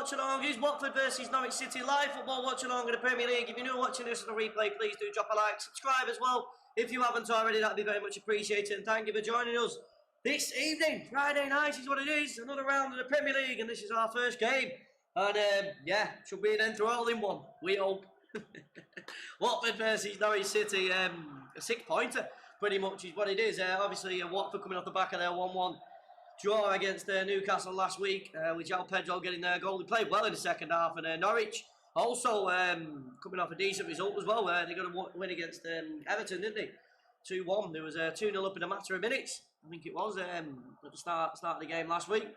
watch along is Watford versus Norwich City, live football watch along in the Premier League. If you're new watching this on the replay, please do drop a like, subscribe as well. If you haven't already, that'd be very much appreciated. And thank you for joining us this evening. Friday night is what it is. Another round of the Premier League, and this is our first game. And yeah, should be an enthralling one. We hope. Watford versus Norwich City, a 6-pointer, pretty much is what it is. Obviously, Watford coming off the back of their 1-1 draw against Newcastle last week, with João Pedro getting their goal. They played well in the second half, and Norwich also coming off a decent result as well. They got a win against Everton, didn't they? 2-1. There was 2-0 up in a matter of minutes, I think it was, at the start of the game last week.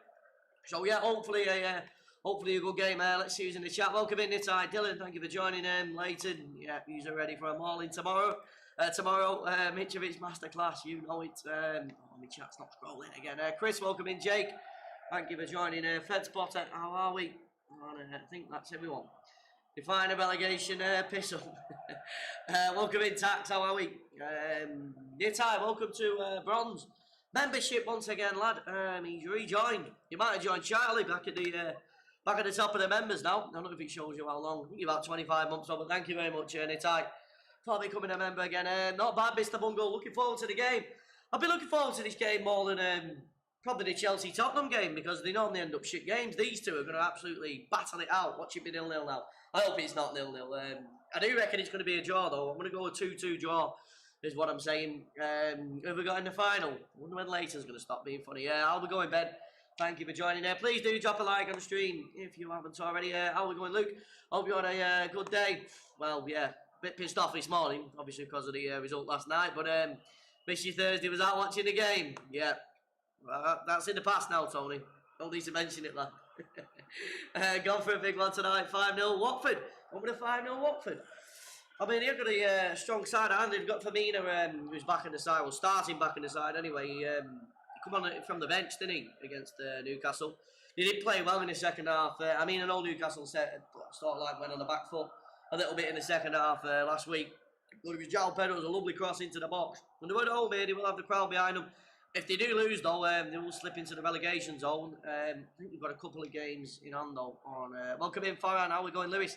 So yeah, hopefully a good game. Let's see who's in the chat. Welcome in, Nitai, Dylan. Thank you for joining. Leighton, yeah, he's ready for a mauling tomorrow. Mitrovic masterclass, you know it. My chat's not scrolling again. Chris, welcome in. Jake, thank you for joining. Fed Spotter, how are we? I think that's everyone. Define a relegation pistol. Welcome in, Tax, how are we? Nitai, welcome to Bronze. Membership once again, lad. He's rejoined. You might have joined Charlie back at the top of the members now. I don't know if it shows you how long. I think you're about 25 months old, but thank you very much, Nitai, for becoming a member again. Not bad, Mr. Bungle. Looking forward to the game. I've been looking forward to this game more than probably the Chelsea-Tottenham game, because they normally end up shit games. These two are going to absolutely battle it out. Watch it be 0-0 now. I hope it's not 0-0. I do reckon it's going to be a draw, though. I'm going to go a 2-2 draw, is what I'm saying. Who have we got in the final? I wonder when Leighton's going to stop being funny. Yeah, I'll be going bed. Thank you for joining there. Please do drop a like on the stream if you haven't already. How are we going, Luke? Hope you had a good day. Well, yeah, a bit pissed off this morning, obviously because of the result last night. But miss you Thursday, was out watching the game. Yeah, that's in the past now, Tony. Don't need to mention it, lad. Gone for a big one tonight. 5-0 Watford. Over to 5-0 Watford. I mean, they've got a strong side, and they've got Firmino, who's back in the side. Well, starting back in the side anyway. He come on from the bench, didn't he, against Newcastle. He did play well in the second half. I mean, I know Newcastle sort of like went on the back foot a little bit in the second half last week. But it was João Pedro, it was a lovely cross into the box. When they were at home here, they will have the crowd behind them. If they do lose, though, they will slip into the relegation zone. I think we've got a couple of games in hand, though. Welcome in, Farhan. How are we going, Lewis?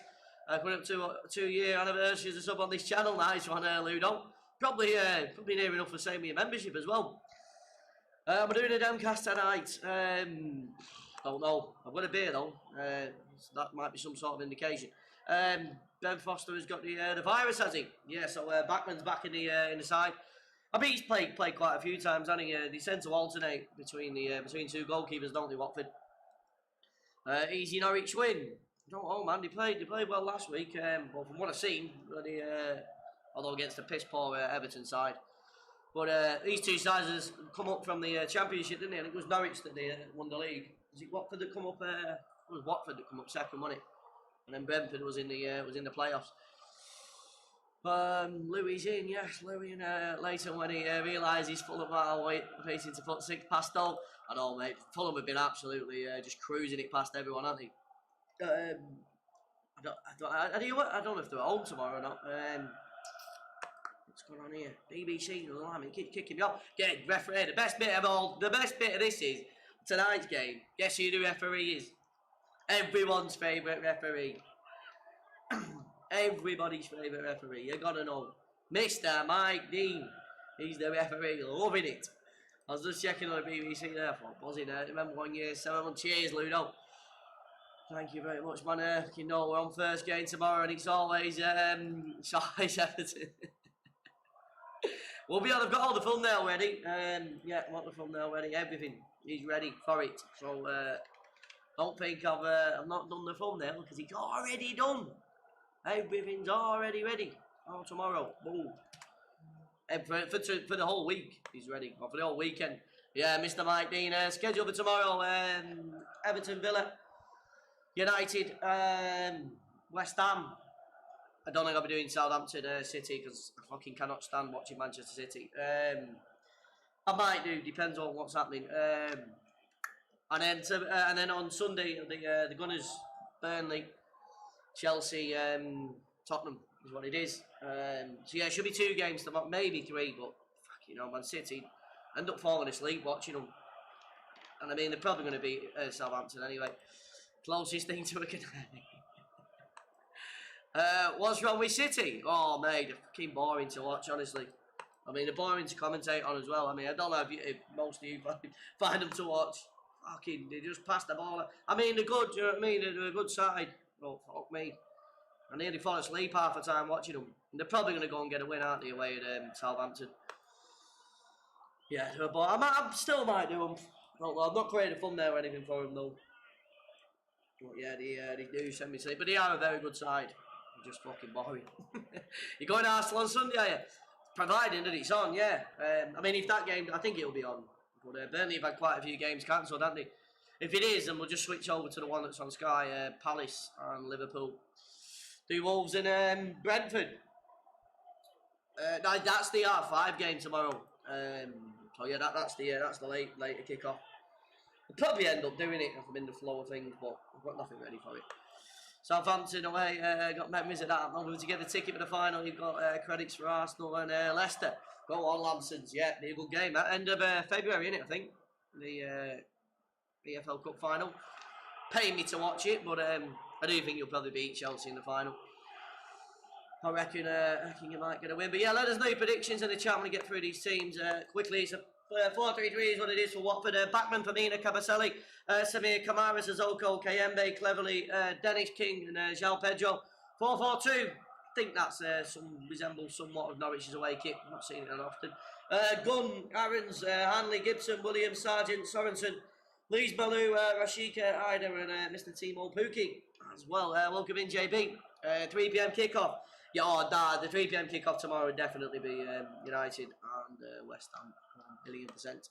Coming up to a 2-year anniversary as a sub on this channel. Nice one, Ludo. Probably near enough for saving me a membership as well. We're doing a Demcast tonight. Don't know. I've got a beer though. So that might be some sort of indication. Ben Foster has got the virus, has he? Yeah. So Backman's back in the side. I mean, he's played quite a few times, hasn't he? They tend to alternate between two goalkeepers, don't they, Watford? Easy Norwich win. Don't know, man. They played well last week. Well, from what I've seen, although against the piss poor Everton side. But these two sides has come up from the Championship, didn't they? And it was Norwich that they won the league. Was it Watford that come up? It was Watford that come up second, wasn't it? And then Brentford was in the playoffs. Louis in, yes, Louis and Leighton when he realises Fulham are facing to put 6 past all. I know, mate. Fulham have been absolutely just cruising it past everyone, haven't they? I don't know if they're at home tomorrow or not. What's going on here? BBC, kicking me off. Get referee. The best bit of this is tonight's game. Guess who the referee is? Everyone's favourite referee. Everybody's favourite referee. You gotta know. Mr. Mike Dean. He's the referee. Loving it. I was just checking on the BBC there for buzzing there. Remember 1 year, 7 months. Cheers, Ludo. Thank you very much, man. You know we're on first game tomorrow, and it's always Everton. Well, I've got all the thumbnail ready. Yeah, I've got the thumbnail ready. Everything is ready for it. So don't think I've not done the thumbnail because it's already done. Everything's already ready. Oh, tomorrow, boom. And for the whole week, he's ready. Or for the whole weekend. Yeah, Mr. Mike Dean. Schedule for tomorrow. Everton, Villa, United, West Ham. I don't think I'll be doing Southampton City because I fucking cannot stand watching Manchester City. I might do, depends on what's happening. And then on Sunday, the Gunners, Burnley, Chelsea, Tottenham is what it is. So yeah, it should be 2 games tomorrow, maybe 3, but fuck, you know, Man City end up falling asleep watching them. And I mean, they're probably going to beat Southampton anyway. Closest thing to a canary. What's wrong with City? Oh, mate, they're fucking boring to watch, honestly. I mean, they're boring to commentate on as well. I mean, I don't know if most of you find them to watch. Fucking, they just pass the ball. I mean, they're good, you know what I mean? They're a good side. Oh, fuck me. I nearly fall asleep half the time watching them. And they're probably going to go and get a win, aren't they, away at Southampton. Yeah, but I still might do them. Well, I've not created a thumbnail or anything for them, though. But yeah, they do send me sleep. But they are a very good side. They're just fucking boring. You're going to Arsenal on Sunday, are you? Providing that it's on, yeah. I mean, if that game, I think it'll be on. But Burnley have had quite a few games cancelled, haven't they? If it is, then we'll just switch over to the one that's on Sky, Palace and Liverpool. Do Wolves and Brentford. That's the R5 game tomorrow. So yeah, that's the later kick-off. We'll probably end up doing it if I'm in the flow of things, but I've got nothing ready for it. Southampton away, got memories of that. I'm going to get the ticket for the final. You've got credits for Arsenal and Leicester. Go on, Lansons. Yeah, be a good game. At end of February, isn't it, I think? The EFL Cup final. Paying me to watch it, but I do think you'll probably beat Chelsea in the final. I reckon you might get a win. But yeah, let us know your predictions in the chat when we get through these teams quickly. So 4-3-3 is what it is for Watford. Backman, Firmino, Cabaselli, Samir, Kamara, Sissoko, Kayembe, Cleverly, Dennis King and João Pedro. 4-4-2. I think that's resembles somewhat of Norwich's away kit. I'm not seeing it that often. Gunn, Aarons, Hanley, Gibson, Williams, Sargent, Sorensen, Lees Baloo, Rashika, Ida and Mr. Timo Pukki as well. Welcome in JB. 3 PM kickoff. Yeah, the 3 PM kickoff tomorrow would definitely be United and West Ham, 1,000,000%.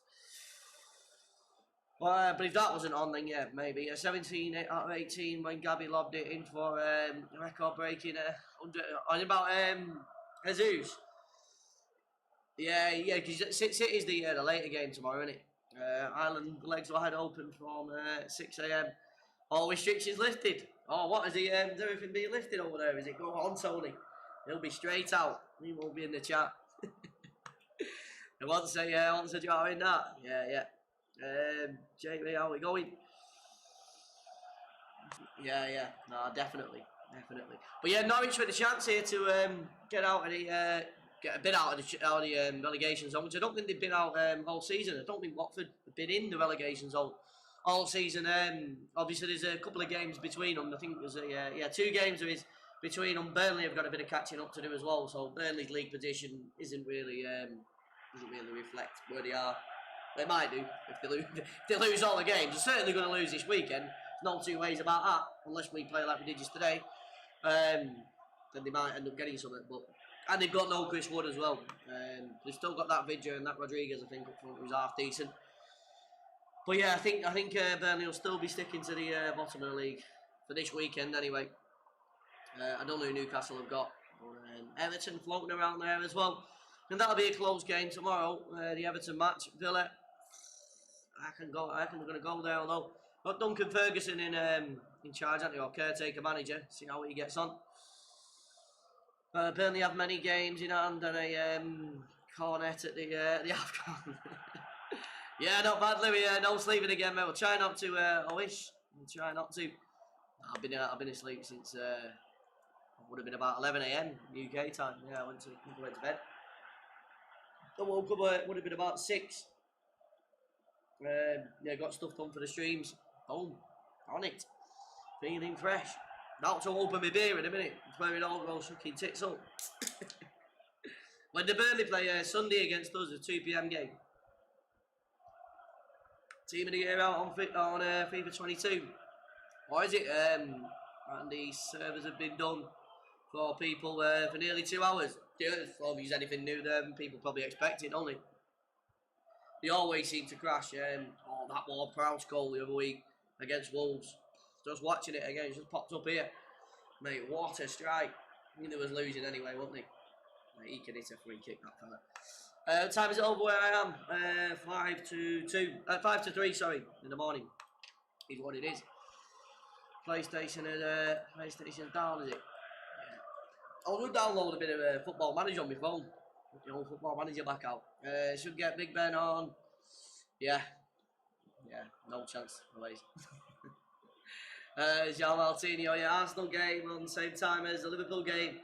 But if that wasn't on, then yeah, maybe 17 out of 18 when Gabby lobbed it in for record-breaking 100. On about Jesus. Yeah, because City's the later game tomorrow, isn't it? Ireland legs wide open from 6 AM. All restrictions lifted. Oh, what is everything being lifted over there? Is it go on, Tony? He'll be straight out. He won't be in the chat. He wants a jar in that. Yeah. Jamie, how are we going? Yeah. No, definitely. But yeah, Norwich with a chance here to get out of the get a bit out of the relegation zone, which I don't think they've been out all season. I don't think Watford have been in the relegation zone all season. Obviously, there's a couple of games between them. I think there's 2 games there is between them. Burnley have got a bit of catching up to do as well. So Burnley's league position isn't really reflect where they are. They might do if they lose all the games. They're certainly going to lose this weekend. There's no two ways about that. Unless we play like we did yesterday, then they might end up getting something. And they've got no Chris Wood as well. They've still got that Vidya and that Rodriguez, I think, up front, who's half decent. But yeah, I think Burnley will still be sticking to the bottom of the league for this weekend anyway. I don't know who Newcastle have got. Everton floating around there as well. And that'll be a close game tomorrow. The Everton match. Villa, I reckon they're going to go there, although got Duncan Ferguson in charge, aren't they, or caretaker manager. See how he gets on. Burnley have many games in hand and a cornet at the AFCON. Yeah, not bad, Louis. No sleeping again, mate. We'll try not to. I wish. We'll try not to. I've been asleep since it would have been about 11 AM UK time. Yeah, I went to bed. I woke up. Would have been about 6. Yeah, got stuff done for the streams. Boom, on it. Feeling fresh. About to open my beer in a minute. It's where it all goes fucking tits up. When the Burnley play Sunday against us, a 2 PM game. Team of the year out on FIFA 22. Or is it? And the servers have been done for people for nearly 2 hours. Yeah, if there's anything new there, people probably expect it, don't they? They always seem to crash. That Ward-Prowse goal the other week against Wolves. Just watching it again, it just popped up here. Mate, what a strike. I mean, they was losing anyway, wasn't they? Mate, he can hit a free kick, that fella. Time is over where I am. 5 to 3, sorry, in the morning. Is what it is. PlayStation down, is it? Yeah. I will download a bit of Football Manager on my phone. Put the old Football Manager back out. Should get Big Ben on. Yeah, no chance. Otherwise. Jean Martinho, yeah, Arsenal game on the same time as the Liverpool game.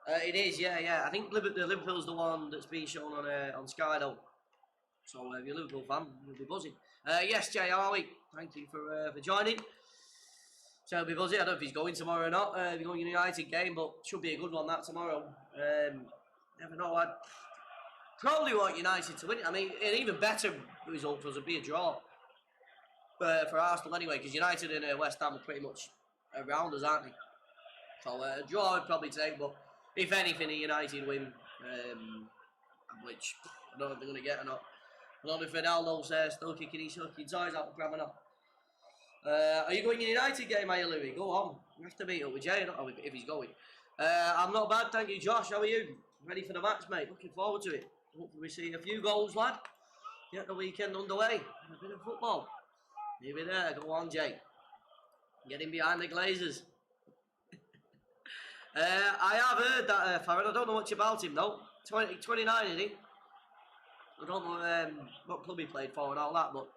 It is, yeah. I think Liverpool's the one that's been shown on Sky though. So if you're a Liverpool fan, you'll be buzzing. Yes, Jay, how are we? Thank you for joining. So he'll be buzzing. I don't know if he's going tomorrow or not. He's going to the United game, but should be a good one that tomorrow. Never know. I'd probably want United to win it. I mean, an even better result for us would be a draw. For Arsenal anyway, because United and West Ham are pretty much around us, aren't they? So a draw I'd probably take, but if anything, a United win, which I don't know if they're going to get or not. I don't know if Ronaldo's still kicking his hooking toys out the pram or not. Are you going to the United game, are you, Louis? Go on. You have to meet up with Jay, don't know if he's going. I'm not bad, thank you, Josh. How are you? Ready for the match, mate? Looking forward to it. Hopefully we see a few goals, lad. Get the weekend underway. A bit of football. Maybe there. Go on, Jay. Get in behind the Glazers. I have heard that Farron. I don't know much about him though. 29, is he? I don't know what club he played for and all that, but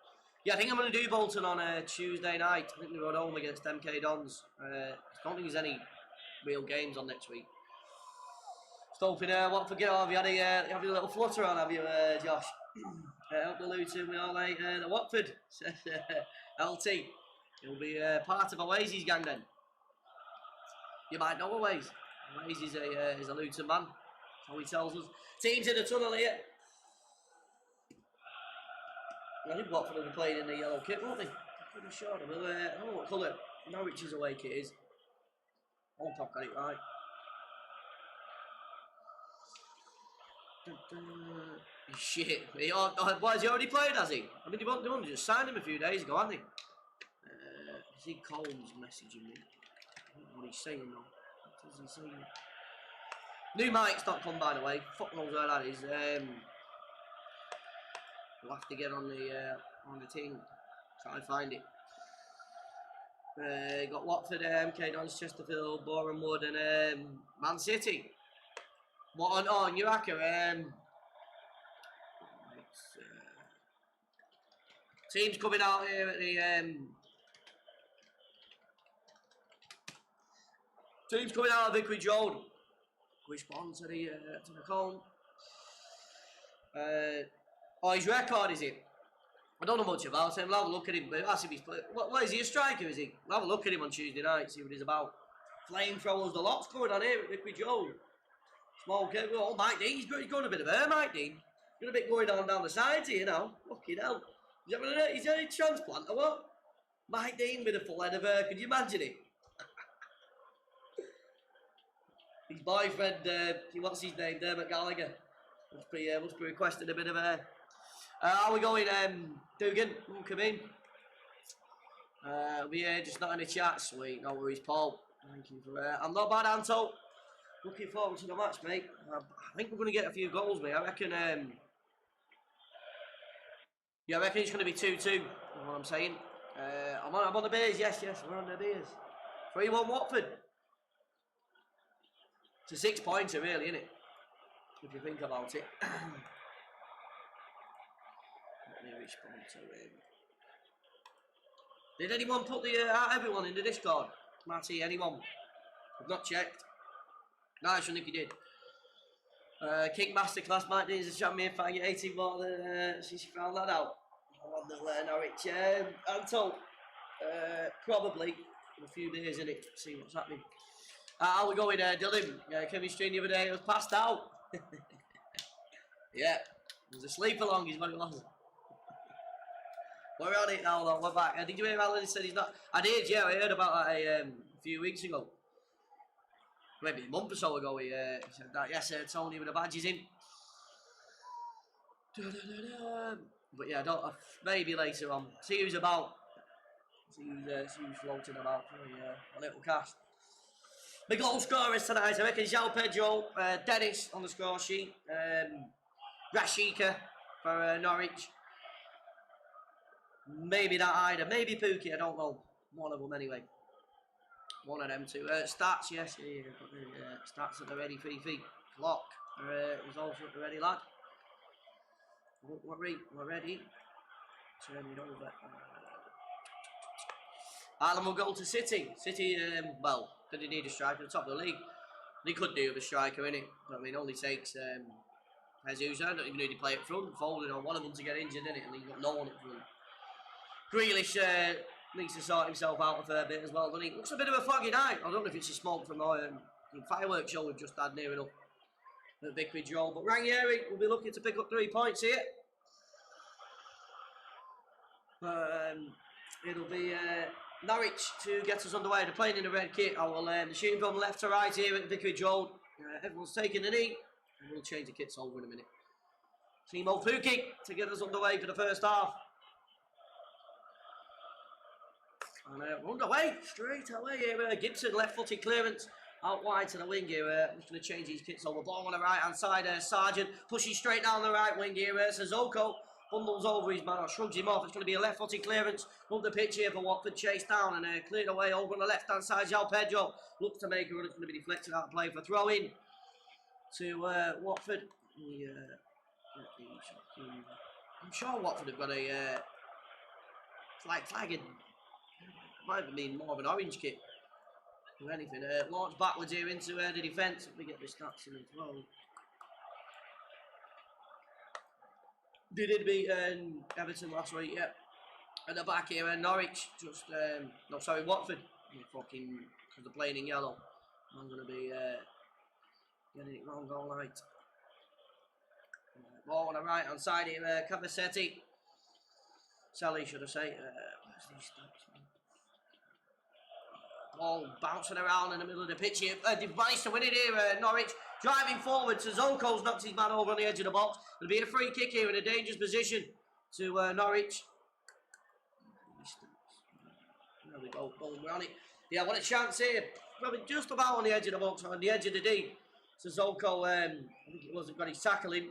yeah, I think I'm going to do Bolton on Tuesday night. I think we're going home against MK Dons. I don't think there's any real games on next week. Just hoping Watford get on. Have you had a little flutter on, have you, Josh? Help the Luton, we all like the Watford. LT. He'll be part of Oasis gang then. You might know Oasis. Oasis is a Luton man. So he tells us. Teams in the tunnel here. I think Watford will be playing in the yellow kit, won't they? I'm pretty sure. I don't know what colour Norwich's away kit is. I hope I've got it right. Shit. Why has he already played, has he? I mean, they only just signed him a few days ago, haven't they? I see Cole's messaging me. I don't know what he's saying though. What is he saying? New mic's not come, by the way. Fuck knows where that is. We'll have to get on the thing. Try to find it. Got Watford, MK Dons, Chesterfield, Boreham Wood, and Man City. What on Uraka? Teams coming out here at the teams coming out of Vicarage Road. Response to the call. His record is it? I don't know much about him. I'll have a look at him. But ask if he's played. What is he, a striker? Is he? I'll have a look at him on Tuesday night. See what he's about. Flamethrowers, the lot's going on here at Vicarage Road. Small kid. Oh, Mike Dean. He's going a bit of air, Mike Dean. Got a bit going on down the sides here now. Fucking hell. He's having a transplant or what? Mike Dean with a full head of hair. Could you imagine it? His boyfriend, what's his name? Dermot Gallagher. Must be requesting a bit of hair. How are we going, Dugan? Come in. We're here, just not in the chat. Sweet, no worries, Paul. Thank you for I'm not bad, Anto. Looking forward to the match, mate. I think we're going to get a few goals, mate. I reckon, yeah, I reckon it's going to be 2-2. You know what I'm saying? I'm on the beers, yes, we're on the beers. 3-1 Watford. It's a 6-pointer, really, isn't it? If you think about it. Let me respond to him. Did anyone put everyone in the Discord? Matty, anyone? I've not checked. No, I shouldn't think you did. Kick Masterclass, Mike Dean's a champion, find your 18 more than since you found that out. I wonder Norwich. Anto, probably in a few days, innit? See what's happening. How we going, Dylan? Chemistry the other day, it was passed out. Yeah, it was a sleep along, is what it was. We're on it now, though. We're back. Did you hear Alan said he's not? I did, yeah. I heard about that a few weeks ago. Maybe a month or so ago. He said that. Yes, Tony with the badges in. But yeah, I don't. Maybe later on. See who's about. See who's floating about for a little cast. The goal scorers tonight, I reckon João Pedro, Dennis on the score sheet, Rashika for Norwich. Maybe that either, maybe Pookie, I don't know. One of them anyway. One of them two. Stats, yes, yeah, got the stats at the ready, Fifi. Clock is also at the ready, lad. We're ready. Turn it over. Ireland will go to City. City, well, did they need a striker at the top of the league? They could do with a striker, innit? I mean, it only takes Jesus. I don't even need to play up front. Folding on one of them to get injured, innit? And you've got no one up front. Grealish needs to sort himself out a fair bit as well, doesn't he? Looks a bit of a foggy night. I don't know if it's a smoke from the fireworks show we've just had near enough at Vicarage Road. But Ranieri will be looking to pick up 3 points here. It'll be Norwich to get us underway. They're playing in the red kit. I will shooting from left to right here at Vicarage Road. Everyone's taking a knee. And we'll change the kits over in a minute. Timo Pukki to get us underway for the first half. And we're underway straight away here. Gibson left-footed clearance out wide to the wing here. I'm just going to change these kits over. Ball on the right hand side. Sargent pushes straight down the right wing here. Sissoko bundles over his man or shrugs him off. It's going to be a left-footed clearance up the pitch here for Watford. Chased down and cleared away over on the left-hand side. João Pedro looks to make a run. It's going to be deflected out of play for throw in to Watford. I'm sure Watford have got a flag. Might have been more of an orange kit or anything. Launch backwards here into the defence. Let me get the stats in as well. They did beat Everton last week, yeah. At the back here, Norwich just Watford. Fucking, because they're playing in yellow. I'm going to be getting it wrong all night. Ball on the right hand side here, Cavacetti. Sally, should I say. Where's these stats? Ball bouncing around in the middle of the pitch here. They've managed to win it here, Norwich. Driving forward, Sissoko's knocked his man over on the edge of the box. There'll be a free kick here in a dangerous position to Norwich. There we go, we're on it. Yeah, what a chance here. Probably just about on the edge of the box, on the edge of the D. Sissoko, I think it wasn't got his tackle in.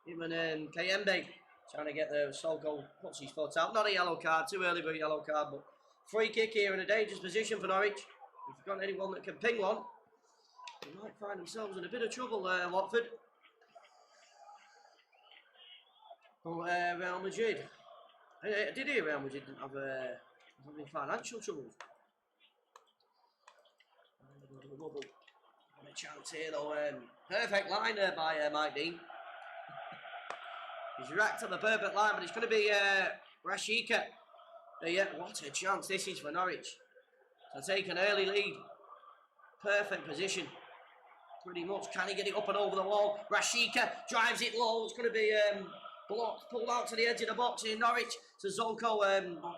Him and Kayembe trying to get the Sissoko, puts his foot out. Not a yellow card, too early for a yellow card, but free kick here in a dangerous position for Norwich. If you've got anyone that can ping one, they might find themselves in a bit of trouble, Watford. Oh, Real Madrid. I did hear Real Madrid didn't have any financial troubles. A chance here though. Perfect line there by Mike Dean. He's racked up the perfect line, but it's going to be Rashika. Yeah, what a chance this is for Norwich to take an early lead. Perfect position. Pretty much. Can he get it up and over the wall? Rashika drives it low. It's going to be blocked, pulled out to the edge of the box in Norwich. Sissoko,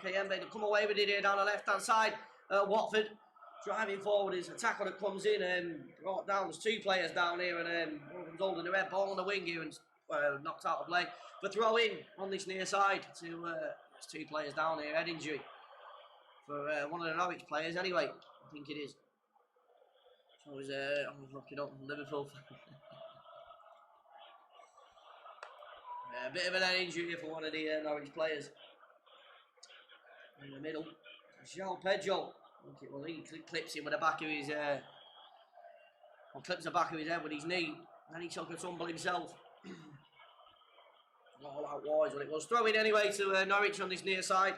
Kayembe, they come away with it here down the left-hand side. Watford driving forward is a tackle that comes in and brought down. There's 2 players down here and one of them's holding the red ball on the wing here and knocked out of play. But throw in on this near side to there's 2 players down here. Head injury for one of the Norwich players anyway. I think it is. So he's I'm looking up Liverpool. A bit of an head injury for one of the Norwich players. In the middle, João Pedro. Well, he clips him with the back of his clips the back of his head with his knee, and he took a tumble himself. All out wise what it was. Throw in anyway to Norwich on this near side.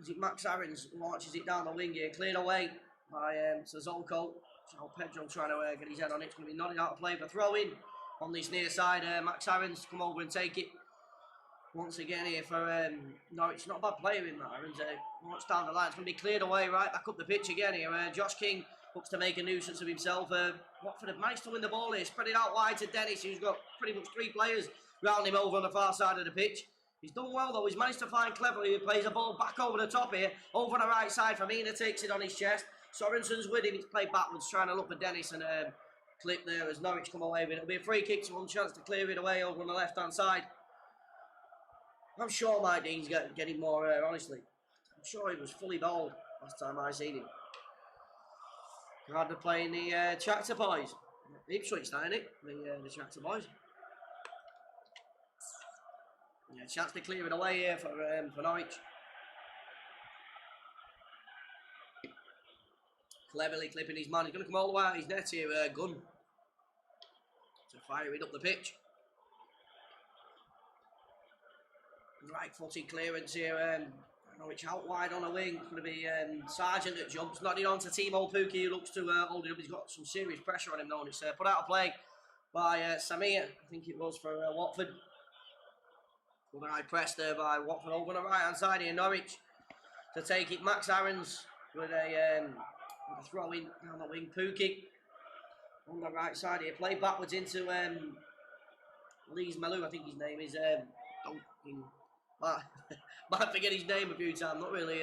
Is it Max Aarons launches it down the wing here, cleared away by Sissoko. João Pedro trying to get his head on it. It's going to be nodding out of play for throw in on this near side. Max Aarons come over and take it once again here for Norwich. Not a bad player in that. Aarons launched down the line. It's going to be cleared away right back up the pitch again here. Josh King looks to make a nuisance of himself. Watford have managed to win the ball here. Spread it out wide to Dennis, who's got pretty much 3 players round him over on the far side of the pitch. He's done well though. He's managed to find cleverly. He plays a ball back over the top here. Over on the right side. Famina takes it on his chest. Sorensen's with him. He's played backwards, trying to look for Dennis and clip there as Norwich come away with it. It'll be a free kick, so one chance to clear it away over on the left hand side. I'm sure Mike Dean's getting more, honestly. I'm sure he was fully bowled last time I seen him. Glad they're playing the Tractor Boys. Ipswich, isn't it? The Tractor Boys. Yeah, chance to clear it away here for Norwich. Cleverly clipping his man. He's going to come all the way out his net here, Gunn. To fire it up the pitch. Right footed clearance here. Norwich out wide on a wing. It's going to be Sargent that jumps, nodding on to Timo Pukki, who looks to hold it up. He's got some serious pressure on him now, and it's put out of play by Samir, I think it was, for Watford. Well, the high press there by Watford over on the right hand side here. Norwich to take it. Max Aarons with a throw in down the wing. Pukki on the right side here. Play backwards into Lees Malou, I think his name is. Might forget his name a few times. Not really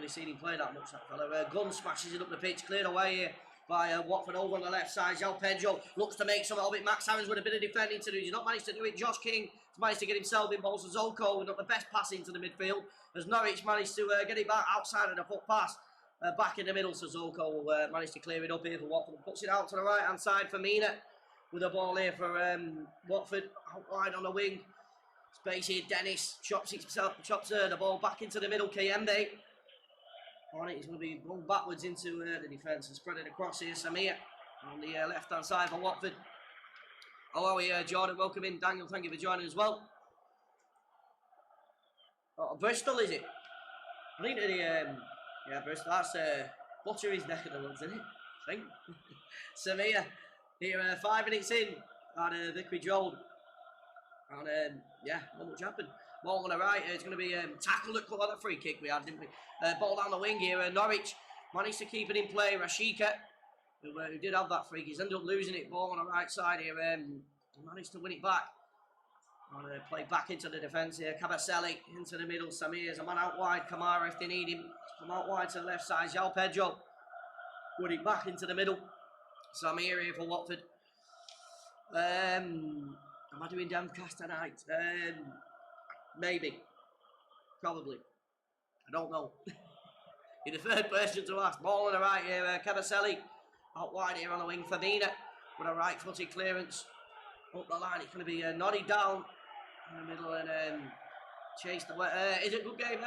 seen him play that much, that fella. Gunn smashes it up the pitch, cleared away here by Watford over on the left side. João Pedro looks to make something of it. Max Aarons with a bit of defending to do. He's not managed to do it. Josh King has managed to get himself involved. Zoko with the best pass into the midfield. As Norwich managed to get it back outside of the foot pass. Back in the middle, so Zoko managed to clear it up here for Watford. Puts it out to the right hand side for Mina with the ball here for Watford. Out wide on the wing. Space here, Dennis chops the ball back into the middle. Kayembe on it. He's going to be going backwards into the defence and spread it across here. Samir on the left hand side for Watford. How are we, Jordan? Welcome in. Daniel, thank you for joining as well. Oh, Bristol, is it? I think that yeah, Bristol. That's Buttery's neck of the woods, isn't it? I think. Samir here, 5 minutes in at Vicarage Road. And yeah, not much happened. Ball on the right, it's going to be tackled at a free kick we had, didn't we? Ball down the wing here, Norwich managed to keep it in play. Rashika, who did have that free, he's ended up losing it. Ball on the right side here, managed to win it back. And play back into the defence here. Cabaselli into the middle. Samir's a man out wide. Kamara if they need him. Come out wide to the left side. João Pedro win it back into the middle. Samir here for Watford. Am I doing Damcast tonight? Maybe. Probably. I don't know. You're the third person to ask. Ball on the right here. Cabaselli out wide here on the wing. Fabina with a right footed clearance. Up the line. It's going to be nodded down in the middle and chased away. Is it a good game?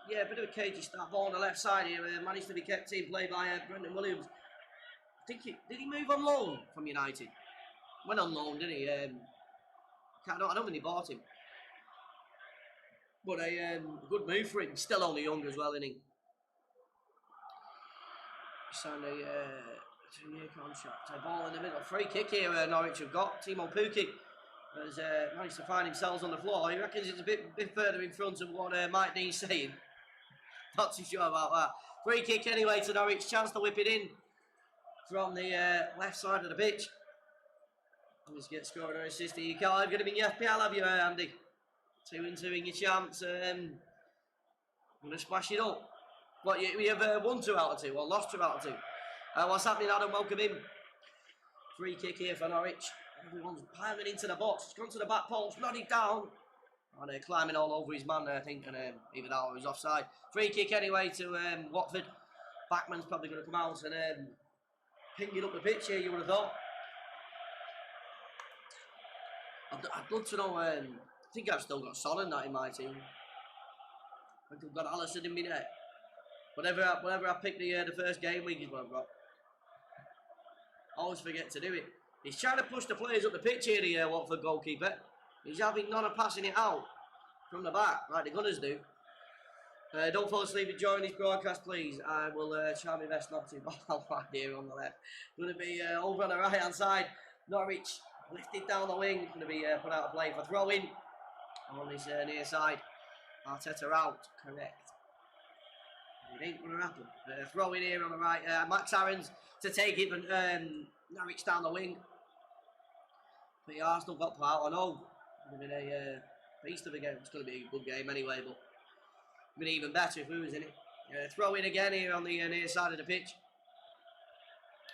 Yeah, a bit of a cagey start. Ball on the left side here. Managed to be kept in play by Brendan Williams. I think did he move on loan from United? Went on loan, didn't he? I don't think he bought him. But a good move for him. Still only young as well, isn't he? Signed a 2-year contract. Ball in the middle. Free kick here. Norwich have got. Timo Pukki has managed to find himself on the floor. He reckons it's a bit further in front of what Mike Dean's saying. Not too sure about that. Free kick anyway to Norwich. Chance to whip it in from the left side of the pitch. Let's get scored or assisted. You can't have in your FPL, have you, Andy? 2-2 in your chance. I'm going to smash it up. What, we have won 2 out of 2, or lost 2 out of 2. What's happening, Adam? Welcome in. Free kick here for Norwich. Everyone's piling into the box. It's gone to the back post, nodded down. And climbing all over his man, I think, and even that was offside. Free kick anyway to Watford. Backman's probably going to come out and ping it up the pitch here, you would have thought. I'd love to know, I think I've still got Son and that in my team. I think I've got Allison in my net. Whenever I pick the first game week is what I've got. I always forget to do it. He's trying to push the players up the pitch here, the Watford goalkeeper. He's having none of passing it out from the back, like the Gunners do. Don't fall asleep and join this broadcast, please. I will try my best not to. Ball right here on the left. Going to be over on the right hand side. Norwich lifted down the wing. Going to be put out of play for throw-in on his near side. Arteta out, correct. It ain't going to happen. Throw-in here on the right. Max Aarons to take it, but Norwich down the wing. But the Arsenal got put out. I know. It's going to be a beast of a game. It's going to be a good game anyway, but it'd been even better if we was in it. Throw in again here on the near side of the pitch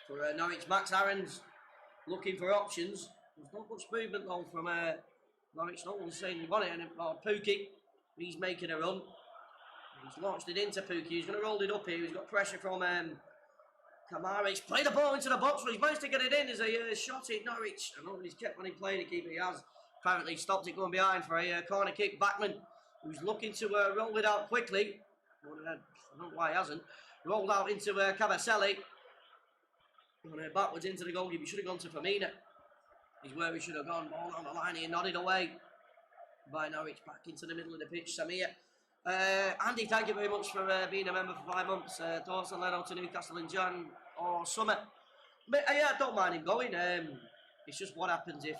for Norwich. Max Aarons looking for options. There's not much movement though from Norwich. No one's saying he won it. And Pukki, he's making a run. He's launched it into Pukki. He's going to roll it up here. He's got pressure from Kamara. He's played the ball into the box, but he's managed to get it in as a shot at Norwich. I know he's kept on him playing the keeper. He has apparently stopped it going behind for a corner kick. Backman, who's looking to roll it out quickly. I don't know why he hasn't. Rolled out into Cabaselli. And backwards into the goalkeeper. He should have gone to Firmino. He's where he should have gone. Ball on the line here, nodded away by Norwich. Back into the middle of the pitch. Samir Andy, thank you very much for being a member for 5 months. Thoughts on Leno to Newcastle in Jan or summer? But, yeah, I don't mind him going. It's just what happens if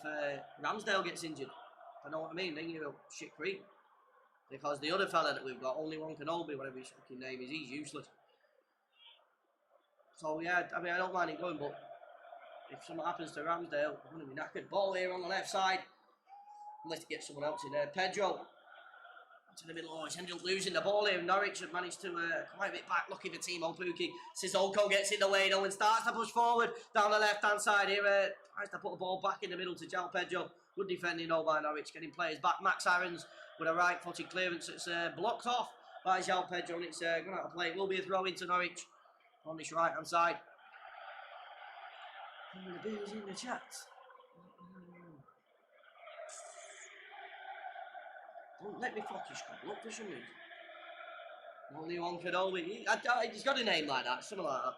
Ramsdale gets injured. I know what I mean. Then you're shit creek. Because the other fella that we've got, only one Kenobi, whatever his fucking name is, he's useless. So yeah, I mean, I don't mind him going, but if something happens to Ramsdale, I'm going to be knackered. Ball here on the left side. Unless to get someone else in there. Pedro. To the middle, he's ended up losing the ball here. Norwich have managed to quite a bit back. Lucky for Timo Pukki. Sissoko gets in the way though and starts to push forward down the left-hand side here. Tries to put the ball back in the middle to João Pedro. Good defending though by Norwich, getting players back. Max Aarons with a right-footed clearance that's blocked off by João Pedro, and it's going out of play. It will be a throw into Norwich on this right-hand side. And the beers in the chat. Don't let me fucking scroll up for some reason. Only one Kenobi. He's got a name like that, something like that.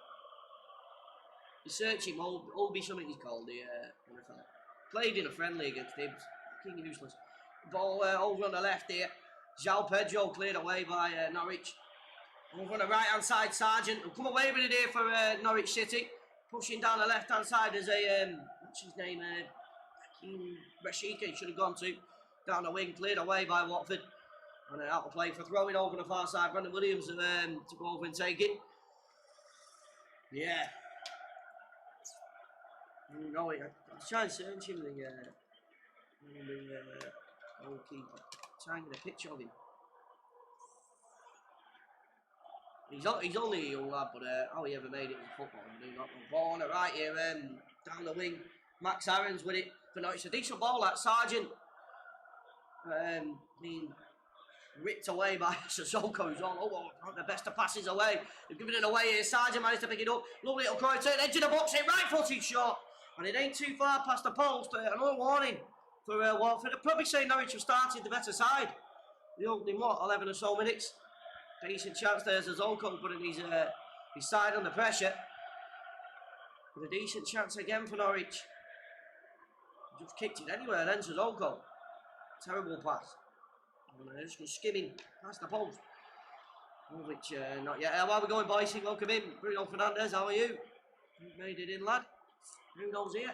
You search him, Obi something he's called, the NFL. Played in a friendly against Hibs. Fucking useless. Ball over on the left here. João Pedro cleared away by Norwich. Over on the right hand side, Sargent will come away with it here for Norwich City. Pushing down the left hand side as a, what's his name? Rashika, he should have gone to. Down the wing, cleared away by Watford. And out of play for throwing over the far side. Brandon Williams to go over and take it. Yeah. No, I was trying to search him, the goalkeeper. Trying to get a picture of him. He's only a young lad, but how he ever made it in football, I do not know. Ball on the right here, down the wing. Max Aarons with it. But no, it's a decent ball, that Sargent. Being ripped away by Sissoko, who's all over, the best of passes away. They've given it away here. Sargent managed to pick it up. Lovely little cross turn, edge of the box, right-footed shot, and it ain't too far past the post. Another warning for Watford. I'd probably say Norwich have started the better side. The opening 11 or so minutes. Decent chance there. Sissoko putting his side under pressure. With a decent chance again for Norwich. Just kicked it anywhere then, Sissoko. Terrible pass. Just was skimming past the post. Which, not yet. How are we going, boys? Welcome in. Bruno Fernandes, how are you? You made it in, lad. Bruno's here.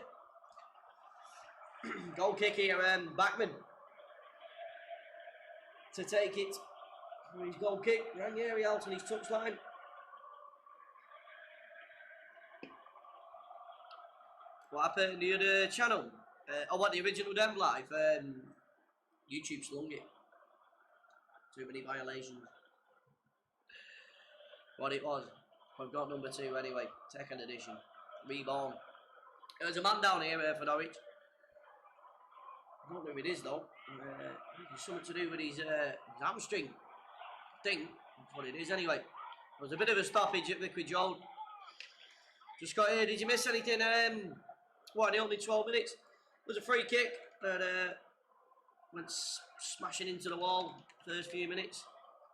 Goal kick here, Backman. To take it. For his goal kick. Ranieri out on his touchline. What happened to the other channel? The original Dem Live? YouTube slung it. Too many violations. What it was. I've got number 2 anyway. 2nd edition. Reborn. There's a man down here for Norwich. I don't know who it is though. It's something to do with his hamstring. I think that's what it is anyway. There was a bit of a stoppage at Vicarage Road. Just got here. Did you miss anything? The only 12 minutes. It was a free kick. But went smashing into the wall first few minutes.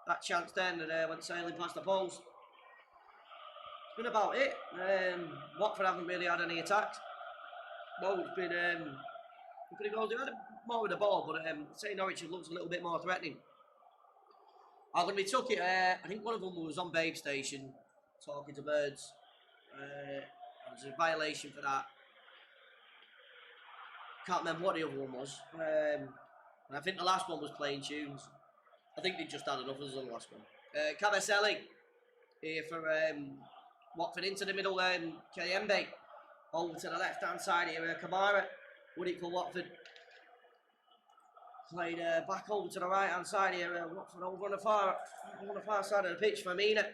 That chance then and went sailing past the post. It's been about it. Watford haven't really had any attacks. No, it's been pretty goals. They had more with the ball, but say Norwich looks a little bit more threatening. When we took it, I think one of them was on Babe Station talking to birds. There was a violation for that. Can't remember what the other one was. And I think the last one was playing tunes. I think they just had enough as the last one. Cabaselli here for Watford into the middle. Kayembe over to the left hand side here. Kamara with it for Watford. Played back over to the right hand side here. Watford over on the far side of the pitch for Mina.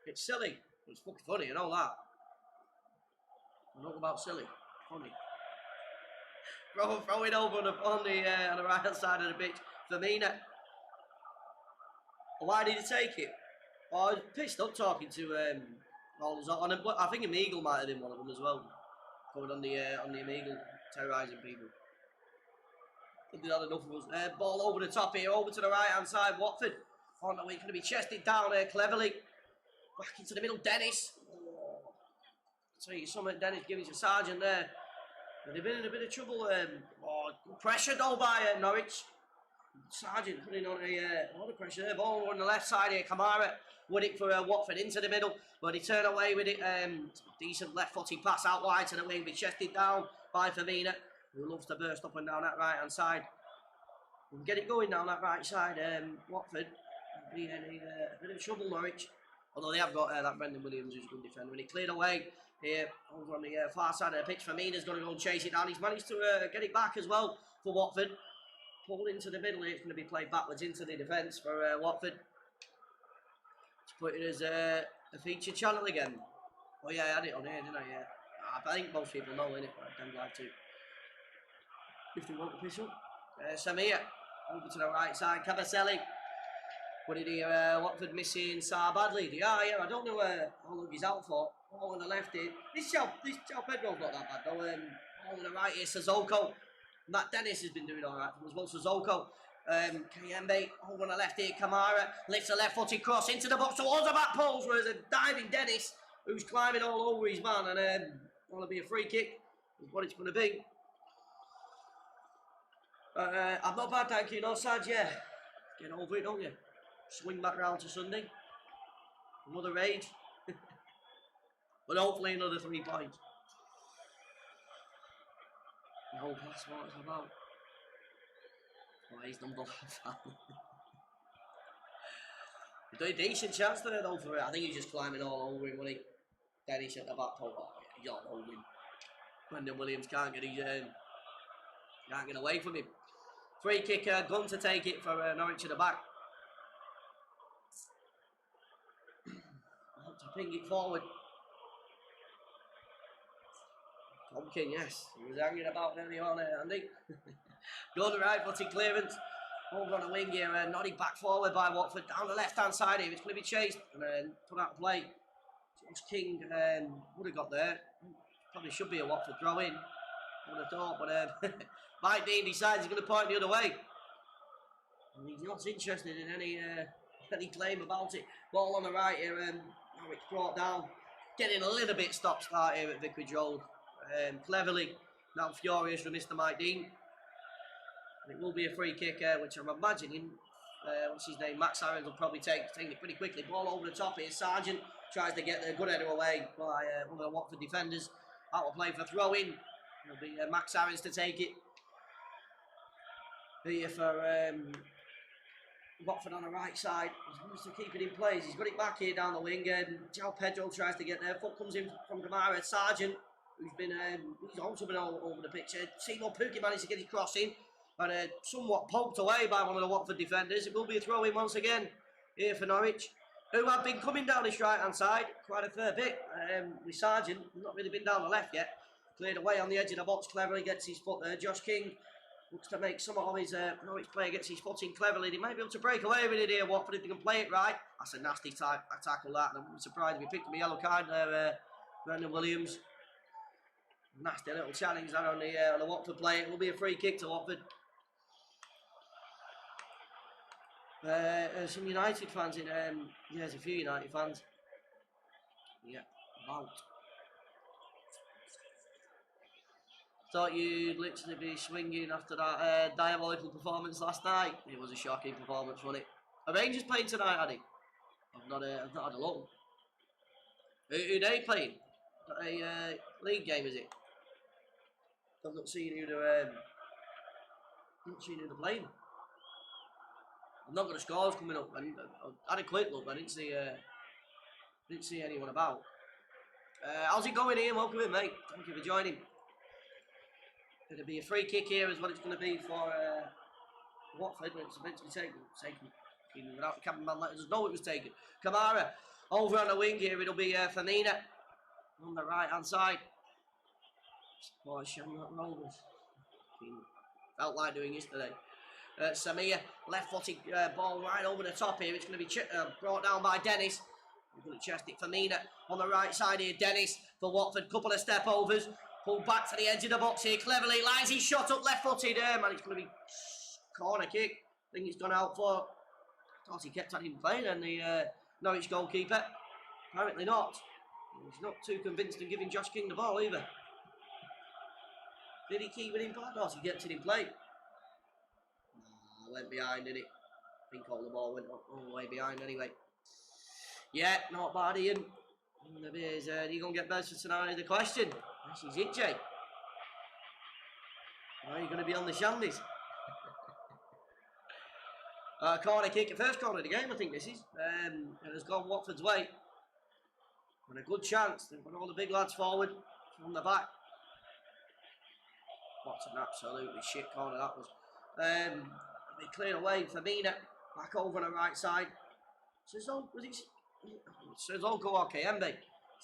It's silly. It's fucking funny and all that. I know about silly. Funny. Throw it over on the right hand side of the pitch for Mina. Why did he take it? Oh, I was pissed up talking to I think Amigal might have been one of them as well. Coming on the Amigal, terrorising people. I think they had enough of us. Ball over the top here, over to the right hand side. Watford on the way, going to be chested down there cleverly. Back into the middle, Dennis. So you something, Dennis giving to Sargent there. And they've been in a bit of trouble. Pressured though by Norwich. Sargent putting on a lot of pressure there. Ball on the left side here. Kamara won it for Watford into the middle, but he turned away with it. Decent left-footed pass out wide to the wing, be chested down by Firmino, who loves to burst up and down that right-hand side. We'll get it going down that right side. Watford will be in a bit of trouble, Norwich. Although they have got that Brendan Williams, who's a good defender. When he cleared away here over on the far side of the pitch, Firmino's going to go and chase it down. He's managed to get it back as well for Watford. Pulled into the middle here. It's going to be played backwards into the defence for Watford. To put it as a featured channel again. Oh yeah, I had it on here, didn't I? Yeah. I think most people know, innit? I don't like to. If they want to piss up. Samir over to the right side. Cabaselli. What did he? Watford missing Sar badly. Yeah, I don't know how long he's out for. All on the left here. This João Pedro's not that bad though. All on the right here, Sissoko. Matt Dennis has been doing alright as well. Sissoko. Kayembe over on the left here. Kamara lifts a left-footed cross into the box towards the back post. Whereas a diving Dennis who's climbing all over his man, and going to be a free kick. Is what it's going to be. I'm not bad, thank you. No sides, yeah. Get over it, don't you? Swing back round to Sunday. Another raid. But hopefully another 3 points. No, that's what it's about. Why is number 5? He's got a decent chance there though for it. I think he's just climbing all over him, wasn't he? Dennis at the back post. Oh, he's all over him. Brendan Williams can't get away from him. Free kick, Gunn to take it for Norwich at the back. To ping it forward. Tompkin, yes. He was hanging about earlier on, Andy. Good right-footed clearance. Over on the wing here, nodded back forward by Watford. Down the left-hand side here, it's going to be chased and then put out of play. Josh King would have got there. Probably should be a Watford throw-in. I would have thought, but Mike Dean decides he's going to point the other way. And he's not interested in any claim about it. Ball on the right here, Norwich brought down. Getting a little bit stop-start here at Vicarage Road. Cleverly, now furious with Mr. Mike Dean. And it will be a free kick, which I'm imagining, what's his name, Max Irons will probably take it pretty quickly. Ball over the top here, Sargent tries to get the good header away by one of the Watford defenders. That will play for throw-in. It'll be Max Irons to take it. Here for Watford on the right side. He wants to keep it in place. He's got it back here down the wing. João Pedro tries to get there. Foot comes in from Kamara. Sargent, who's been he's also been all over the pitch. Seymour Pookie managed to get his cross in, but somewhat poked away by one of the Watford defenders. It will be a throw in once again here for Norwich, who have been coming down this right hand side quite a fair bit. With Sargent, not really been down the left yet. Cleared away on the edge of the box. Cleverly gets his foot there. Josh King looks to make some of his Norwich player gets his foot in cleverly. They might be able to break away with it here, Watford, if they can play it right. That's a nasty tackle, that. And I'm surprised if he picked up a yellow card there, Brendan Williams. Nasty little challenge there on the Watford player. It will be a free kick to Watford. Some United fans in. Yeah, there's a few United fans. Yeah, about. Thought you'd literally be swinging after that diabolical performance last night. It was a shocking performance, wasn't it? Are Rangers playing tonight, Addy? I've not had a look. Who they playing? A league game, is it? I'm not seeing who they're playing. I've not got the scores coming up. I had a quick look, but I didn't see anyone about. How's it going, Ian? Welcome in, mate. Thank you for joining. It'll be a free kick here is what it's going to be for Watford when it's meant to be taken. Even without the cameraman letting us know it was taken. Kamara over on the wing here. It'll be Firmino on the right hand side. Boy, Shamrock Rovers. Felt like doing yesterday. Samir left-footed ball right over the top here. It's going to be brought down by Dennis. We're going to chest it. Firmino on the right side here. Dennis for Watford. Couple of step overs. Pulled back to the edge of the box here. Cleverly lines his shot up left-footed. Man, it's going to be corner kick. I think it's gone out for. Thought he kept on him playing, and the Norwich goalkeeper. Apparently not. He's not too convinced in giving Josh King the ball either. Did he keep it in play? Or he kept it in play? went behind, didn't it? I think all the ball went all the way behind anyway. Yeah, not bad, Ian. Are you going to get best for tonight? The question. This is it, Jay. Are you going to be on the shandies? Corner kick, first corner of the game, I think this is. And it's gone Watford's way. And a good chance. They've got all the big lads forward from the back. What an absolutely shit corner that was. They cleared away. Firmino back over on the right side. Sissoko or KMB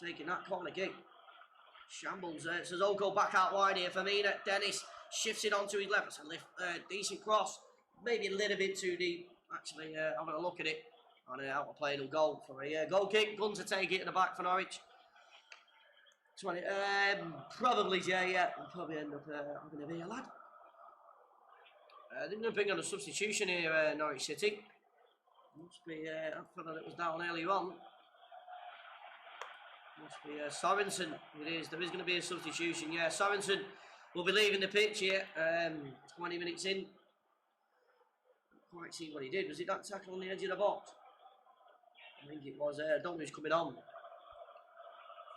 taking that corner kick. Shambles. Sissoko back out wide here. Firmino. Dennis shifts it onto his left. It's a decent cross. Maybe a little bit too deep. Actually, having a look at it. And out of play, it'll go for a goal kick. Gunn to take it in the back for Norwich. 20. Probably, yeah. We'll probably end up having a beer, lad. They're going to bring on a substitution here, Norwich City. Must be, I thought it was down earlier on. Must be Sorensen. It is. There is going to be a substitution. Yeah, Sorensen will be leaving the pitch here. 20 minutes in. Quite see what he did. Was it that tackle on the edge of the box? I think it was. I don't know who's coming on.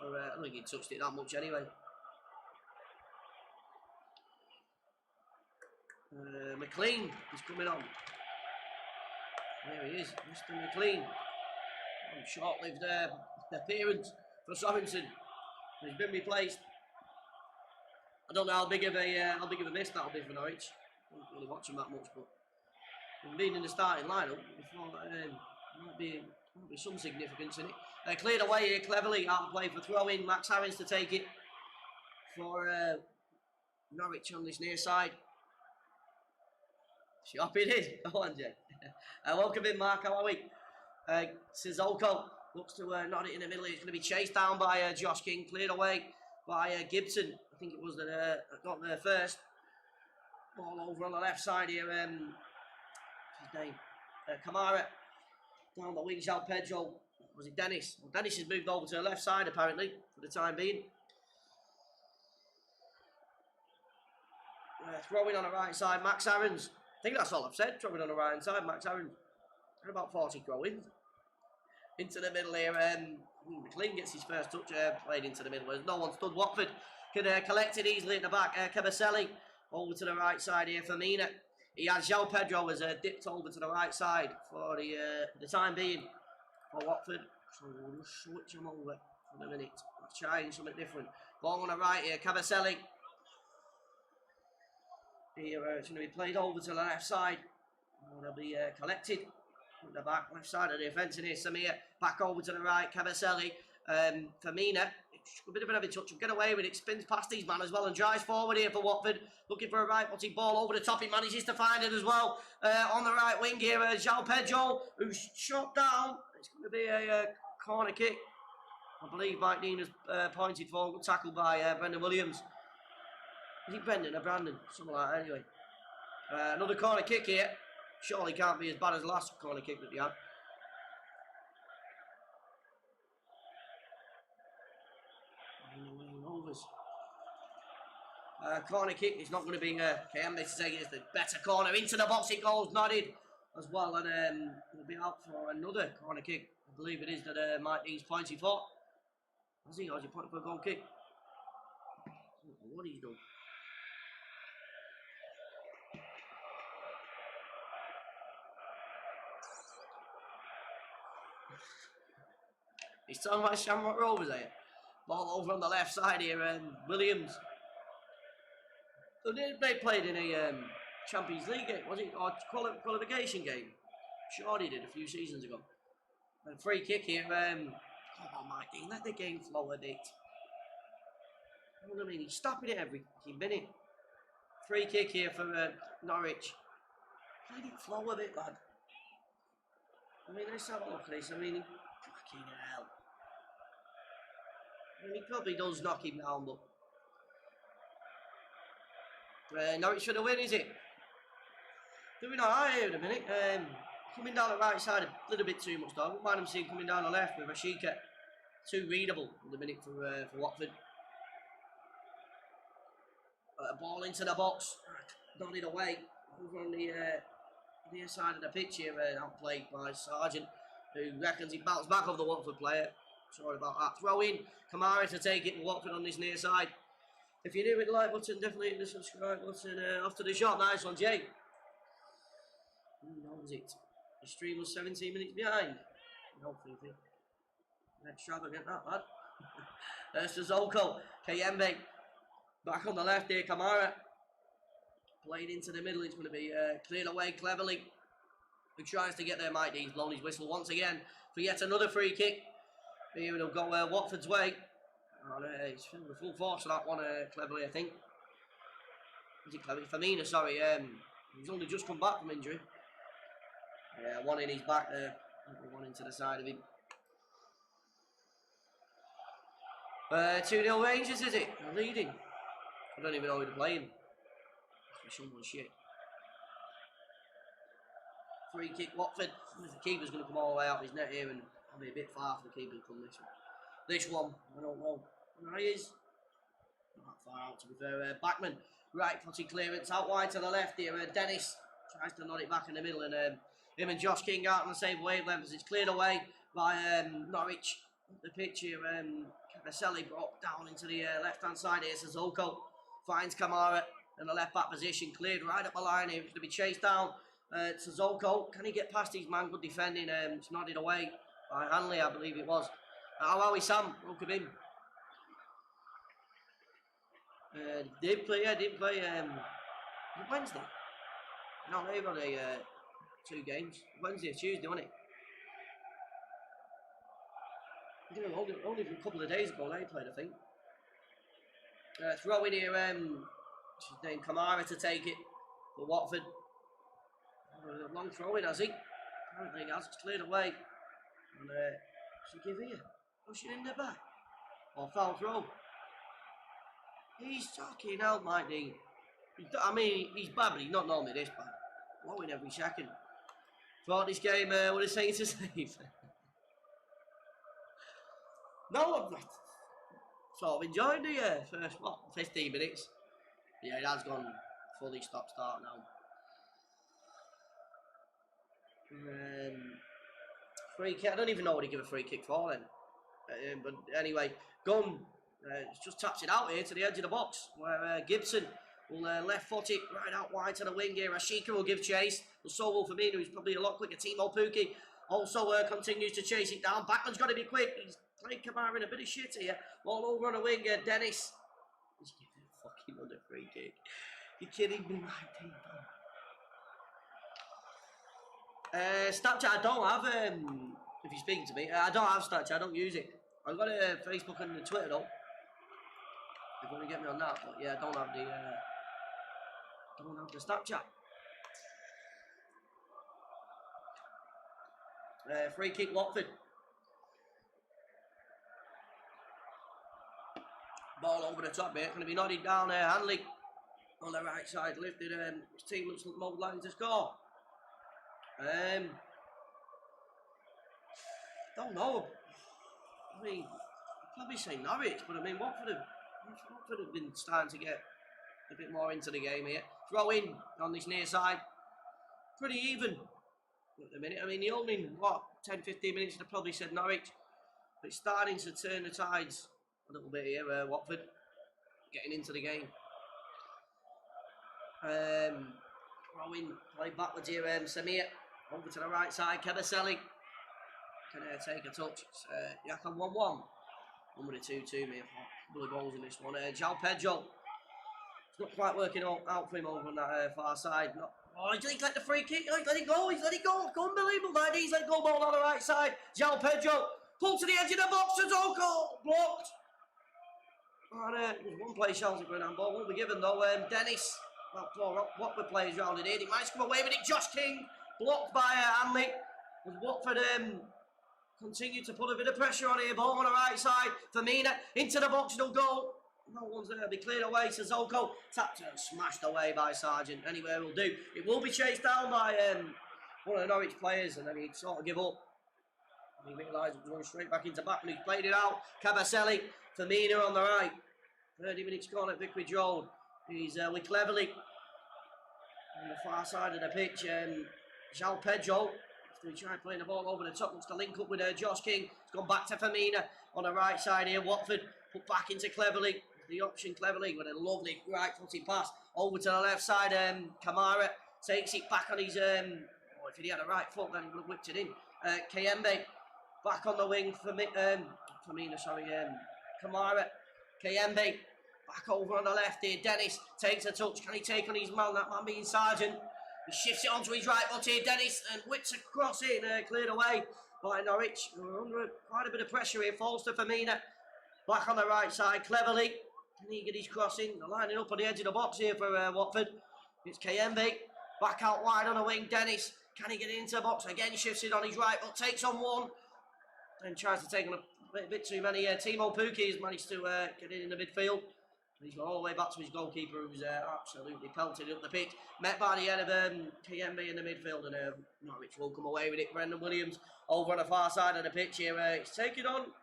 I don't think he touched it that much anyway. McLean is coming on. There he is, Mr. McLean. Short-lived appearance for Sorensen. He's been replaced. I don't know how big of a miss that'll be for Norwich. I don't really watch him that much, but being in the starting lineup, might be some significance in it. Cleared away here cleverly, out of play for throw-in. Max Harris to take it for Norwich on this near side. Shop it is. Go on, Jay. Welcome in, Mark. How are we? Sissoko looks to nod it in the middle. It's going to be chased down by Josh King. Cleared away by Gibson. I think it was that got there first. Ball over on the left side here. What's his name? Kamara. Down the wing, João Pedro. Was it Dennis? Well, Dennis has moved over to the left side, apparently, for the time being. Throwing on the right side, Max Aarons. I think that's all I've said. Throwing on the right side, Max Aarons. About 40 throw-ins. Into the middle here. McLean gets his first touch. Played into the middle. No one stood. Watford can collect it easily at the back. Cabaselli over to the right side here for Mina. He has João Pedro has dipped over to the right side for the time being for Watford. So we'll just switch him over for a minute. Let's try something different. Ball on the right here, Cabaselli. Here it's going to be played over to the left side. It'll be collected at the back, left side of the defence. And here Samir back over to the right, Cabaselli. Firmino. A bit of an heavy touch, will get away with it, spins past his man as well and drives forward here for Watford, looking for a right-footed ball over the top. He manages to find it as well on the right wing here. João Pedro, who's shot down. It's going to be a corner kick. I believe Mike Dean has pointed for. Good tackle by Brendan Williams. Is it Brendan or Brandon? Something like that anyway. Another corner kick here. Surely can't be as bad as the last corner kick that he had. Corner kick is not going to be KMB to take it. It's the better corner into the box. It goes nodded as well, and it'll be out for another corner kick. I believe it is that Mike Dean's pointing for. Has he? Or is he pointing for a goal kick? What he's done. He's talking about Shamrock Rovers here. Ball over on the left side here, Williams. So they played in a Champions League game, was it? Or qualification game? Sure they did a few seasons ago. And free kick here. Come on, Mike Dean, let the game flow a bit. You know what I mean? He's stopping it every minute. Free kick here for Norwich. Let it flow a bit, lad. I mean, let's have a look at this. I mean, fucking hell. I mean, he probably does knock him down, but Norwich for the win, is it? Doing alright here in a minute. Coming down the right side a little bit too much, though. I wouldn't mind him seeing coming down the left with Rashika. Too readable in the minute for Watford. Ball into the box. Nodded away. Over on the near side of the pitch here, outplayed by Sargent, who reckons he bounced back off the Watford player. Sorry about that. Throw in, Kamara to take it for Watford on this near side. If you're new with the like button, definitely hit the subscribe button. After the shot, nice one, Jay. Who knows it? The stream was 17 minutes behind. No thinking. Extravagant that, lad. There's Sissoko. Kayembe. Back on the left here, Kamara. Played into the middle. It's going to be cleared away cleverly. Who tries to get there, Mike Dean's blown his whistle once again for yet another free kick. Here we'll go Watford's way. And, he's filled with full force for that one, cleverly, I think. Is it cleverly? Firmino, sorry. He's only just come back from injury. Yeah, one in his back there. One into the side of him. 2-0 Rangers, is it? They're leading. I don't even know who they're playing. Someone shit. Free kick, Watford. The keeper's going to come all the way out of his net here, and I'll be a bit far for the keeper to come this one. This one, I don't know. There he is. Not that far out, to be fair. Backman, right footed clearance out wide to the left here. Dennis tries to nod it back in the middle, and him and Josh King out on the same wavelengths. It's cleared away by Norwich. The pitch here, Cabaselli brought down into the left-hand side here. Sissoko finds Kamara in the left-back position, cleared right up the line here. It's going to be chased down. Sissoko, can he get past his man? Good defending. It's nodded away by Hanley, I believe it was. How is Sam? Look at him. Did play Wednesday. No, they've got 2 games. Wednesday or Tuesday, wasn't it? Only a couple of days ago they played, I think. Throw in here, what's his name, Kamara to take it for Watford. Long throw in, has he? I don't think he has. It's cleared away. And should give here? Push it in the back. Or foul throw. He's fucking out, Mike Dean. I mean, he's bad, but he's not normally this bad. Blowing every second. Throughout this game, what is saying to save? No, I've sort of enjoyed the first, 15 minutes. Yeah, it has gone fully stop-start now. Free kick, I don't even know what he give a free kick for then. But anyway, Gunn just taps it out here to the edge of the box, where Gibson will left foot it right out wide to the wing here. Ashika will give chase, but so will Firmino, who's probably a lot quicker. Timo Pukki also continues to chase it down. Backman's got to be quick. He's playing Kamara in a bit of shit here. All over on the wing, Dennis. He's giving a fucking another free kick. You're kidding me, my team. Snapchat, I don't have, if you're speaking to me, I don't have Snapchat, I don't use it. I've got a Facebook and Twitter though. If you want to get me on that, but yeah, I don't have the Snapchat. Free kick, Watford. Ball over the top here, going to be nodded down there. Hanley on the right side, lifted. His team looks more likely to score. Don't know. I mean, I'd probably say Norwich, but I mean, Watford have been starting to get a bit more into the game here. Throw in on this near side. Pretty even at the minute. I mean, the only, 10-15 minutes, I'd probably said Norwich. But it's starting to turn the tides a little bit here, Watford. Getting into the game. Throw in, play backwards here, Samir. Over to the right side, Cabaselli can take a touch. It's Yakan 1-1. 1-2-2, mate. A couple of goals in this one. João Pedro. It's not quite working out for him over on that far side. He's let the free kick. He's let it go. He's let it go. It's unbelievable, man. He's let go ball on the right side. João Pedro. Pulled to the edge of the box. Sissoko. Blocked. And there's one play shouting for an handball. Won't be given though. Dennis. Well, Watford players round it. He might come away with it. Josh King. Blocked by Hanley. As Watford continue to put a bit of pressure on here. Ball on the right side. Firmino into the box. No goal. No one's there. Be cleared away. Sissoko tapped and smashed away by Sargent. Anyway, will do. It will be chased down by one of the Norwich players, and then he'd sort of give up. And he realised it was going straight back into back, and he's played it out. Cabaselli. Firmino on the right. 30 minutes gone at Vicarage Road. He's with Cleverly on the far side of the pitch. João Pedro. After he tried playing the ball over the top, wants to link up with Josh King. It's gone back to Firmino on the right side here. Watford put back into Cleverly. The option Cleverly with a lovely right-footed pass over to the left side. Kamara takes it back on his. If he had a right foot, then he would have whipped it in. Kayembe back on the wing for Firmino. Sorry, Kamara. Kayembe back over on the left here. Dennis takes a touch. Can he take on his man? That man being Sargent. He shifts it onto his right foot here. Dennis and whips across it, cleared away by Norwich. Under quite a bit of pressure here. Falls to Firmino. Back on the right side, Cleverly. Can he get his crossing? They're lining up on the edge of the box here for Watford. It's Kayembe. Back out wide on the wing. Dennis. Can he get into the box? Again, shifts it on his right foot. Takes on one. Then tries to take on a bit too many. Timo Pukki has managed to get in the midfield. He's gone all the way back to his goalkeeper, who's absolutely pelted up the pitch. Met by the head of Kayembe in the midfield, and Norwich will come away with it. Brendan Williams over on the far side of the pitch here. He's taking on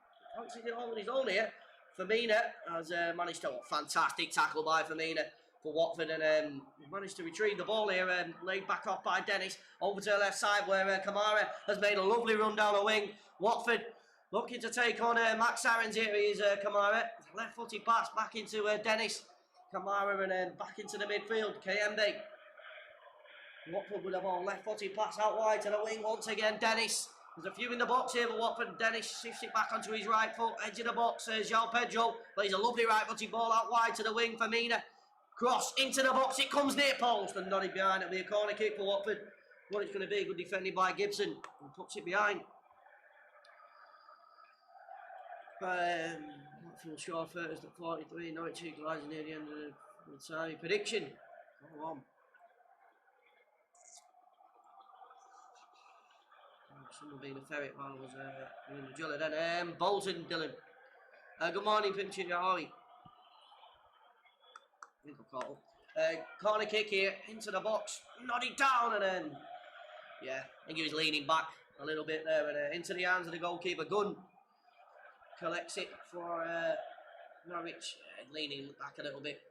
his own here. Firmino has managed to, fantastic tackle by Firmino for Watford, and managed to retrieve the ball here, laid back off by Dennis, over to the left side where Kamara has made a lovely run down the wing. Watford looking to take on Max Aarons here. He is Kamara, left-footed pass back into Dennis. Kamara and then back into the midfield, Kayembe. Watford with the ball, left-footed pass out wide to the wing once again, Dennis. There's a few in the box here, but Watford. Dennis shifts it back onto his right foot, edge of the box. João Pedro plays a lovely right-footed ball out wide to the wing for Mina. Cross into the box, it comes near post and nodded behind. It'll be a corner kick for Watford. What it's going to be, good defending by Gibson, and puts it behind. Watford score first at 43, Norwich equalising near the end of the time. Prediction, 1-1. Someone being a ferret while I was in the driller then. Bolton, Dylan. Good morning, Pimchi. How are you? I think I've caught up. Corner kick here into the box. Nodded down and then, yeah, I think he was leaning back a little bit there and into the hands of the goalkeeper. Gunn collects it for Norwich. Leaning back a little bit.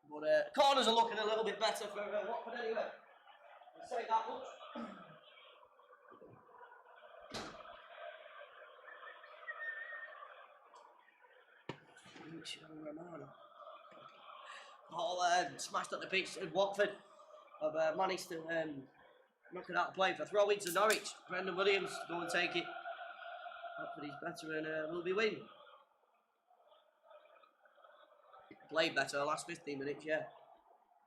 But corners are looking a little bit better for Watford anyway. I'll say that much. All smashed up the pitch in Watford. Have managed to knock it out of play for throw-in to Norwich. Brendan Williams to go and take it. Watford is better and will be win. Played better the last 15 minutes, yeah.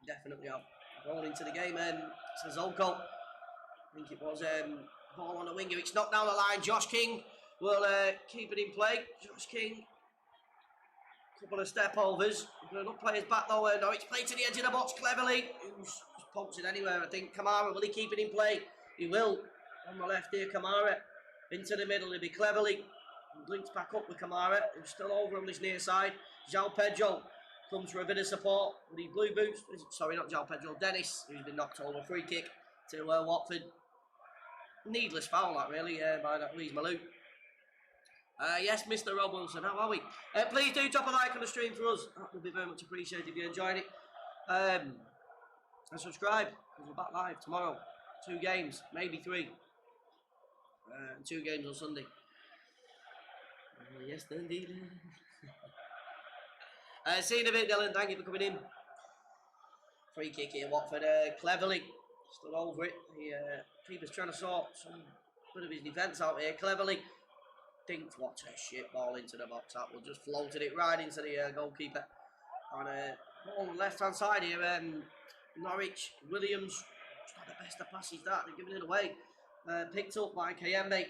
Definitely have. Going into the game, Sazolko. I think it was ball on the winger. It's knocked down the line. Josh King will keep it in play. Josh King. Couple of step overs. Good players back though. Norwich play to the edge of the box cleverly. Just pumps it anywhere. I think Kamara, will he keep it in play? He will. On the left here, Kamara. Into the middle, he'll be cleverly. Links back up with Kamara, who's still over on this near side. João Pedro comes for a bit of support with his blue boots. Sorry, not João Pedro. Dennis, who's been knocked over. Free kick to Watford. Needless foul, that really, by that Louise Malou. Yes, Mr. Rob Wilson, how are we? Please do drop a like on the stream for us. That would be very much appreciated if you enjoyed it. And subscribe, because we're back live tomorrow. 2 games, maybe 3. And 2 games on Sunday. Yes, indeed. See you in a bit, Dylan. Thank you for coming in. Free kick here, Watford. Cleverly stood over it. The keeper's trying to sort some bit of his defence out here. Cleverly. What a shit ball into the box. That will just floated it right into the goalkeeper. On ball on the left hand side here, Norwich Williams. It's not the best of passes that they're giving it away. Picked up by Kayembe.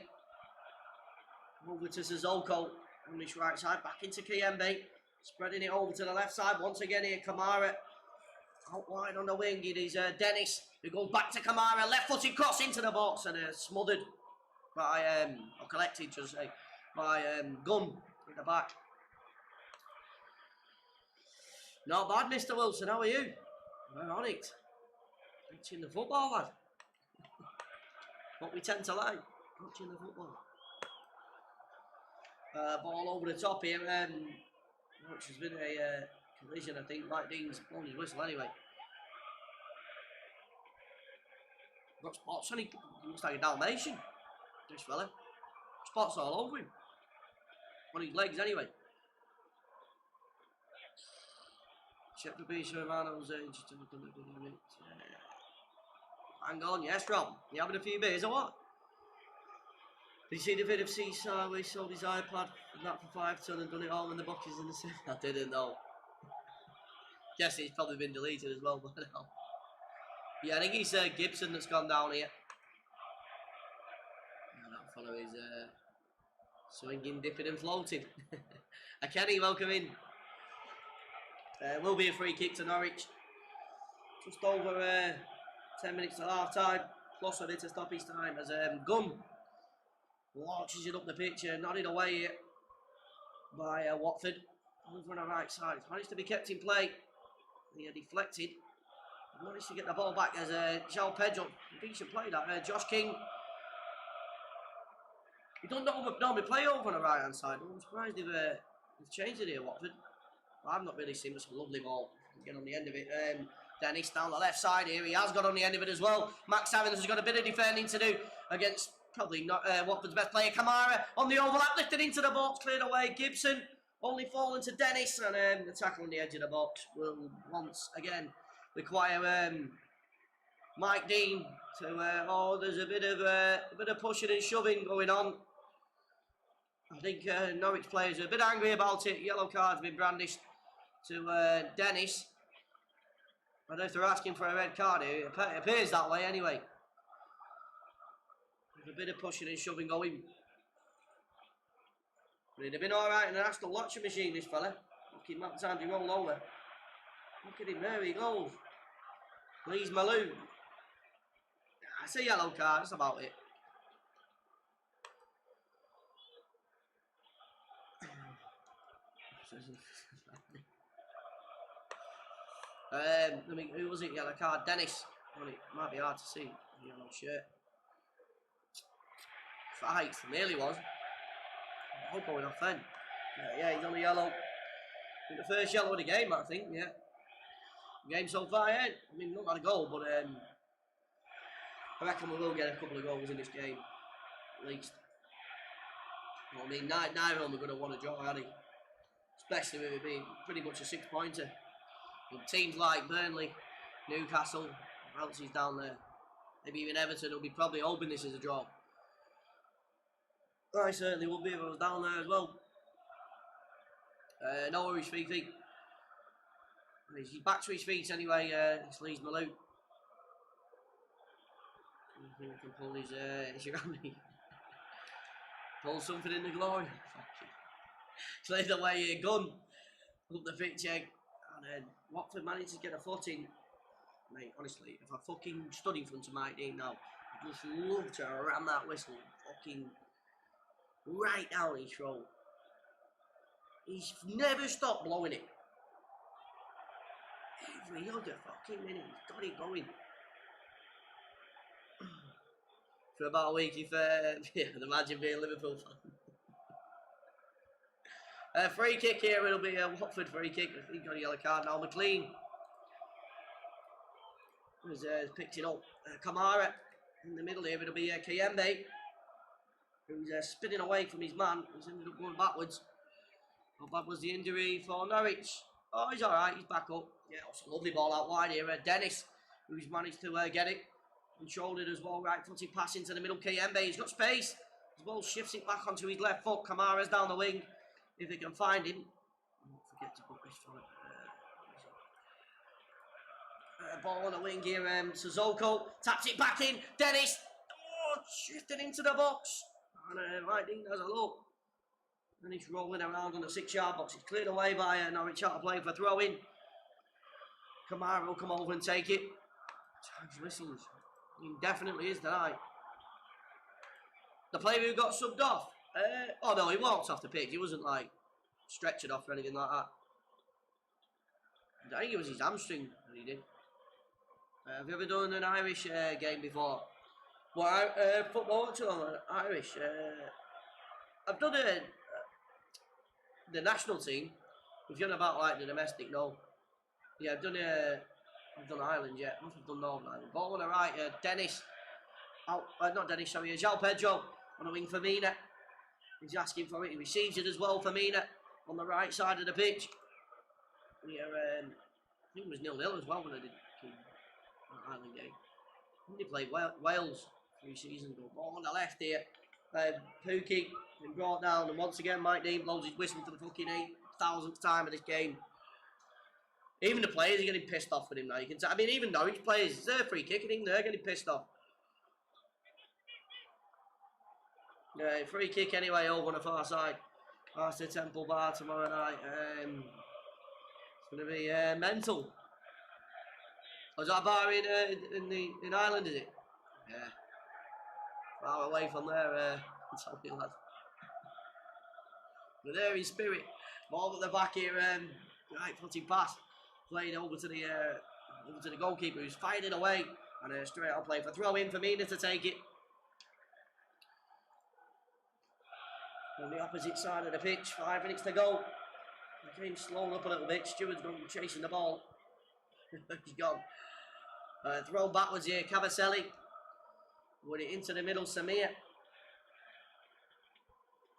Over to Sazolko on this right side. Back into Kayembe. Spreading it over to the left side once again here. Kamara out wide on the wing. It is Dennis who goes back to Kamara. Left footed cross into the box and smothered by or collected, should I say, by Gunn in the back. Not bad, Mr. Wilson. How are you? We're on it. Watching the football, lad. What we tend to like. Watching the football. Ball over the top here. Which has been a collision, I think. Mike Dean's blown his whistle anyway. Got spots on him. He looks like a Dalmatian. This fella. Spots all over him. On his legs anyway. Check the base of Romano's age. Hang on, yes, Rob. You having a few beers or what? Did you see the vid of Seaside where he sold his iPad and that for £5 and done it all in the boxes in the city? I didn't know. Guess it's probably been deleted as well, but no. Yeah, I think it's Gibson that's gone down here. And that fellow is swinging, dipping and floating. Kenny, welcome in. Will be a free kick to Norwich. Just over 10 minutes to half time, plus a bit of stoppage time as Gunn launches it up the pitch, nodded away here by Watford. Over on the right side, it's managed to be kept in play. He deflected. He managed to get the ball back as João Pedro. Decent play that. Josh King. He don't normally play over on the right hand side. I'm surprised they've changed it here, Watford. I've not really seen some lovely ball. Get on the end of it. Dennis down the left side here. He has got on the end of it as well. Max Evans has got a bit of defending to do against probably not Watford's best player. Kamara on the overlap, lifted into the box, cleared away. Gibson only falling to Dennis, and the tackle on the edge of the box will once again require Mike Dean to. There's a bit of pushing and shoving going on. I think Norwich players are a bit angry about it. Yellow card's been brandished to Dennis. I don't know if they're asking for a red card here. It appears that way anyway. There's a bit of pushing and shoving going. But he'd have been alright in an Aston Watcher machine, this fella. Look at him, time to roll over. Look at him, there he goes. Please, Malou. It's a yellow card, that's about it. Who was it? Yellow card. Dennis. Well, it might be hard to see. Yellow shirt. Fight. Nearly was. Oh, going off then. Yeah, he's on the yellow. The first yellow of the game, I think. Yeah. The game so far, yeah. I mean, not got a goal, but I reckon we will get a couple of goals in this game, at least. Well, I mean, neither of them are going to want to draw, are they? Especially with it being pretty much a 6-pointer. Teams like Burnley, Newcastle, Chelsea's down there. Maybe even Everton will be probably hoping this is a draw. I certainly will be if I was down there as well. No worries, Fifi. He's back to his feet anyway. It's Lee's Malou. He can pull his pull something in the glory. Clear the way here, Gunn. Up the pitch egg. And then Watford managed to get a foot in. Mate, honestly, if I fucking stood in front of Mike Dean now, I'd just love to ram that whistle fucking right down his throat. He's never stopped blowing it. Every other fucking minute, he's got it going. For about a week, if I'd imagine being a Liverpool fan. Free kick here, it'll be a Watford free kick. I think got a yellow card now. McLean has picked it up. Kamara in the middle here, it'll be Kayembe, who's spinning away from his man. He's ended up going backwards. How bad was the injury for Norwich? Oh, he's alright, he's back up. Yeah, it's a lovely ball out wide here. Dennis, who's managed to get it. And shouldered as well, right footed pass into the middle. Kayembe, he's got space. His ball shifts it back onto his left foot. Kamara's down the wing. If they can find him. Don't forget to put this for it. Ball on the wing here. Sissoko taps it back in. Dennis. Oh, shifted into the box. And Mike Dean has a look. And he's rolling around on the 6-yard box. It's cleared away by Norwich out playing for throw in. Kamara will come over and take it. Times whistles. He definitely is tonight. The player who got subbed off. Oh no, he walked off the pitch. He wasn't like stretched off or anything like that. I think it was his hamstring that he did. Have you ever done an Irish game before? Well, football watching on Irish. I've done the national team. If you're about like the domestic, no. Yeah, I've done Ireland, yeah. I've done Northern Ireland. Ball on the right, Dennis not Dennis, sorry, João Pedro on the wing for Mina. He's asking for it, he receives it as well for Mina on the right side of the pitch. Yeah, I think it was 0-0 as well when I did the Ireland game. I think they played Wales 3 seasons ago. Ball on the left here. Pookie been brought down, and once again Mike Dean blows his whistle for the fucking 8,000th time of this game. Even the players are getting pissed off with him now. You can I mean, even Norwich players, it's their free kick, I think they're getting pissed off. Yeah, free kick anyway over on the far side. Past the Temple Bar tomorrow night. It's going to be mental. Was that bar in Ireland, is it? Yeah. Far away from there, sorry lad. But there in spirit. Ball at the back here, right footed pass. Played over to the goalkeeper who's fired it away. And straight out play for throw in for Mina to take it. On the opposite side of the pitch, 5 minutes to go. The game's slowed up a little bit. Stewart's gone chasing the ball. He's gone. Throw backwards here, Cavaselli. With it into the middle, Samir.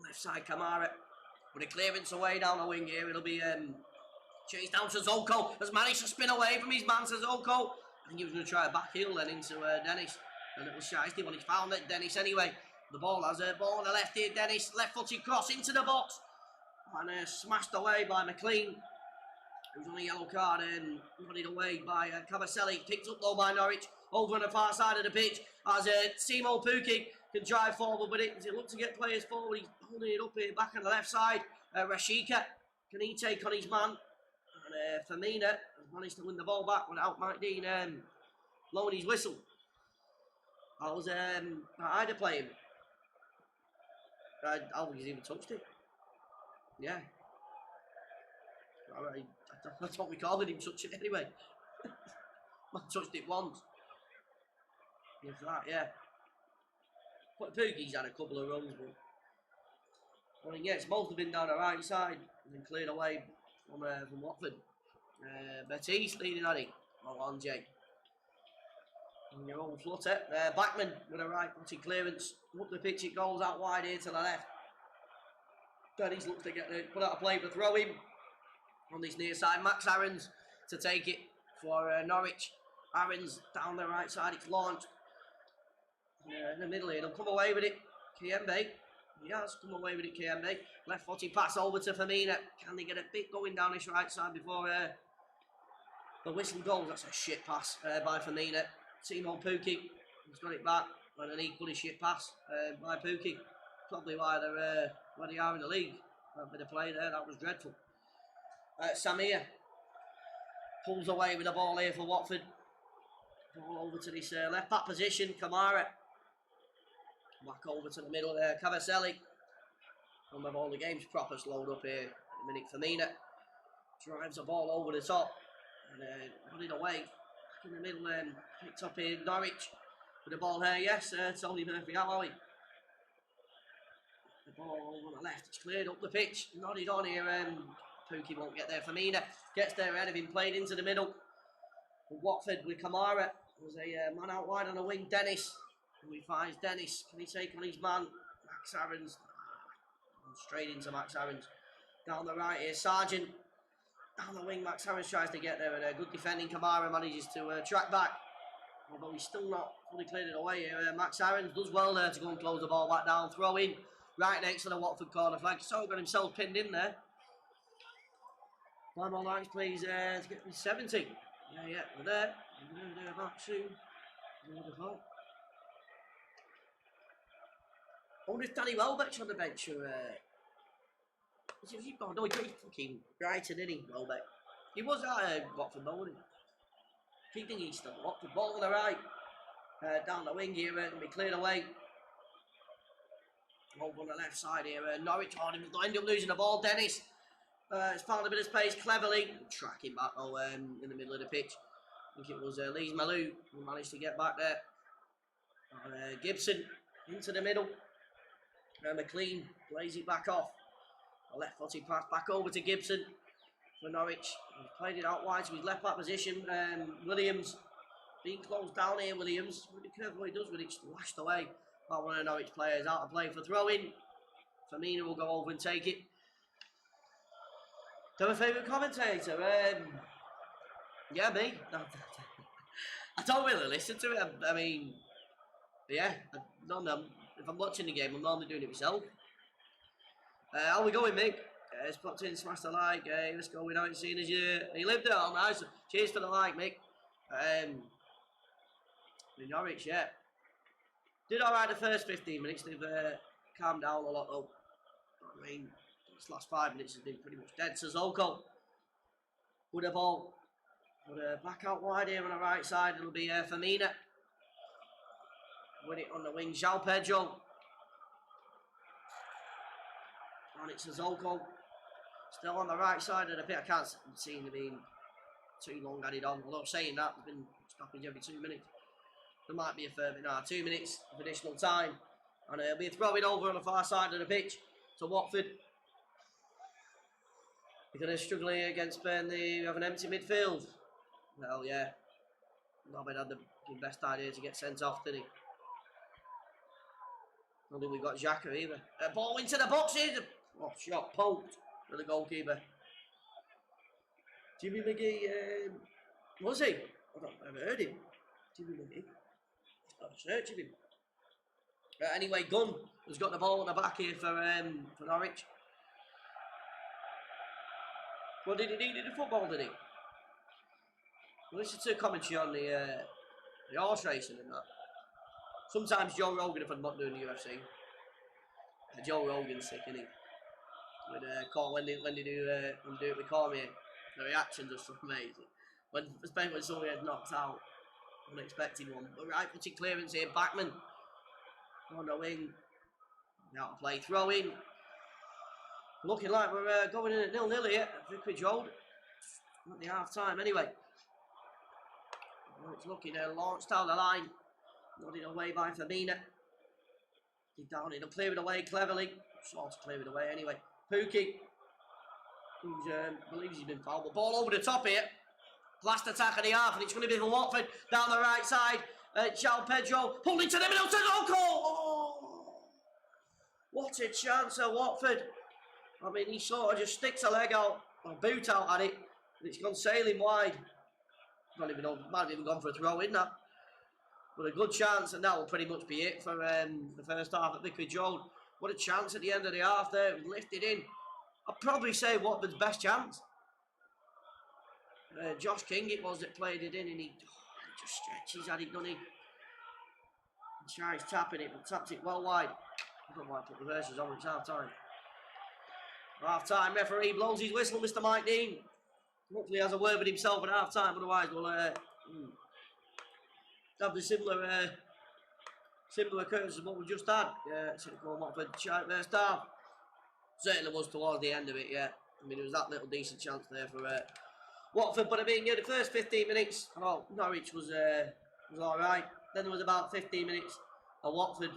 Left side, Kamara. With a clearance away down the wing here, it'll be chased down to Zolko. Has managed to spin away from his man, Zolko. I think he was going to try a back heel then into Dennis. A little shiesty when he's found it, Dennis anyway. The ball has a ball on the left here, Dennis. Left-footed cross into the box. And smashed away by McLean. Who's on a yellow card and nodded away by Cavaselli. Picked up though by Norwich. Over on the far side of the pitch. As Simo Pukki can drive forward with it. As he looks to get players forward, he's holding it up here back on the left side. Rashika, can he take on his man? And Firmina has managed to win the ball back without Mike Dean blowing his whistle. I was Ida playing. I don't think he's even touched it. Yeah. I don't recall him touching it anyway. I touched it once. If that, yeah. But Pookie's had a couple of runs, but I mean, yeah, it's mostly been down the right side and then cleared away from Watford. Batiste leading on it. On Jay. And your own flutter. Blackman with a right footed clearance. Up the pitch, it goes out wide here to the left. Dennis looks to get put out a play for throw in. On this near side, Max Aarons to take it for Norwich. Aarons down the right side, it's launched. In the middle here, they'll come away with it. Kiembe, he has come away with it, Kiembe. Left footed pass over to Firmina. Can they get a bit going down this right side before the whistle goes? That's a shit pass by Firmina. Timo Pukki has got it back. And an equally shit pass by Pukki. Probably why they are in the league. That bit of play there, that was dreadful. Samir pulls away with the ball here for Watford. Ball over to this left back position. Kamara back over to the middle there. Cavaselli on the ball. The game's proper slowed up here. A minute Firmina drives the ball over the top and put it away. Back in the middle, picked up here Norwich with the ball here. Yes, Tony Murphy. How are we? The ball over on the left. It's cleared up the pitch. Nodded on here. Pukki won't get there. Firmina gets there ahead of him, played into the middle. Watford with Kamara. There's a man out wide on the wing, Dennis. Who he finds Dennis. Can he take on his man? Max Aarons. Straight into Max Aarons. Down the right here, Sargent. Down the wing, Max Aarons tries to get there, and a good defending Kamara manages to track back. Although he's still not fully cleared it away here. Max Aarons does well there to go and close the ball back down. Throw in right next to the Watford corner flag. So got himself pinned in there. One more likes, please, to get me 70. Yeah, we're there. We're going to do about soon. I wonder if Danny Welbeck's on the bench or... no, he's fucking Brighton, isn't he, Welbeck? He was at Watford, though, wasn't he? Keeping East on Watford. Ball on the right. Down the wing here, and be cleared away. Over on the left side here. Norwich, they'll end up losing the ball. Dennis. It's found a bit of space cleverly. Tracking back in the middle of the pitch. I think it was Lees Malou who managed to get back there. Gibson into the middle. McLean plays it back off. A left footed pass back over to Gibson for Norwich. He's played it out wide to his left back position. Williams being closed down here, Williams. Be careful what he does with it. It's lashed away by one of the Norwich players. Out of play for throw-in. Firmino will go over and take it. Do I have a favourite commentator? Yeah, me. I don't really listen to it. I mean, yeah, if I'm watching the game, I'm normally doing it myself. How we going, Mick? It's popped in, smash the like. Let's go. We know it's seen as you lived it all nice. Cheers for the like, Mick. Norwich, yeah. Did alright the first 15 minutes. They've calmed down a lot, though. I mean, this last 5 minutes has been pretty much dead. Sissoko. Good a ball. But back out wide here on the right side. It'll be Firmino. Win it on the wing. João Pedro. And it's Sissoko. Still on the right side of the pitch. I can't see him being too long added on. Although saying that, there's been stoppage every 2 minutes. There might be a further 2 minutes of additional time. And it'll be throwing over on the far side of the pitch to Watford. They're going to struggle here against Burnley. We have an empty midfield. Well, yeah. Robin had the best idea to get sent off, didn't he? I don't think we've got Xhaka either. Ball into the boxes. Oh, shot poked for the goalkeeper. Jimmy McGee, was he? I never heard him. Jimmy McGee. I've searched him. Anyway, Gunn has got the ball at the back here for Norwich. What did he need in the football, did he? Listen to commentary on the horse racing and that. Sometimes Joe Rogan, if I'm not doing the UFC, Joe Rogan's sick, isn't he? With call when they do it with Cormier, the reactions are so amazing. Especially when somebody gets knocked out, unexpected one. But right footed clearance here, Backman on the wing, out of play, throw in. Looking like we're going in at 0-0 here at Vicarage Road. At the half time, anyway. Well, it's looking launched down the line. Nodded away by Firmino. He's down, he'll clear it away cleverly. Sort of clear it away anyway. Pookie, who believes he's been fouled. But ball over the top here. Last attack of the half, and it's going to be for Watford. Down the right side. João Pedro pulled into the middle. Sissoko! Oh! What a chance at Watford. I mean, he sort of just sticks a leg out, or boot out at it, and it's gone sailing wide. Not even know, might have even gone for a throw in that. But a good chance, and that will pretty much be it for the first half at Vicarage Road. What a chance at the end of the half there, it was lifted in. I'd probably say Watford's best chance. Josh King it was that played it in, and he just stretches at it, doesn't he? And tries tapping it, but taps it well wide. I don't like put reverses on, it's half time. Half time, referee blows his whistle, Mr. Mike Dean. Hopefully he has a word with himself at half time, otherwise we'll have the similar occurrence as what we just had. Yeah, Watford first half. Certainly was towards the end of it, yeah. I mean, there was that little decent chance there for Watford, but I mean, yeah, the first 15 minutes, oh, Norwich was alright. Then there was about 15 minutes of Watford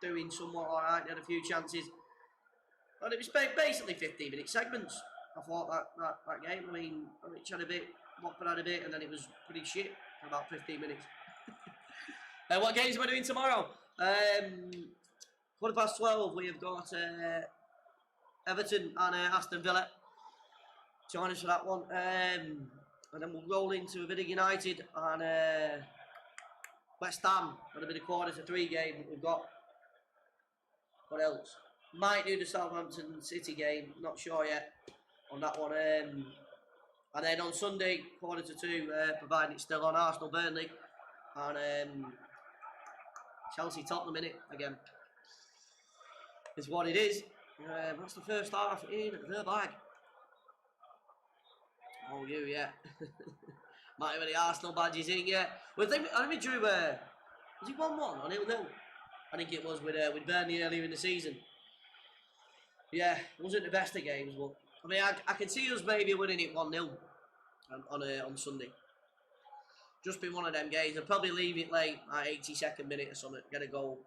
doing somewhat alright. They had a few chances. And it was basically 15-minute segments. I thought that game, I mean, Norwich had a bit, Watford had a bit, and then it was pretty shit for about 15 minutes. What games am I doing tomorrow? 12:15, we have got Everton and Aston Villa. Join us for that one. And then we'll roll into a bit of United and West Ham and a bit of quarter-to-3 game that we've got. What else? Might do the Southampton City game, not sure yet on that one. And then on Sunday, quarter-to-2, providing it's still on, Arsenal Burnley and Chelsea Tottenham in it again. Is what it is. What's the first half in the bag? Oh, you, yeah. Might have any Arsenal badges in, yeah. Well, I think we drew, was it 1-1 or 0-0? I think it was with Burnley earlier in the season. Yeah, it wasn't the best of games, but I mean, I can see us maybe winning it 1-0 on Sunday. Just been one of them games. I'll probably leave it late at 82nd minute or something. Get a goal.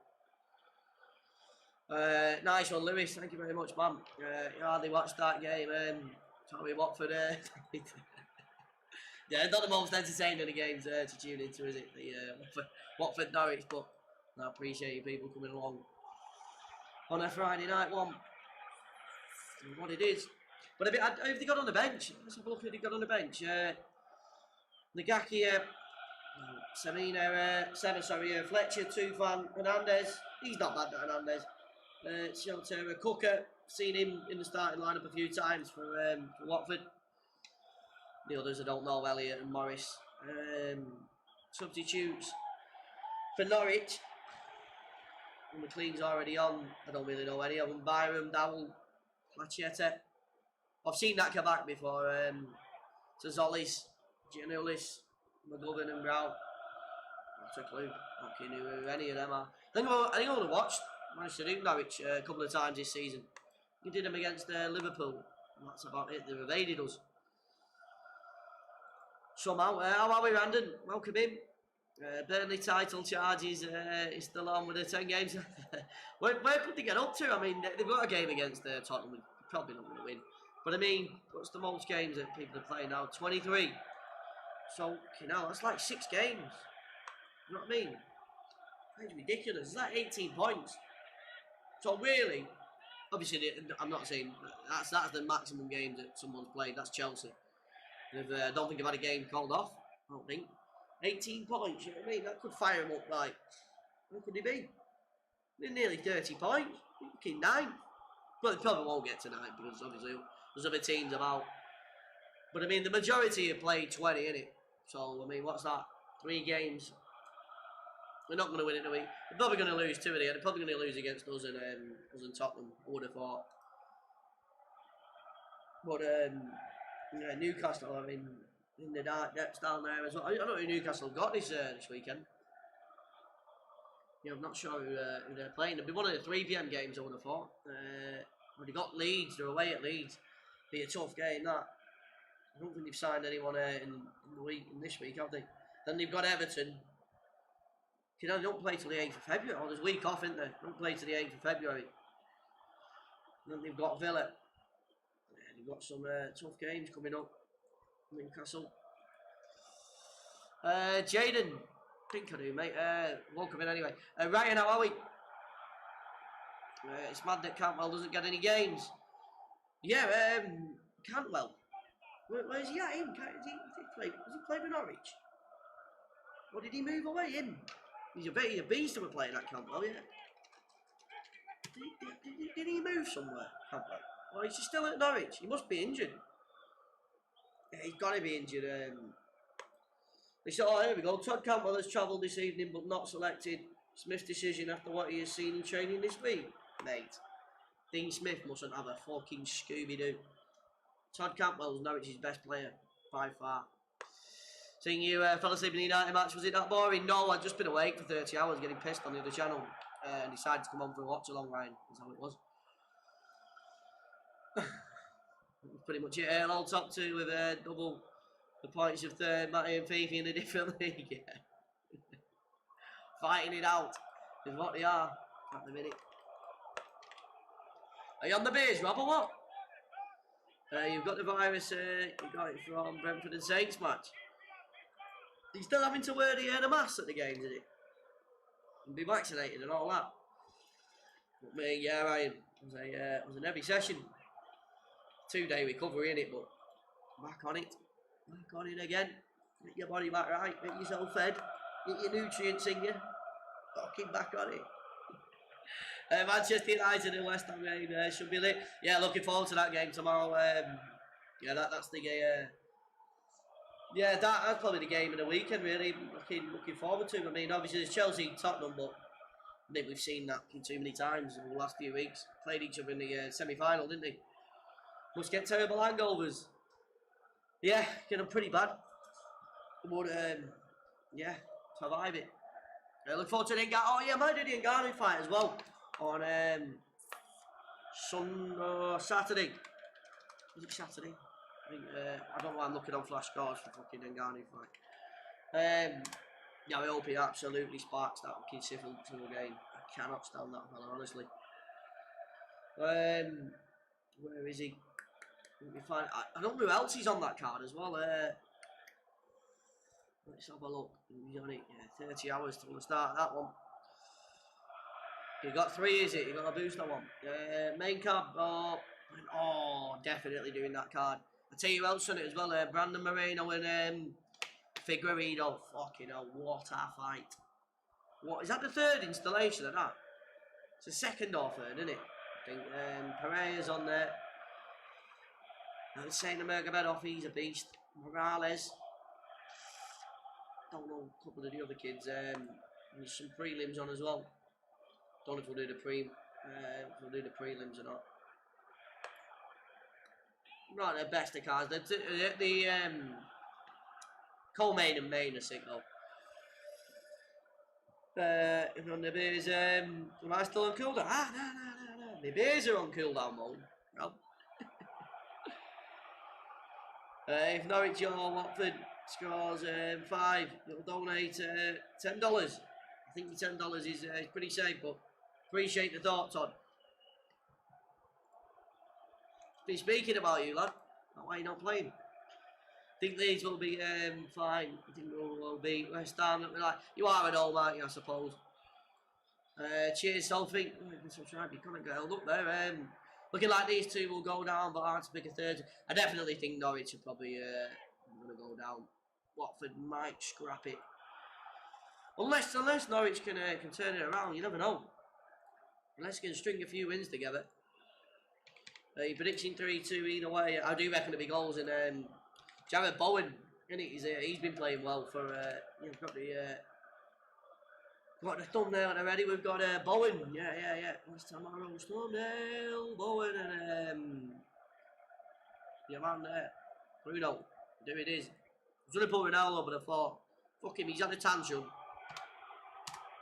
Nice one, Lewis. Thank you very much, man. You hardly watched that game. Tommy Watford. Yeah, not the most entertaining of the games to tune into, is it? The Watford Norwich, but I appreciate you people coming along on a Friday night one. What it is. But have they got on the bench? Let's have a look at who they got on the bench. Nagaki, Fletcher, Tufan, Hernandez. He's not bad, Hernandez. Shelter, Cooker. Seen him in the starting lineup a few times for Watford. The others I don't know, Elliott and Morris. Substitutes for Norwich. McLean's already on. I don't really know any of them. Byram, Dowell, Placheta. I've seen that come back before. Zollis, Giannoulis, McGovern and Brown. Not a clue. Not who any of them are. I think I would have watched. Managed to do Norwich a couple of times this season. We did them against Liverpool. And that's about it. They've evaded us. Somehow, how are we, Randon? Welcome in. Burnley title charges is still on with the 10 games. where could they get up to? I mean, they've got a game against Tottenham. We're probably not going to win. But I mean, what's the most games that people are playing now? 23. So, that's like 6 games. You know what I mean? That's ridiculous. It's like 18 points. So really, obviously, I'm not saying that's the maximum games that someone's played. That's Chelsea. I don't think they've had a game called off. I don't think. 18 points, you know what I mean? That could fire them up like, what could they be? They're nearly 30 points. Fucking 9. But they probably won't get to 9 because obviously there's other teams about. But I mean, the majority have played 20, innit? So, I mean, what's that? 3 games. We're not going to win it, are we? They're probably going to lose 2 of the. They're probably going to lose against us and Tottenham, I would have thought. But, yeah, Newcastle, I mean, in the dark depths down there as well. I don't know who Newcastle got this weekend. Yeah, I'm not sure who they're playing. It'll be one of the 3 PM games, I would have thought. Well, they got Leeds. They're away at Leeds. Be a tough game, that. I don't think they've signed anyone in this week, have they? Then they've got Everton. They don't play till the 8th of February. Oh, there's a week off, isn't there? They don't play till the 8th of February. And then they've got Villa. Yeah, they've got some tough games coming up. Newcastle. Jaden. I think I do, mate. Welcome in anyway. Ryan, how are we? It's mad that Cantwell doesn't get any games. Yeah, Cantwell. Where's he at? Has he played with Norwich? Or did he move away? Him? He's a beast of a player, that Cantwell, yeah. Did he move somewhere, Cantwell? Or is he still at Norwich? He must be injured. Yeah, he's got to be injured. They said, oh, here we go. Todd Cantwell has travelled this evening but not selected. Smith's decision after what he has seen in training this week. Mate, Dean Smith mustn't have a fucking Scooby-Doo. Todd Cantwell's Norwich's best player, by far. Seeing you fell asleep in the United match, was it that boring? No, I'd just been awake for 30 hours getting pissed on the other channel and decided to come on for a watch-along, Ryan. That's how it was. Pretty much it. All top 2 with double the points of third, Matty and Fifi in a different league. Yeah. Fighting it out is what they are at the minute. Are you on the beers, Rob, or what? You've got the virus, you got it from Brentford and Saints match. Are you still having to wear the mask at the games, is it? And be vaccinated and all that? But me, yeah, Ryan, it was an heavy session. 2-day recovery in it, but back on it. Back on it again. Get your body back right, get yourself fed, get your nutrients in you. Fucking back on it. Manchester United and West Ham game should be lit. Yeah, looking forward to that game tomorrow. Yeah, that's the game. Yeah, that's probably the game of the weekend, really. Looking forward to. I mean, obviously it's Chelsea, Tottenham, but I think we've seen that too many times over the last few weeks. Played each other in the semi-final, didn't they? Must get terrible hangovers. Yeah, getting pretty bad. But yeah, survive it. I look forward to the Ngannou. Oh yeah, I might do the Ngannou fight as well on Saturday. Was it Saturday? I think I don't know why I'm looking on flash scores for fucking Ngannou fight. Yeah, I hope he absolutely sparks that fucking civil game. I cannot stand that fella, honestly. Where is he? Let me find. I don't know who else is on that card as well. Let's have a look. He's on it. Yeah, 30 hours to start that one. You got 3, is it? You got a booster one. Main card. Oh, definitely doing that card. I tell you else on it as well. Brandon Moreno and Figueiredo. Fucking hell, what a fight! What is that? The 3rd installation of that? It's the 2nd or 3rd, isn't it? I think Pereira's on there. Saint Amergabedov, he's a beast. Morales. Don't know a couple of the other kids. There's some prelims on as well. Don't know if we'll do the prelims or not. Not the best of cards. The co-main and main are sick though. If on the beers, am I still on cooldown? No. The beers are on cooldown mode. No. If Norwich or Watford scores 5, they'll donate $10. I think the $10 is pretty safe, but appreciate the thought, Todd. Been speaking about you, lad. Why are you not playing? I think Leeds will be fine. I think we'll beat West Ham. You are at home, aren't you, I suppose? Cheers, Sophie. You can't get held up there. Looking like these two will go down, but hard to pick a 3rd. I definitely think Norwich are probably going to go down. Watford might scrap it. Unless Norwich can turn it around, you never know. Unless you can string a few wins together. Prediction 3-2 either way. I do reckon there'll be goals in Jared Bowen. He's been playing well for. You've got the thumbnail already. We've got Bowen. Yeah. What's tomorrow's thumbnail? Bowen and your man there, Bruno. There it is. I was going to put Ronaldo, but I thought, fuck him. He's had a tantrum.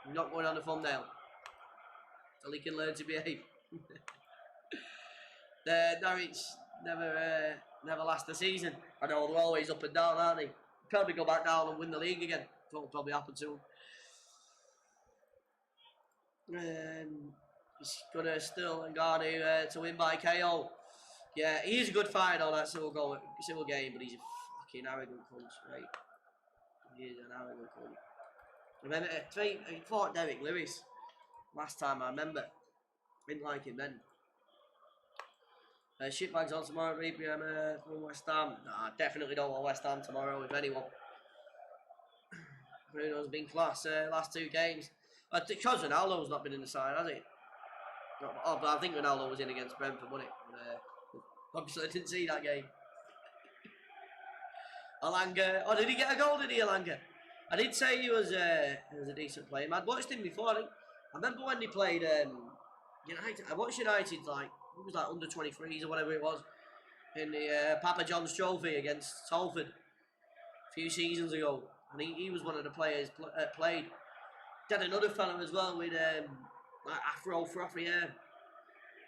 I'm not going on the thumbnail till he can learn to behave. Norwich never last the season. I know they're always up and down, aren't they? Probably go back down and win the league again. That's what will probably happen to them. He's gonna still Ngannou to win by KO. Yeah, he's a good fighter on that civil game, but he's a fucking arrogant cunt, right? He is an arrogant cunt. Remember, he fought Derek Lewis last time I remember. Didn't like him then. Shitbags on tomorrow, 3 PM from West Ham. Nah, definitely don't want West Ham tomorrow, if anyone. Bruno's been class last 2 games. Because Ronaldo's not been in the side, has he? Oh, but I think Ronaldo was in against Brentford, wasn't it? Obviously, I didn't see that game. Alanga. Oh, did he get a goal, did he, Alanga? I did say he was a decent player. I'd watched him before. I remember when he played United. I watched United, it was like under 23s or whatever it was, in the Papa John's Trophy against Salford a few seasons ago. And he was one of the players played. He had another fella as well with afro frothy hair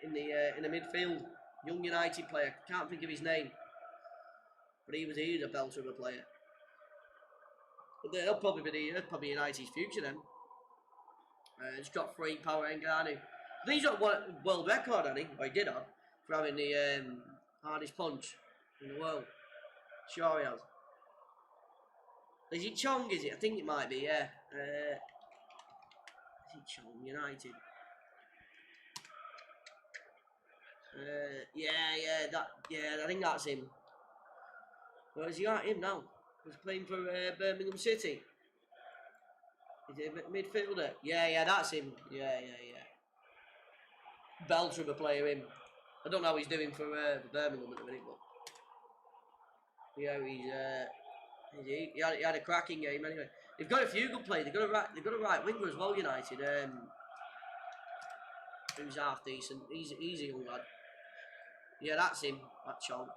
in the midfield. Young United player. Can't think of his name. But he was a belter of a player. But they'll probably be United's future then. He's got free power Ngannou. I think he's got a world record, hasn't he? Or he did have, for having the hardest punch in the world. Sure he has. Is it Chong, is it? I think it might be, yeah. Is it Chong United? Yeah, I think that's him. Where is he at him now? He's playing for Birmingham City. Is he a midfielder? Yeah, that's him. Yeah. Belter of a player, him. I don't know how he's doing for Birmingham at the minute, but yeah, he had a cracking game anyway. They've got a few good players. They've got a right winger as well, United. Who's half decent. He's a young lad. Yeah, that's him. That's Chong.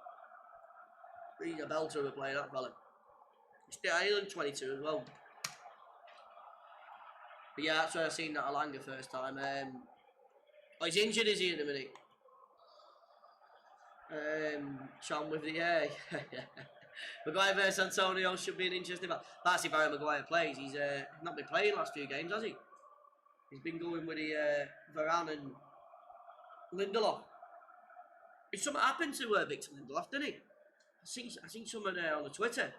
He's a belter of a player, that fella. He's only 22 as well. But yeah, that's where I seen that Alanga first time. Oh, he's injured, is he, in a minute? Sean with the Maguire versus Antonio should be an interesting match. That's if Harry Maguire plays. He's not been playing the last few games, has he? He's been going with the Varane and Lindelof. Did something happen to Victor Lindelof, didn't he? I seen something on the Twitter.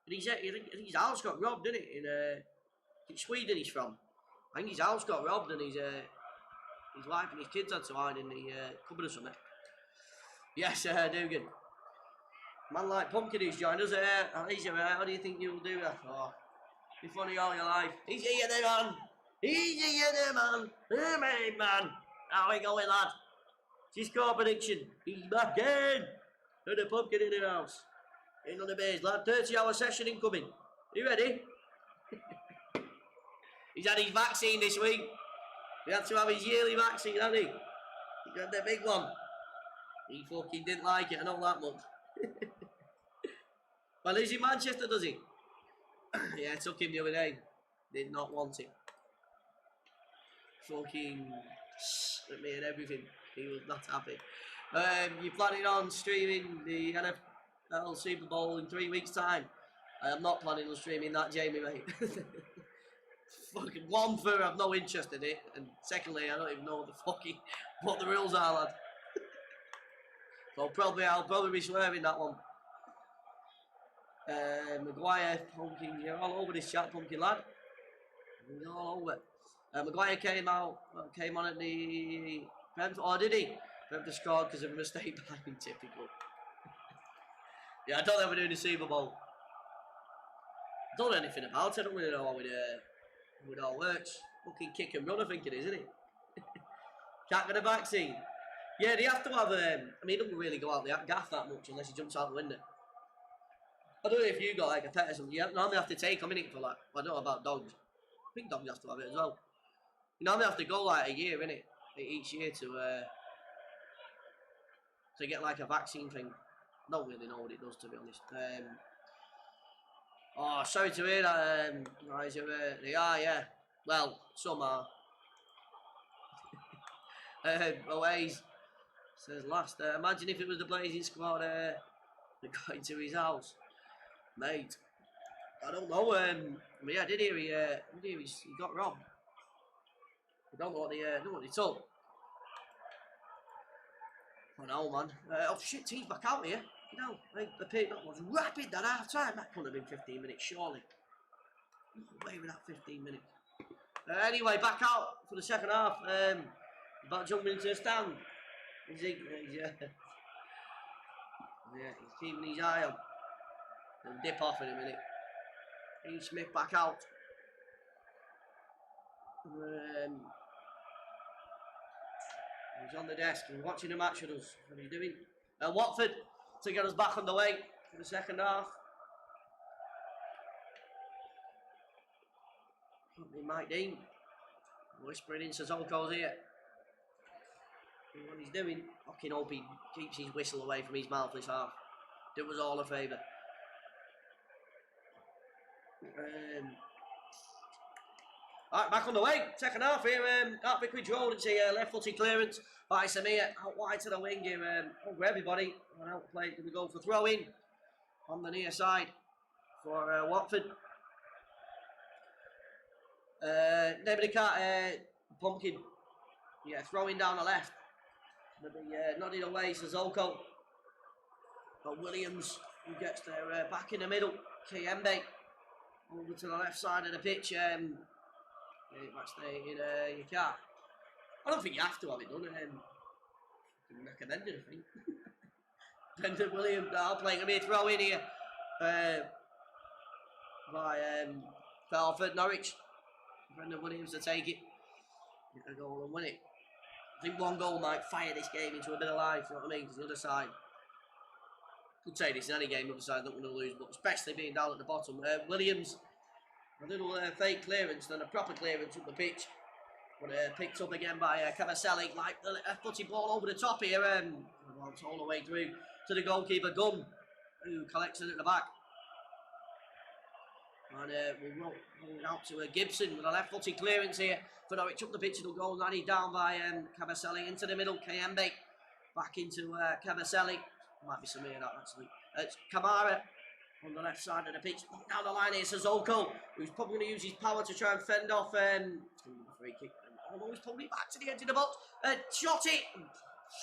And I think his house got robbed, didn't it? In Sweden he's from. I think his house got robbed and his wife and his kids had to hide in the cupboard or something. Yes, Dugan. Man like Pumpkin who's joined us. How do you think you'll do that? Oh, be funny all your life. He's here, the man. He's here, the man. The main man. How we going, lad? His score prediction. He's back in. And the Pumpkin in the house. In on the base, lad. 30-hour session incoming. You ready? He's had his vaccine this week. He had to have his yearly vaccine, hasn't he? He got the big one. He fucking didn't like it, I know that much. Well, he's in Manchester, does he? Yeah, I took him the other day. Did not want it. Fucking at me and everything. He was not happy. You're planning on streaming the NFL Super Bowl in 3 weeks' time? I am not planning on streaming that, Jamie, mate. Fucking one, for I've no interest in it, and secondly, I don't even know what the rules are, lad. So I'll probably be swearing that one. Maguire, Pumpkin, you're all over this chat, Pumpkin lad. You're all over. Maguire came on at the Brentford. Oh, did he? Brentford scored because of a mistake by him, typical. Yeah, I don't know if we're doing the Super Bowl. I don't know anything about it. I don't really know how it all works. Fucking kick and run, I think it is, isn't it? Can't get a vaccine. Yeah, they have to have. I mean, he doesn't really go out the gaff that much unless he jumps out the window. I don't know if you got like a pet or something. You normally have to take them in it for like. I don't know about dogs. I think dogs have to have it as well. You normally have to go like a year in it each year to get like a vaccine thing. I don't really know what it does, to be honest. Oh, sorry to hear that. They are, yeah. Well, some are. Always says last. Imagine if it was the Blazing Squad that got into his house, mate. I don't know. Yeah, I did hear he got robbed. I don't know what they took. I know, man. Oh shit, team's back out here. You know, the pick that was rapid that half time. That could have been 15 minutes, surely. No way with that 15 minutes. Anyway, back out for the second half. About jumping into the stand. He's keeping his eye on. He'll dip off in a minute. Ian Smith back out. He's on the desk and watching the match with us. What are you doing? Watford to get us back on the way for the second half. Mike Dean whispering in Sissoko's ear. What he's doing, I can hope he keeps his whistle away from his mouth this half. Do us all a favour. Alright, back on the way. Second half here. At Vicarage Road, it's a left-footed clearance by Samir. Out wide to the wing here. Over everybody. And out play. Going to go for throw-in on the near side for Watford. Name of the cat, Pumpkin. Yeah, throwing down the left. Going to be nodded away, Sissoko. But Williams, who gets there back in the middle. Kayembe over to the left side of the pitch. Match day in your car. I don't think you have to have it done. Recommended, I think. Brendan Williams now playing a bit throw in here by Telford, Norwich. Brendan Williams to take it, get a goal and win it. I think one goal might fire this game into a bit of life, you know what I mean? Because the other side, could say this in any game, the other side's not going to lose, but especially being down at the bottom. Williams, a little fake clearance, then a proper clearance up the pitch. But picked up again by Cavaselli, like the left-footed ball over the top here. All the way through to the goalkeeper, Gunn, who collects it at the back. And we're rolling out to Gibson with a left-footed clearance here. For Norwich up the pitch, it'll go landed down by Cavaselli into the middle. Kayembe back into Cavaselli. Might be Samir that actually. It's Kamara on the left side of the pitch. Down the line here, Sissoko, who's probably going to use his power to try and fend off free kick. Although he's probably back to the edge of the box. Shot it!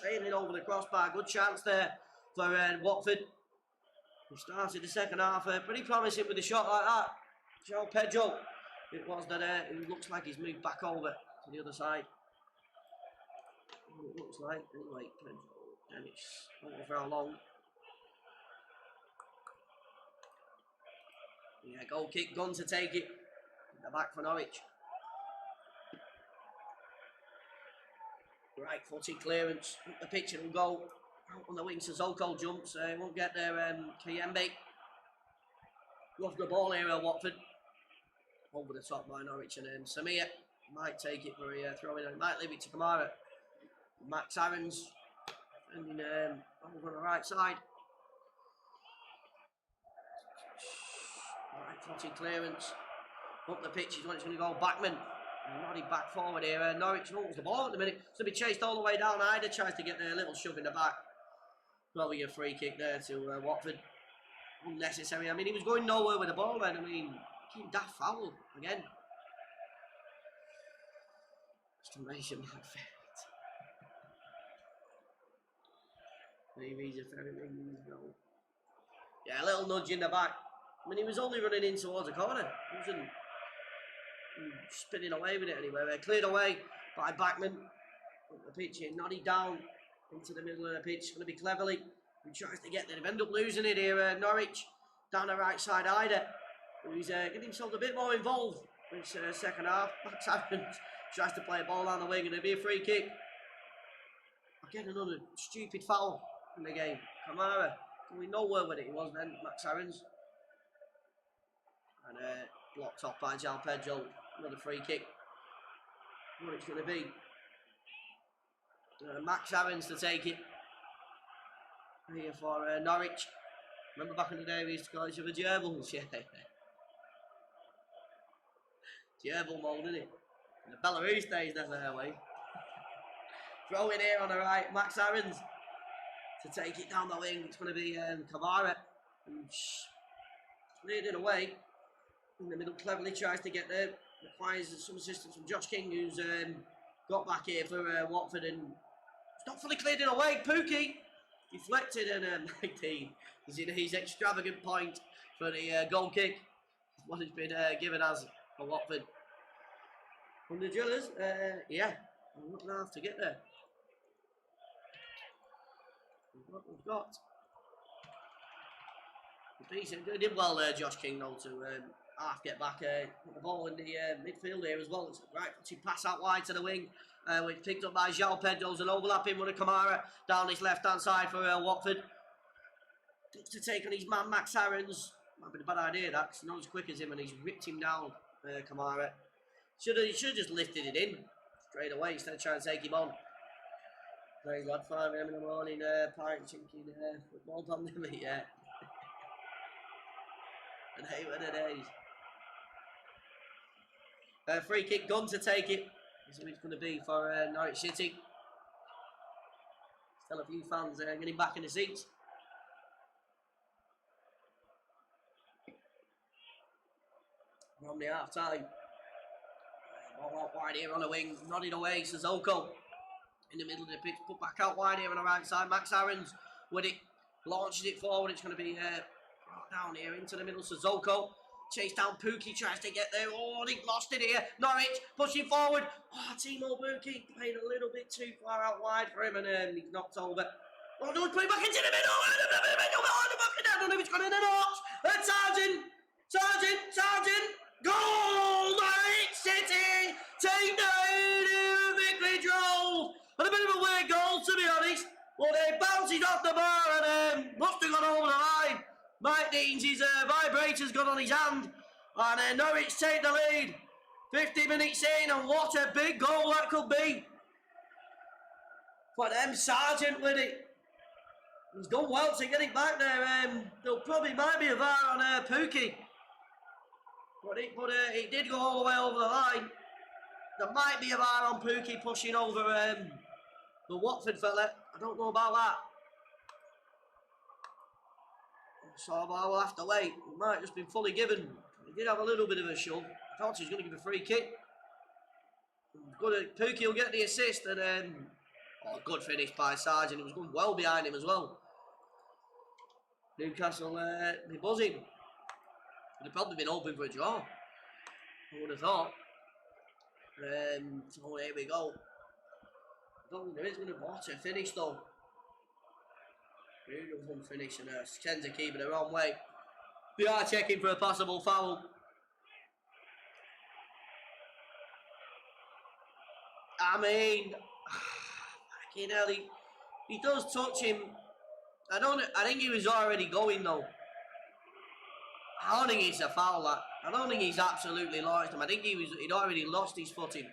Sailing over the crossbar. Good chance there for Watford. He started the second half pretty promising with a shot like that. João Pedro, it was that it looks like he's moved back over to the other side. It looks like, anyway, Pedro, Dennis, I don't know for how long. Yeah, goal kick, Gunn to take it. In the back for Norwich. Right footed clearance, up the pitch and goal. Out on the wing, Sissoko jumps, won't get there, Kayembe. Lost the ball here at Watford. Over the top by Norwich, and Samir might take it for a throw in, and might leave it to Kamara. Max Aarons, and over on the right side. Right footed clearance, up the pitch is when it's going to go. Backman, nodding back forward here. Norwich holds the ball at the minute. It's going to be chased all the way down. Ida tries to get a little shove in the back. Probably a free kick there to Watford. Unnecessary. I mean, he was going nowhere with the ball then. I mean, that foul again. Exclamation mark. Maybe he's a very big goal. Yeah, a little nudge in the back. I mean, he was only running in towards the corner. He wasn't spinning away with it anywhere. Cleared away by Backman. Up the pitch here, nodded down into the middle of the pitch. It's going to be Cleverly who tries to get there. They've ended up losing it here. Norwich down the right side. Ida, who's getting himself a bit more involved in this second half. Max Aarons tries to play a ball down the wing, and it'll be a free kick. Again, another stupid foul in the game. Kamara going nowhere with it. He was then, Max Aarons. And blocked off by João Pedro. Another free kick. What it's going to be. Max Aarons to take it. Here for Norwich. Remember back in the day we used to call each other gerbils? Yeah. Gerbil mould, isn't it? In the Belarus days, never away. Throw in here on the right, Max Aarons to take it down the wing. It's going to be Kamara. And cleared it away. In the middle, cleverly tries to get there. Requires some assistance from Josh King, who's got back here for Watford, and it's not fully cleared it away. Pookie deflected, and 19 is in his extravagant point for the goal kick. What has been given as for Watford. From the drillers, yeah, we're not going to have to get there. What we've got. He did well there, Josh King, though, to half get back, put the ball in the midfield here as well. It's a right footed pass out wide to the wing, which picked up by João Pedro, and overlapping with a Kamara down his left hand side for Watford. Looks to take on his man Max Aarons. Might be a bad idea that, because he's not as quick as him, and he's ripped him down, Kamara. He should have just lifted it in straight away instead of trying to take him on. Very glad 5 AM in the morning, pint drinking football pandemic, yeah. And hey, what the days. Free kick, Gunn to take it. This is what it's going to be for Norwich City. Still a few fans getting back in the seats. From the half time. Ball out wide here on the wing, nodded away. Sissoko in the middle of the pitch, put back out wide here on the right side. Max Aarons with it, launches it forward. It's going to be brought down here into the middle. Sissoko chase down Pookie, tries to get there. Oh, he lost it here. Norwich pushing forward. Oh, Timo Pookie playing a little bit too far out wide for him, and he's knocked over. Oh no, he's playing back into the middle. I don't know if it's gone in and out. Sargent, goal! Norwich City take the lead in a victory drove. And a bit of a weird goal, to be honest. Well, it bounces off the bar and must have gone over the line. Mike Deans, his vibrator's got on his hand. And Norwich take the lead. 50 minutes in, and what a big goal that could be. For them, Sargent with it. He's done well to get it back there. There probably might be a VAR on Pookie. But it did go all the way over the line. There might be a VAR on Pookie pushing over the Watford fella. I don't know about that. So we'll have to wait. It might have just been fully given. He did have a little bit of a shove. I thought he was going to give a free kick. Pookie will get the assist, and good finish by Sargent. It was going well behind him as well. Newcastle be buzzing. They've probably been hoping for a draw. I would have thought. So here we go. I don't think there is going to be what a finish though. Beautiful finish, and Sens are keeping their own way. They are checking for a possible foul. I mean, fucking hell, he does touch him. I think he was already going though. I don't think it's a foul. That I don't think he's absolutely lost him. I think he'd already lost his footing.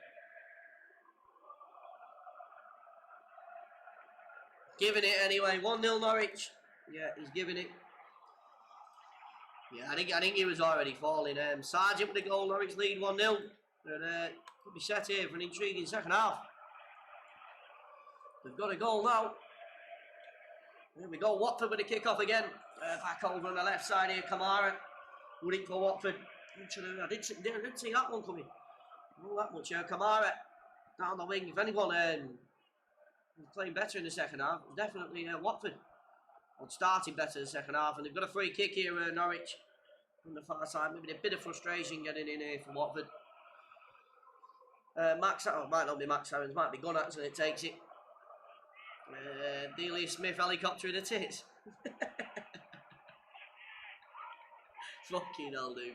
Giving it anyway. 1-0 Norwich. Yeah, he's giving it. Yeah, I think he was already falling. Sargent with the goal. Norwich lead 1-0. And could be set here for an intriguing second half. They've got a goal now. There we go. Watford with a kick-off again. Back over on the left side here. Kamara. Running for Watford. I didn't see that one coming. Not that much. Kamara down the wing. If anyone was playing better in the second half, definitely Watford. Starting better in the second half. And they've got a free kick here, Norwich. On the far side. Maybe a bit of frustration getting in here for Watford. Might not be Max Aaron's. Might be Gunnar actually that takes it. Dealey Smith helicopter in the tits. Fucking hell, dude.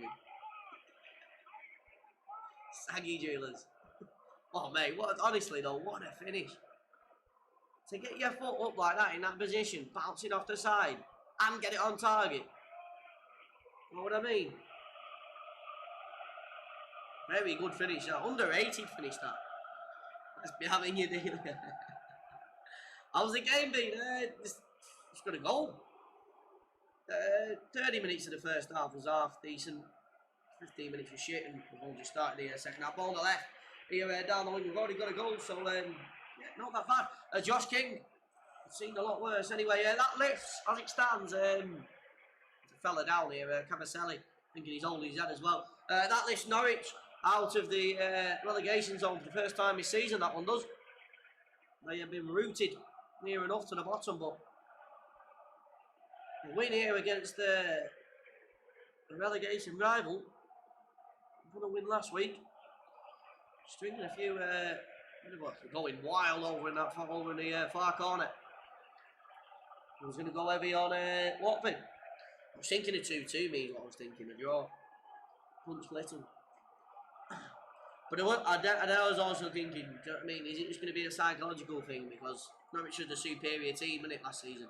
Saggy Jewelers. Oh, mate, honestly, though, what a finish. To get your foot up like that in that position, bouncing off the side, and get it on target. You know what I mean? Very good finish. Underrated finish, that. Let's be having you deal. How's the game been? It's got a goal. 30 minutes of the first half was half decent. 15 minutes was shit, and we've only just started the second half. Ball on the left. Here down the wing, we've already got a goal, so yeah, not that bad. Josh King, I've seen a lot worse. Anyway, that lifts as it stands. There's a fella down here, Cavaselli, thinking he's holding his head as well. That lifts Norwich out of the relegation zone for the first time this season. That one does. They have been rooted near enough to the bottom, but a win here against the relegation rival. Won a win last week. Stringing a few. Going wild over in the far corner. I was going to go heavy on Watford. I was thinking a 2-2. Me, what I was thinking, a draw. Couldn't split them. But I was also thinking, do you know what I mean? Is it just going to be a psychological thing? Because Norwich was the superior team, innit, last season.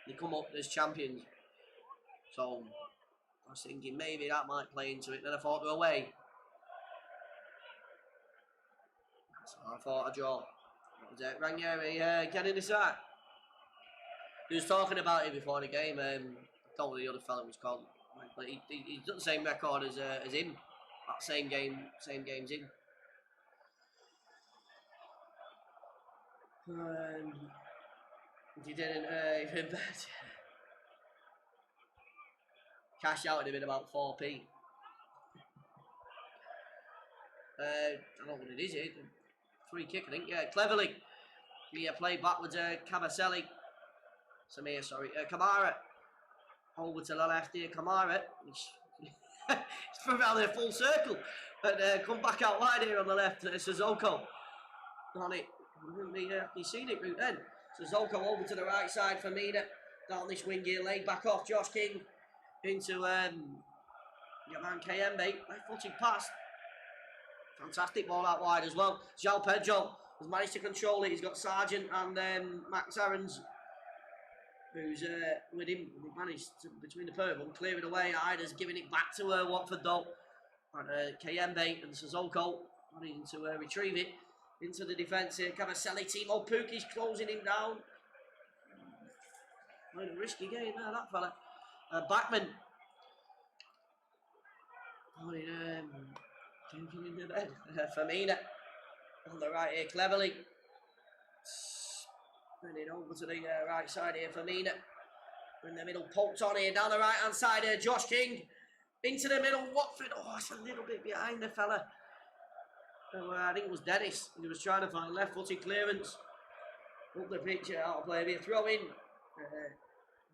They come up as champions. So I was thinking maybe that might play into it. Then I thought they're away. So I thought a draw. That was it. Ranieri getting this out. He was talking about it before the game. I don't know what the other fella was called. But he's got the same record as him. That same game's in. He didn't even bet. Cash out would have been about 4p. I don't know what it is. Free kick, I think. Yeah, cleverly. He played backwards. Cavaselli. Samir, sorry. Kamara. Over to the left here. Kamara. It's around a full circle. And come back out wide here on the left. Sissoko. On it. You've seen it route then. Sissoko over to the right side for Mina. Down this wing here. Laid back off. Josh King. Into your man Kayembe. Left-footed pass. Fantastic ball out wide as well. João Pedro has managed to control it. He's got Sargent and Max Aarons, who's with him. He managed to, between the pair of them, clear it away. Ida's giving it back to Watford though. And Kayembe and Sissoko wanting to retrieve it into the defence here. Cavaselli, Timo Pukki's closing him down. Quite a risky game there, that fella. Backman. Jumping into bed. Famina on the right here, cleverly. Spinning over to the right side here, Famina. In the middle, poked on here, down the right hand side here, Josh King. Into the middle, Watford. Oh, it's a little bit behind the fella. I think it was Dennis. He was trying to find left footed clearance. Up the pitch, out of play here, throw in.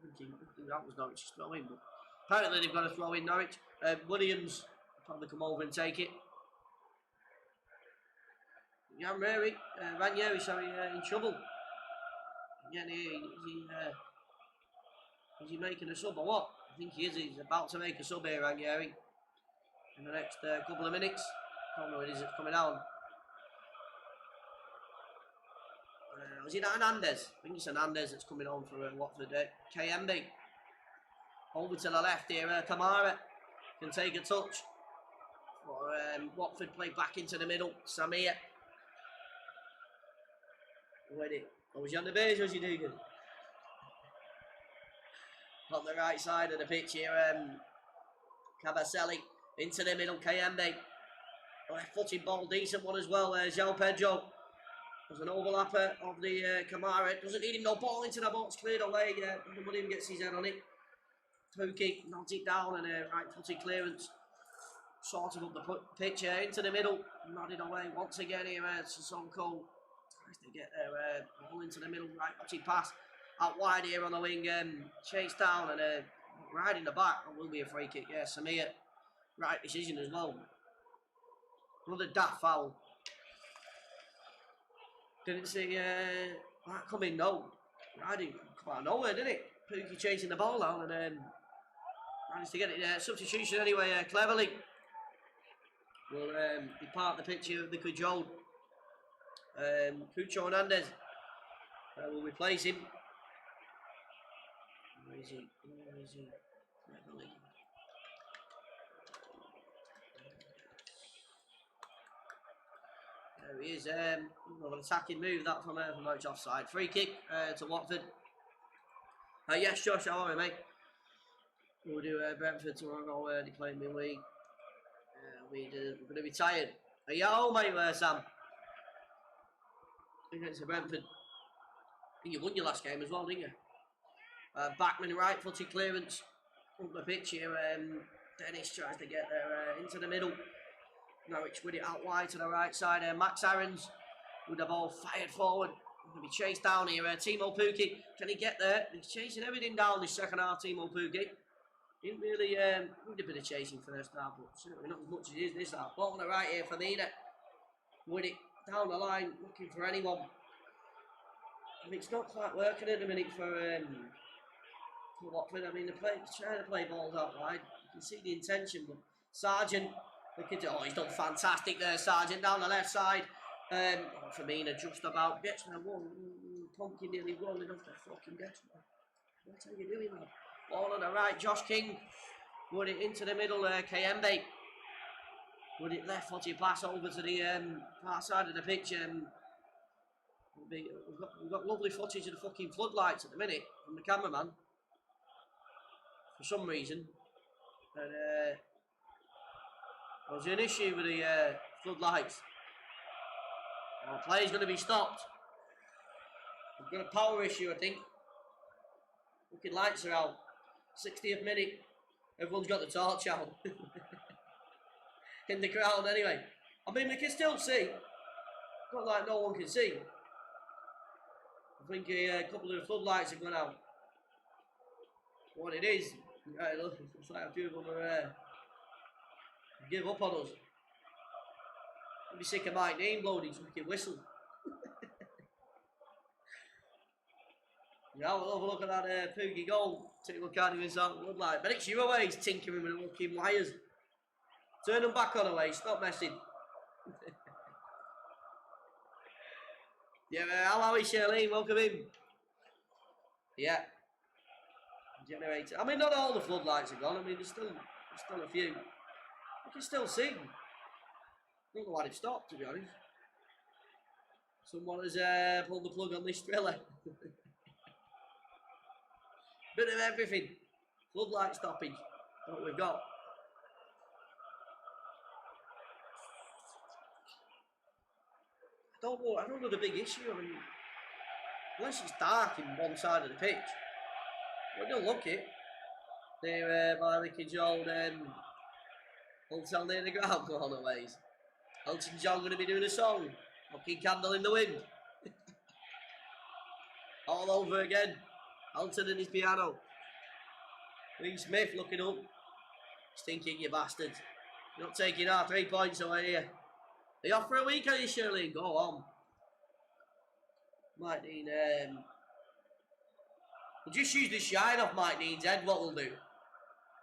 That was Norwich's throw in, but apparently they've got a throw in Norwich. Williams will probably come over and take it. Ranieri, sorry, in trouble. Again, is he making a sub or what? I think he is. He's about to make a sub here, Ranieri, in the next couple of minutes. I don't know what it is that's coming on. Is it Hernandez? I think it's Hernandez that's coming on for Watford. KMB. Over to the left here. Kamara can take a touch. For Watford, play back into the middle. Samir. With it. Oh, was you on the base or was you doing it? On the right side of the pitch here. Cavaselli into the middle. KMB. Left footed ball. Decent one as well. João Pedro. There's an overlapper of the Kamara. Doesn't need him, no ball into the box, cleared away. William gets his head on it. Pookie nods it down and a right footed clearance. Sorting up the pitch into the middle. Nodded away once again here. Sissoko tries to get their ball into the middle. Right footed pass out wide here on the wing. Chased down and right in the back. That will be a free kick. Yeah, Samir. Right decision as well. Another daft foul. Didn't see that coming, no. I didn't come out of nowhere, did it? Pookie chasing the ball down and managed to get it. Substitution anyway, cleverly. Will depart the pitch here with the cajole. Cucho Hernandez will replace him. Where is he? Where is he? Cleverly. There he is. An attacking move that from Norwich offside. Free kick to Watford. Yes, Josh, how are we, mate? We'll do Brentford tomorrow. They play midweek. We're going to be tired. Are you home, mate, Sam? Against Brentford. I think you won your last game as well, didn't you? Backman right footed clearance up the pitch here. Dennis tries to get there into the middle. Norwich with it out wide to the right side. Max Aarons with the ball fired forward. Going to be chased down here. Timo Pukki, can he get there? He's chasing everything down this second half. Timo Pukki didn't really did a bit of chasing first half, but certainly not as much as it is this half. Ball on the right here for Mina. With it down the line, looking for anyone. And it's not quite working at the minute for Watford. I mean, they're trying to play balls out wide. You can see the intention, but Sargent. Oh, he's done fantastic there, Sargent, down the left side. Firmino just about gets there. Pumpkin nearly rolling off the fucking gets there. What are you doing, man? Ball on the right, Josh King. Put it into the middle, KMB. Put it left footed pass over to the far side of the pitch. We've got lovely footage of the fucking floodlights at the minute from the cameraman. For some reason. And there's an issue with the floodlights. Our play's going to be stopped. We've got a power issue, I think. Fucking lights are out. 60th minute. Everyone's got the torch out. In the crowd anyway. I mean, we can still see. Not like no one can see. I think a couple of the floodlights have gone out. What it is, it's like a few of them are give up on us. I'd be sick of Mike Dean blowing his fucking whistle. Now we'll have a look at that Pookie goal. Take a look at him inside the floodlight. But it's you away, he's tinkering with the fucking wires. Turn them back on away, stop messing. Yeah, hello Shirley, welcome in. Yeah. Generator. I mean, not all the floodlights are gone. I mean, there's still a few. You can still see. I don't know why they've stopped, to be honest. Someone has pulled the plug on this thriller. Bit of everything. Floodlight stoppage. What we've got. I don't know the big issue. I mean, unless it's dark in one side of the pitch, well, don't look it. They're by the cajole hotel near the ground corner ways. Elton John going to be doing a song. Fucking Candle in the Wind. All over again. Elton and his piano. Lee Smith looking up. Stinking, you bastards. You're not taking our 3 points away here. Are you off for a week, are you, Shirley? Go on. Mike Dean, we'll just use the shine off Mike Dean's head, what we'll do.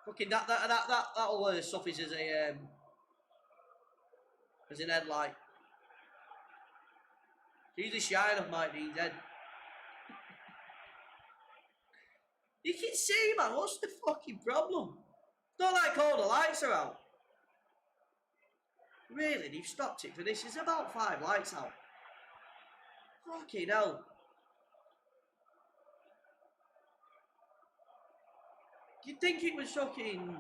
Fucking that'll suffice as an headlight. Use the shine off Mike Dean's head. You can see, man, what's the fucking problem? It's not like all the lights are out. Really, they've stopped it for this. There's about 5 lights out. Fucking hell. You'd think it was fucking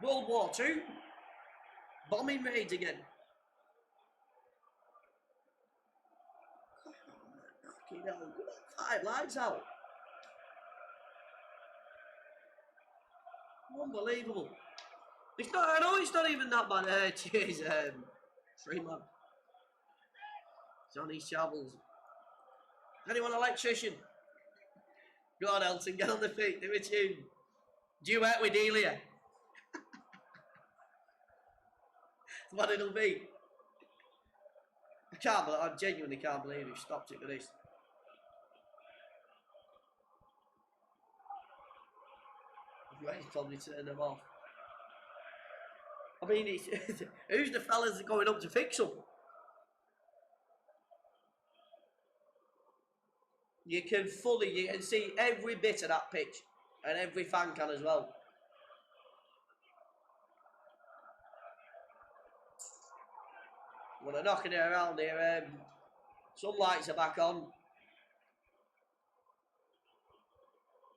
World War II. Bombing raids again. Fucking hell. 5 lights out. Unbelievable. It's not, I know it's not even that bad. Cheers, 3 man. Johnny's Shavels. Anyone electrician? Go on, Elton, get on the feet, do a tune. Duet with Delia. That's what it'll be. I genuinely can't believe you've stopped it for this. He's probably turning them off. I mean, who's the fellas that are going up to fix them? You can see every bit of that pitch, and every fan can as well. Well, they're knocking it around here. Some lights are back on.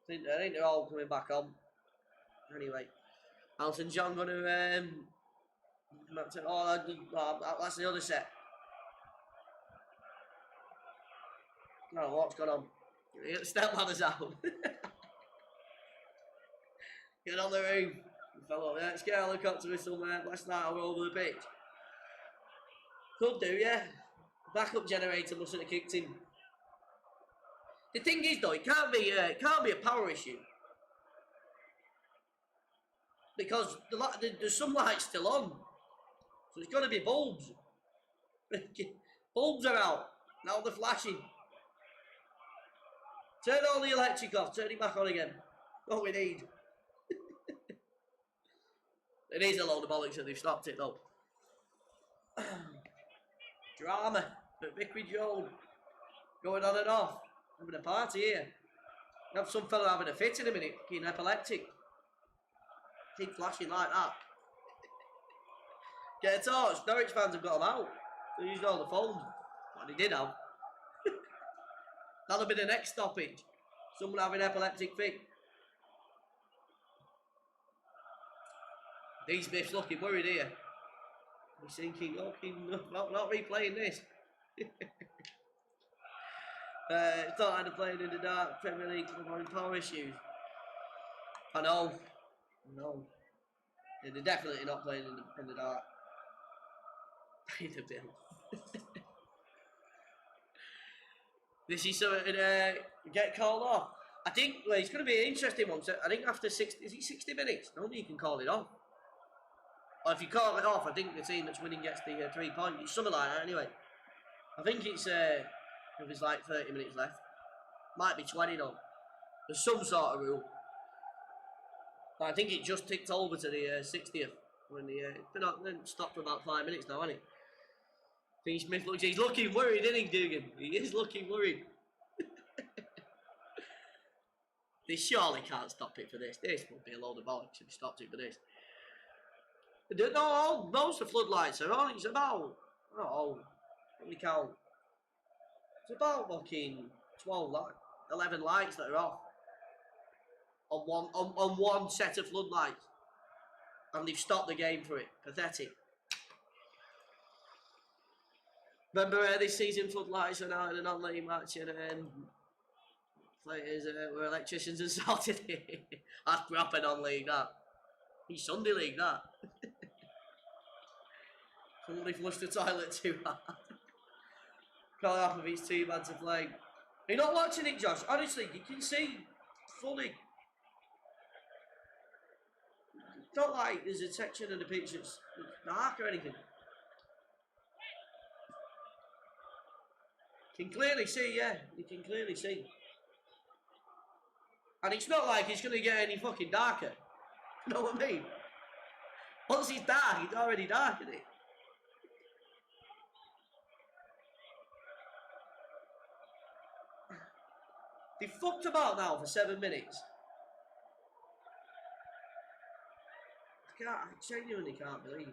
I think they're all coming back on. Anyway, Elton John going to that's the other set. Oh, what's going on? Get the step ladders out. Get on the roof. Fellow, let's get a helicopter with some last night all over the pitch. Could do, yeah. Backup generator must have kicked in. The thing is, though, it can't be a power issue. Because there's some lights still on. So it's got to be bulbs. Bulbs are out. Now they're flashing. Turn all the electric off. Turn it back on again. What we need. It is a load of bollocks that they've stopped it, though. Drama. But Vickery Joel going on and off. Having a party here. You have some fella having a fit in a minute. Fucking epileptic. Keep flashing like that. Get a torch. Norwich fans have got them out. They're using all the phones. Well, they did have. That'll be the next stoppage. Someone having an epileptic fit. These Smiths looking worried here. He's thinking, not replaying this. Thought I'd have played in the dark Premier League for power issues. I know. No. Yeah, they're definitely not playing in the dark. Pay the bill. This is something get called off. I think it's going to be an interesting one. So I think after 60, is it 60 minutes? Normally you can call it off. Or if you call it off, I think the team that's winning gets the 3 points. It's something like that anyway. I think it's if there's like 30 minutes left. Might be 20 though. There's some sort of rule. But I think it just ticked over to the 60th when then stopped for about 5 minutes now, hasn't it? Dean Smith he's looking worried, isn't he, Dugan? He is looking worried. They surely can't stop it for this. This would be a load of bollocks if they stopped it for this. No, most of the floodlights are on. It's about, let me count. It's about fucking 11 lights that are off. On one set of floodlights. And they've stopped the game for it. Pathetic. Remember this season floodlights are now in a non-league match and players were electricians and sorted it. That's proper non-league, that. It's Sunday league, that. Somebody flushed the toilet too hard. Probably half of it's too bad to play. You're not watching it, Josh. Honestly, you can see fully. not like there's a section of the pitch that's dark or anything. You can clearly see, yeah, you can clearly see. And it's not like it's going to get any fucking darker. You know what I mean? Once it's dark, it's already dark, isn't it? They fucked about now for 7 minutes. I genuinely can't believe.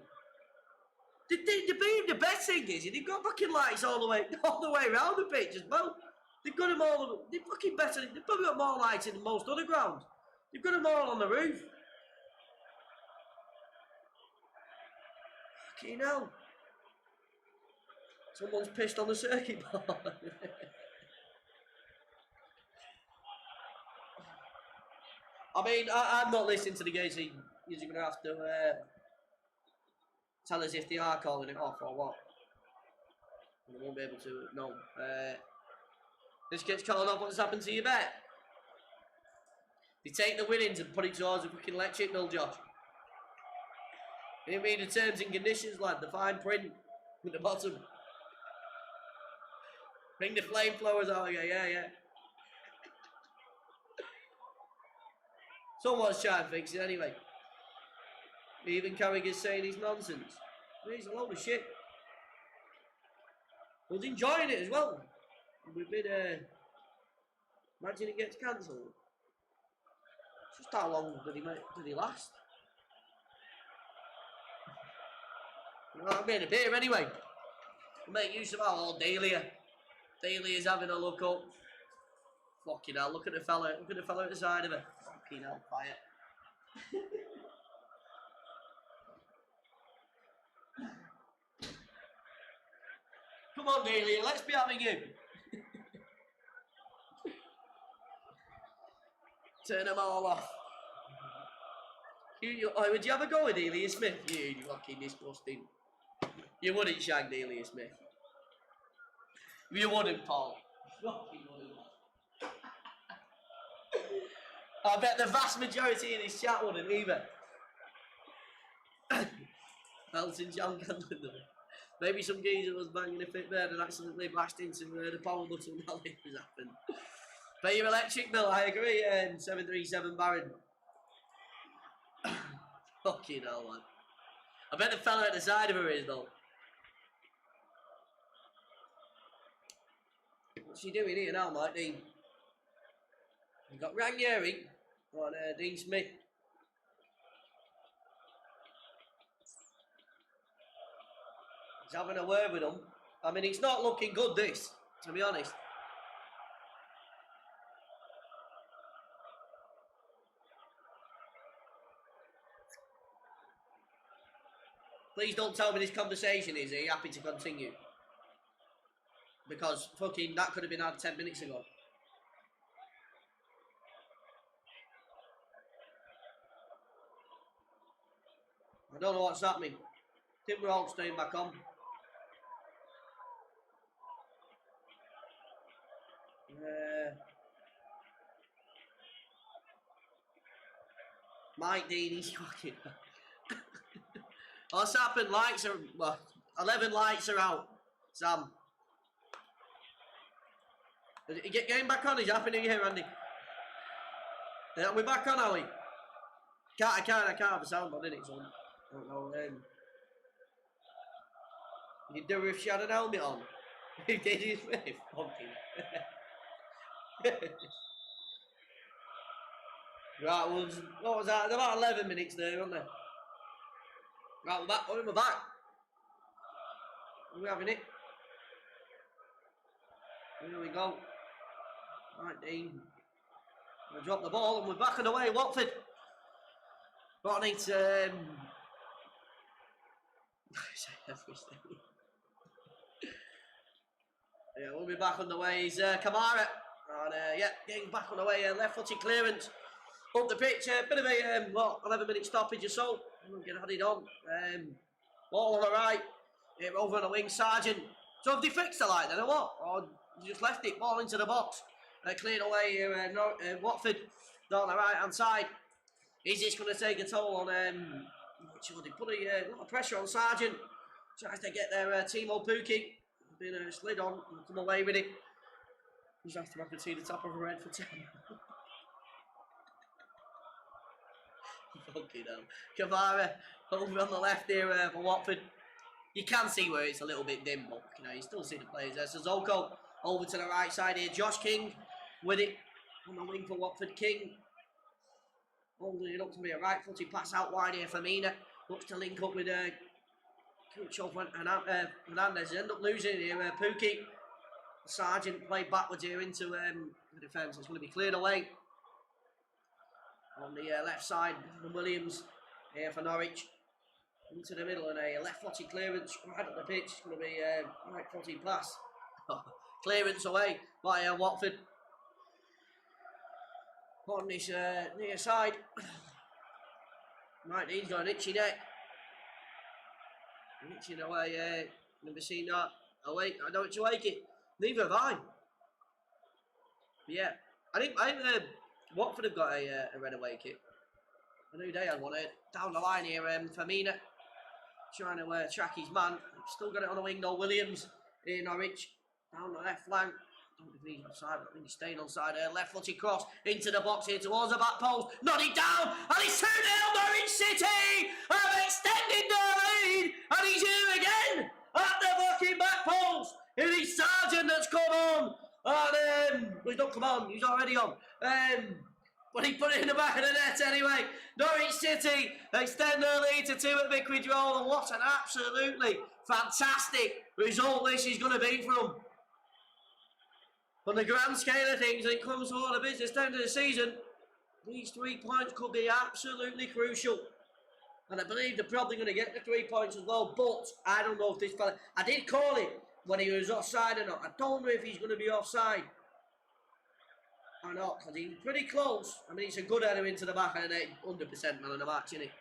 The best thing is they've got fucking lights all the way around the pitch as well. They've got them all. They're fucking better. They've probably got more lights than most other grounds. They've got them all on the roof. Fucking hell. Someone's pissed on the circuit board. I mean, I'm not listening to the games. You're going to have to tell us if they are calling it off or what. And they won't be able to know. This gets called off. What's happened to your bet? They take the winnings and put it towards the fucking electric bill, Josh. You read the terms and conditions, lad. The fine print at the bottom. Bring the flamethrowers out again. Yeah. Someone's trying to fix it anyway. Even Carragher's saying he's nonsense. He's a load of shit. I was enjoying it as well. We've been, imagine it gets cancelled. Just how long did he last? Well, I made a beer anyway. We'll make use of our old Dahlia. Dahlia's having a look up. Fucking hell, look at the fella at the side of her. Fucking hell, fire. Come on, Dahlia, let's be having you. Turn them all off. Would you ever go with Dahlia Smith? You fucking disgusting. You wouldn't shag Dahlia Smith. You wouldn't, Paul. Fucking wouldn't. I bet the vast majority in this chat wouldn't either. Elton John can't do them. Maybe some geezer was banging a fit there and accidentally bashed into the power button while it was happened. Pay your electric bill, I agree, 737 Baron. Fucking hell, man. I bet the fella at the side of her is, though. What's she doing here now, Mike Dean? We've got Ranieri on Dean Smith. He's having a word with them. I mean, it's not looking good, this, to be honest. Please don't tell me this conversation is, are you happy to continue? Because fucking that could have been had 10 minutes ago. I don't know what's happening. I think we're all staying back on. Mike Dean, he's fucking... What's happened? Lights are... Well, 11 lights are out. Sam. Getting back on, is Happy New Year, Andy? Yeah, we're back on, are we? I can't have a sound on, innit, son? I don't know, you do if she had an helmet on. Who did his with? Right, well, what was that? About 11 minutes there, wasn't there? Right, we're back. We're back. Are we having it? Here we go. Right, Dean. We dropped the ball and we're back on the way. Watford. But I need to... Yeah, we'll be back on the way. He's Kamara. And yeah, getting back on the way. Left footed clearance up the pitch. Bit of a 11-minute stoppage or so. We'll get added on. Ball on the right. Over on the wing, Sargent. So have they fixed the light then or what? Or just left it, ball into the box. Cleared away here, Watford down the right hand side. Is this going to take a toll on they put a lot of pressure on Sargent. Tries to get their Timo Pukki. Been slid on and come away with it. Just after I can see the top of her head for 10. Fucking hell. Kamara over on the left here for Watford. You can see where it's a little bit dim, but you still see the players there. Sissoko over to the right side here. Josh King with it on the wing for Watford. King holding it up to be a right-footed pass out wide here for Mina. Looks to link up with Cucho Hernandez. They end up losing here. Pukki. Sargent played backwards here into the defence. It's going to be cleared away. On the left side, Williams here for Norwich. Into the middle and a left-footed clearance right up the pitch. It's going to be a right-footed pass. Clearance away by Watford. On this near side. Right, he's got an itchy neck. Itching away, never seen that. Oh wait, I know it's awake it. Neither have I. But yeah, I think Watford have got a red away kit. I knew they had one down the line here. Firmino trying to track his man. Still got it on the wing. No Williams in Norwich down the left flank. I don't think he's offside. I think he's staying onside. Left footed cross into the box here towards the back post. Nodded down, and he's 2-0 Norwich City have extended their lead, and he's here again at the fucking back post. It is Sargent that's come on. And he's not come on, he's already on. But he put it in the back of the net anyway. Norwich City extend their lead to 2 at Vicarage Road, and what an absolutely fantastic result this is going to be for them. On the grand scale of things, when it comes to all the business down to the season, these 3 points could be absolutely crucial. And I believe they're probably going to get the 3 points as well, but I don't know if this fella... I did call it when he was offside or not. I don't know if he's going to be offside or not, because he's pretty close. I mean, it's a good header into the back of the net, 100% man of the match, isn't it?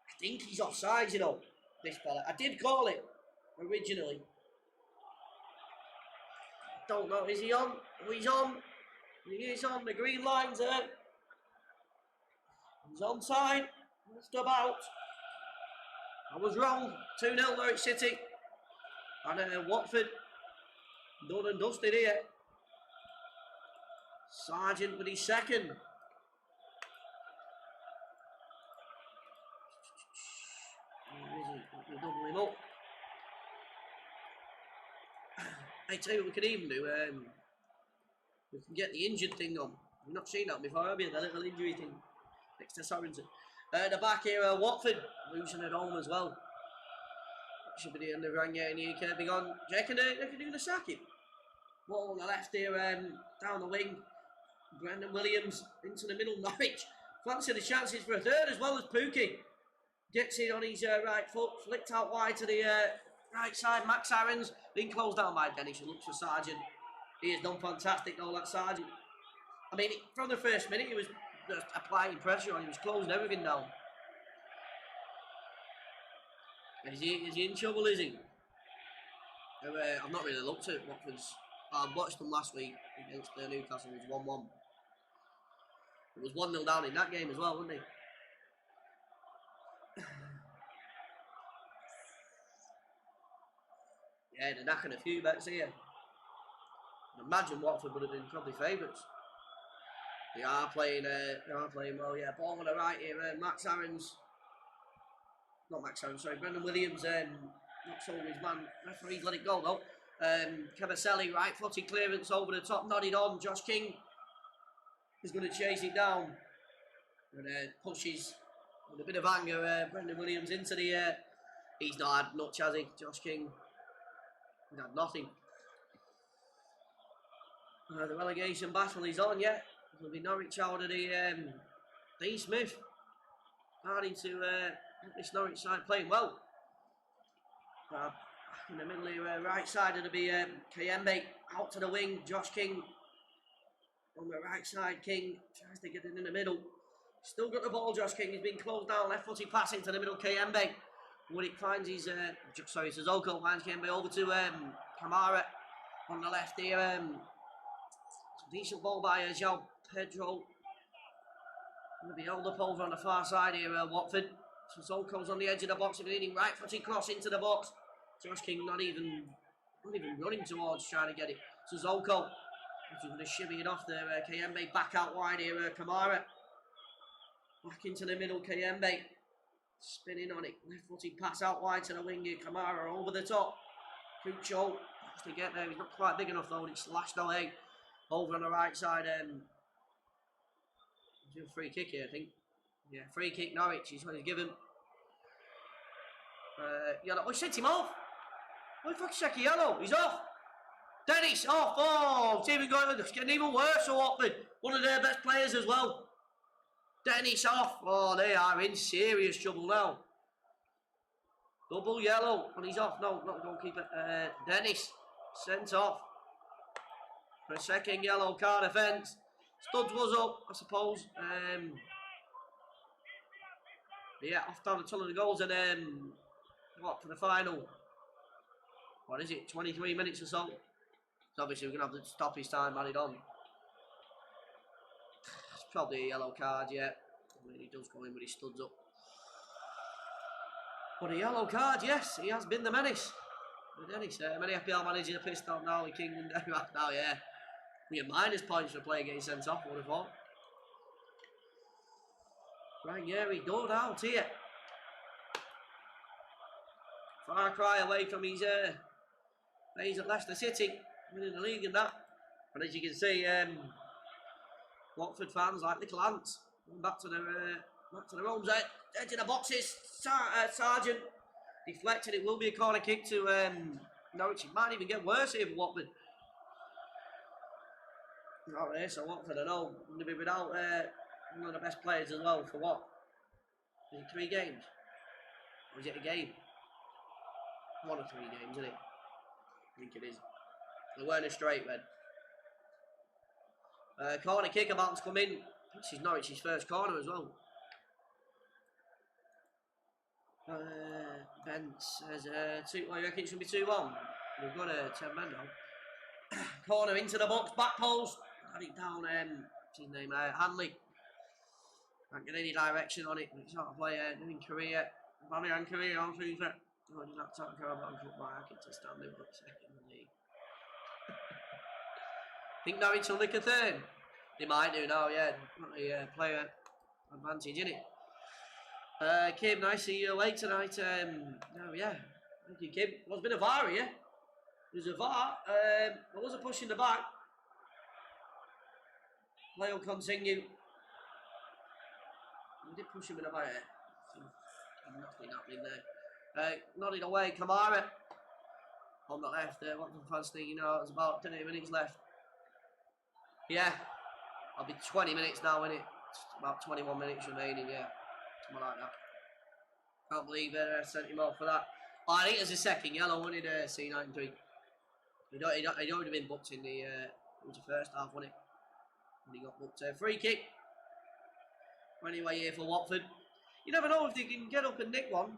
I think he's offside, this fella. I did call it originally. Don't know, is he on? Oh, he's on. He is on, the green line's there. He's onside. Just about. I was wrong. 2-0 Norwich City. And Watford done and dusted here. Sargent with his second. Where is he? We'll double him up. I tell you what we can even do, we can get the injured thing on. We've not seen that before, have you? The little injury thing next to Sorensen. The back here, Watford losing at home as well. Should be the end of Ranier and he can't be gone. Do you reckon they're going to sack him? Ball on the left here, down the wing. Brendan Williams into the middle, Norwich. Fancy the chances for a third as well as Pukki. Gets it on his right foot, flicked out wide to the right side. Max Aarons being closed down by Dennis. He looks for Sargent. He has done fantastic though, that Sargent. I mean, from the first minute, he was just applying pressure on. He was closing everything down. Is he in trouble, is he? I've not really looked at Watford's. I watched them last week against Newcastle. It was 1-1. It was 1-0 down in that game as well, wasn't it? Yeah, they're knacking a few bets here. Imagine Watford would have been probably favourites. They are playing well, yeah. Ball on the right here, Max Aarons. Not Max Aarons, sorry, Brendan Williams knocks over his man. Referee's let it go though. Cabaselli, right-footed clearance over the top, nodded on. Josh King is going to chase it down. And pushes with a bit of anger Brendan Williams into the air. He's not had much, has he? Josh King. He's had nothing. The relegation battle is on, yeah. It'll be Norwich out of the Dean Smith. Starting to this Norwich side playing well. In the middle here, right side, it'll be Kayembe out to the wing. Josh King on the right side. King tries to get it in the middle. Still got the ball, Josh King. He's been closed down. Left footed pass into the middle. Kayembe. When it finds his, Sissoko finds Kayembe over to Kamara on the left here. Decent ball by João Pedro. Going to be held up over on the far side here, Watford. Sissoko's on the edge of the box, leaning right footed cross into the box. Josh King not even running towards trying to get it. Sissoko is going to shimmy it off there. Kayembe back out wide here. Kamara back into the middle. Kayembe spinning on it. Left footed pass out wide to the wing here. Kamara over the top. Cucho has to get there. He's not quite big enough though. And it's lashed away over on the right side. He's a free kick here, I think. Yeah, free kick Norwich is what he's given. Yellow. Oh, he sent him off. What the fuck's second yellow? He's off. Dennis off. Oh, it's even going. It's getting even worse for Watford. One of their best players as well. Dennis off. Oh, they are in serious trouble now. Double yellow, and he's off. No, not the goalkeeper. Dennis sent off for a second yellow card offence. Studs was up, I suppose. Yeah, off down the ton of the goals, and what for the final? What is it? 23 minutes or so. So obviously we're gonna have to stop his time added on. It's probably a yellow card, yeah. I mean, he does go in with his studs up. But a yellow card, yes, he has been the menace. But Dennis, many FPL managers are pissed off now. King and Denmark now, yeah. We get minus points for a player getting sent off, I would have thought. Right, yeah, he done out here. Far cry away from his days at Leicester City, winning the league and that. And as you can see, Watford fans like little ants, going back to their homes. Edge of the boxes, Sargent deflected. It will be a corner kick to Norwich. It might even get worse here for Watford. Not there, so Watford, I know, going to be without one of the best players as well for what? Is it 3 games? Or is it a game? 1 or 3 games, isn't it? I think it is. They weren't a straight red. Corner kick about to come in. This is Norwich's first corner as well. Ben says, I reckon it's going to be 2-1. We've got a 10 men now. Corner into the box, back post. Got it down, what's his name? Hanley. Can't get any direction on it. It's not a player doing career. Marian career on FIFA. Oh, he's not talking about football. I can just stand him up second in the league. Think Norwich will nick a third. They might do now, yeah. Not a player advantage, innit? Kim, nice to see you awake tonight. Oh, yeah. Thank you, Kim. Well, there's been a VAR here. There's a VAR. There was a push in the back. Play will continue. We did push him in the back. Nothing happening there. Nodded away, Kamara. On the left there. Watford fans thinking, there's about 30 minutes left. Yeah. I'll be 20 minutes now, innit? About 21 minutes remaining, yeah. Something like that. Can't believe they sent him off for that. Oh, I think it was a second yellow, wasn't it, C93? He'd already been booked in the, it was the first half, wasn't it? When he got booked. Free kick. Anyway, here for Watford. You never know if they can get up and nick one.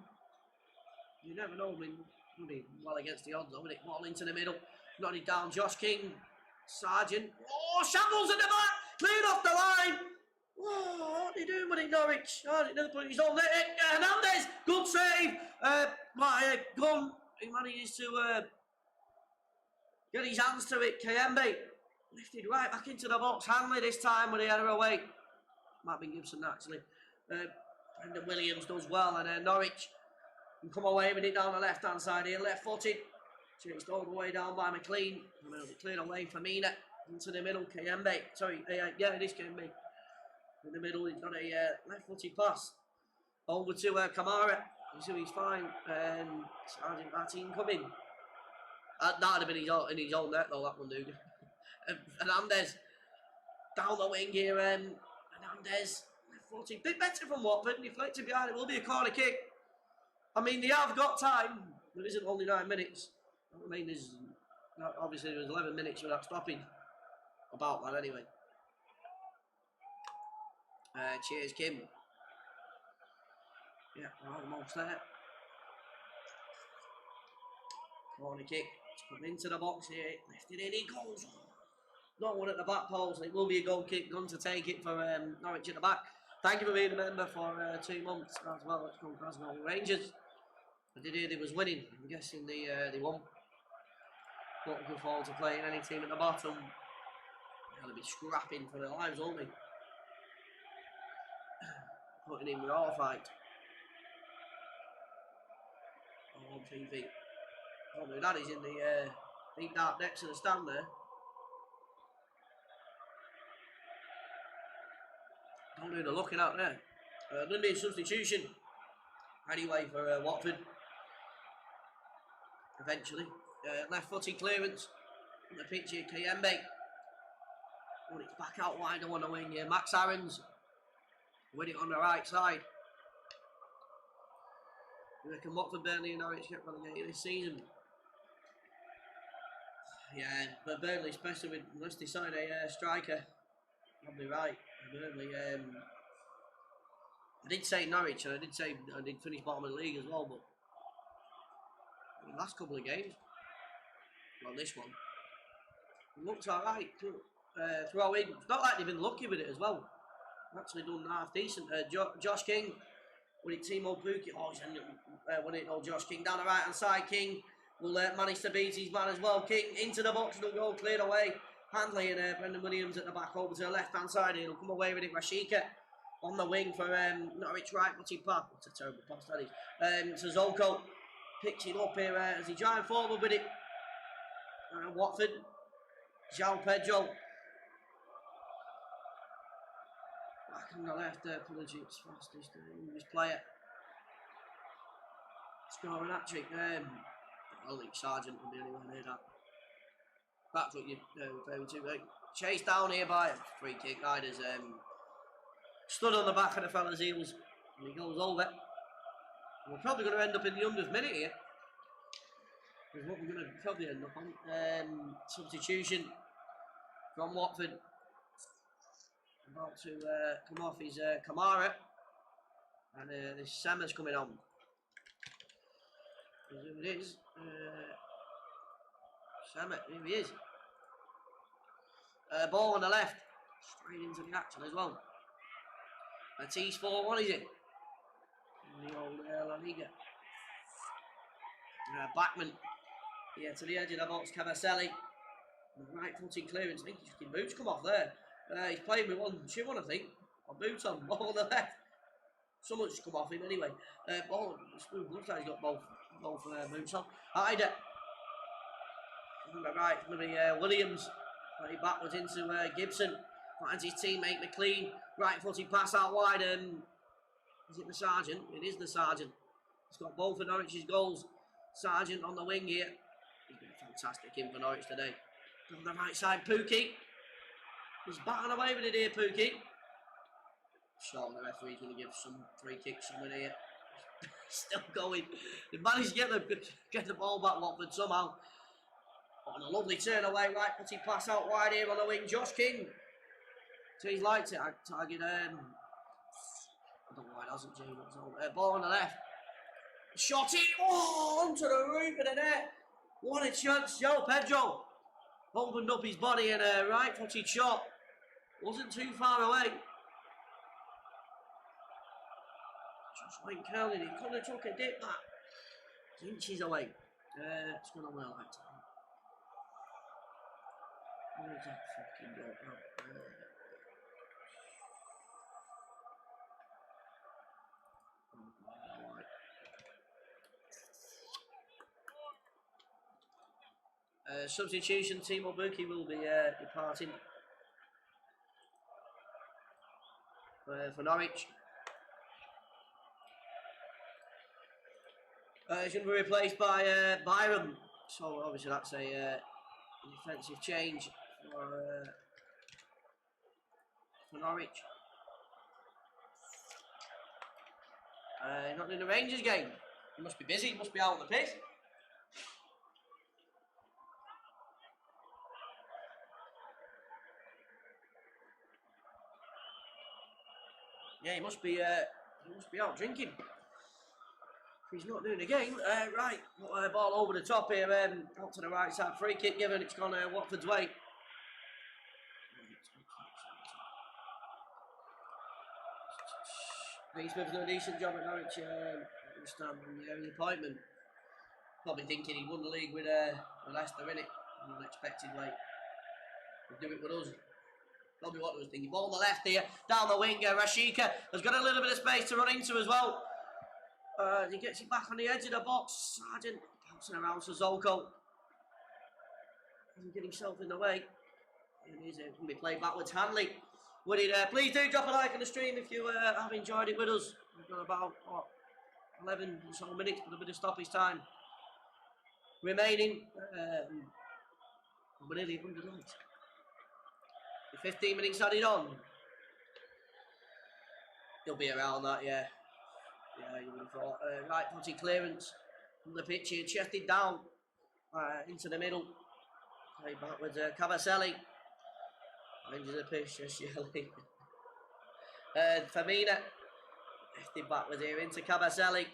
You never know. I mean, well against the odds, though, isn't it? Ball into the middle. Nodded down. Josh King. Sargent. Oh, Shambles at the back. Cleared off the line. Oh, what are you doing with it, Norwich? Oh, another point. He's on there. Hernandez. Good save. Gunn. He manages to get his hands to it. Kayembe. Lifted right back into the box. Hanley this time with the header away. Might have been Gibson, actually. Brendan Williams does well. And Norwich can come away with it down the left-hand side here. Left-footed. Chased all the way down by McLean. And it'll be cleared away for Mina. Into the middle. Kayembe. Sorry, yeah, it is Kayembe. In the middle, he's got a left-footed pass. Over to Kamara. He's fine. Sergeant Martin coming. That would have been in his own net, though, that one, dude. Hernandez. Down the wing here. Hernandez. Left-footed. Bit better from Watford. Deflected behind. It will be a corner kick. I mean, they have got time. There isn't only 9 minutes. I mean, there's obviously there was 11 minutes without stopping. About that, anyway. Cheers, Kim. Yeah, we're almost there. Corner kick. It's come into the box here. Lifted in. He goes. No one at the back post. It will be a goal kick. Gun to take it for Norwich at the back. Thank you for being a member for 2 months as well. Let's go Glasgow Rangers. I did hear they was winning. I'm guessing they won. Not looking forward to playing any team at the bottom. They'll be scrapping for their lives, won't they? Putting in raw fight. Oh, on TV. Probably that is in the deep dark next to the stand there. Don't do the looking out there. Going to be a substitution anyway for Watford. Eventually. Left footed clearance on the pitch here, Kayembe. When it's back out wide on the wing here, Max Aarons. Win it on the right side. You reckon Watford, Burnley and Norwich get relegated this season? Yeah, but Burnley, especially with, unless they sign a striker, probably right. Burnley, I did say Norwich, and I did finish bottom of the league as well, but the last couple of games, well, this one, it looks alright. Throw in. It's not like they've been lucky with it as well. Actually done half decent. Josh King, with it, Timo Pukki. Oh, he's winning it. Josh King down the right hand side. King will manage to beat his man as well. King into the box, no goal, cleared away. Handley and Brendan Williams at the back over to the left hand side. He'll come away with it. Rashika on the wing for Norwich right footed pass. What a terrible pass that is. Sissoko picks it up here as he drives forward with it. Watford. João Pedro. Back on the left there, Pulisic, fastest English player. Scoring hat trick. I think Sargent will be anywhere near that. That's what you're referring to. Chased down here by free kick riders. Stood on the back of the fella's heels. And he goes over. We're probably going to end up in the 100th minute here. Is what we're going to probably end up on. Substitution from Watford. About to come off his Kamara. And this Sama's coming on. Who it is. Sama, here he is. Ball on the left. Straight into the action as well. Matisse 4-1, is it? In the old La Liga. Backman. Yeah, to the edge of the box, Cavaselli. Right footed clearance. I think his boots come off there. He's playing with one shoe on, I think. Or boots on. Ball on the left. Someone's come off him anyway. Ball. Looks like he's got both boots on. Hyder. On the right, going to be Williams. Play backwards into Gibson. Finds his teammate McLean. Right footed pass out wide. Is it the Sergeant? It is the Sergeant. He's got both of Norwich's goals. Sergeant on the wing here. He's been fantastic in for Norwich today. On the right side, Pukki. He's batting away with it here, Pukki. Surely the referee's going to give some free kicks somewhere here. Still going. They managed to get the ball back, Watford, somehow. On a lovely turn away, right footed pass out wide here on the wing. Josh King. So he's liked it. Target. I don't know why it hasn't, James. Ball on the left. Shot it. Oh, onto the roof of the net. What a chance. João Pedro opened up his body and a right footed shot. Wasn't too far away. Just went curling. He couldn't have took a dip back. It's inches away. It's going on well, like that. Where's that fucking dog now? Substitution, Timo Pukki will be departing for Norwich. He's going to be replaced by Byram, so obviously that's a defensive change for Norwich. Not in the Rangers game. He must be busy, he must be out on the pitch. Yeah, he must be out drinking. He's not doing the game. Right, ball over the top here, out to the right side. Free kick given, it's gone Watford's way. He's done a decent job at Norwich this time in the appointment. Probably thinking he won the league with Leicester, innit? Unexpected way. He'll do it with us. Probably what I was thinking. Ball on the left here, down the wing. Rashika has got a little bit of space to run into as well. He gets it back on the edge of the box. Sargent bouncing around Sissoko. Doesn't get himself in the way. And he's going to be played backwards. Hanley. Would it, please do drop a like on the stream if you have enjoyed it with us. We've got about 11 or so minutes, but a bit of stoppage time remaining. We're nearly 100 likes. 15 minutes added on. He'll be around that, yeah. Yeah, you would have thought. Right footed clearance from the pitch here, chested down into the middle. Play back with Cavaselli. Ranges the pitch, Shelley. Famina. Lifted backwards here into Cavaselli.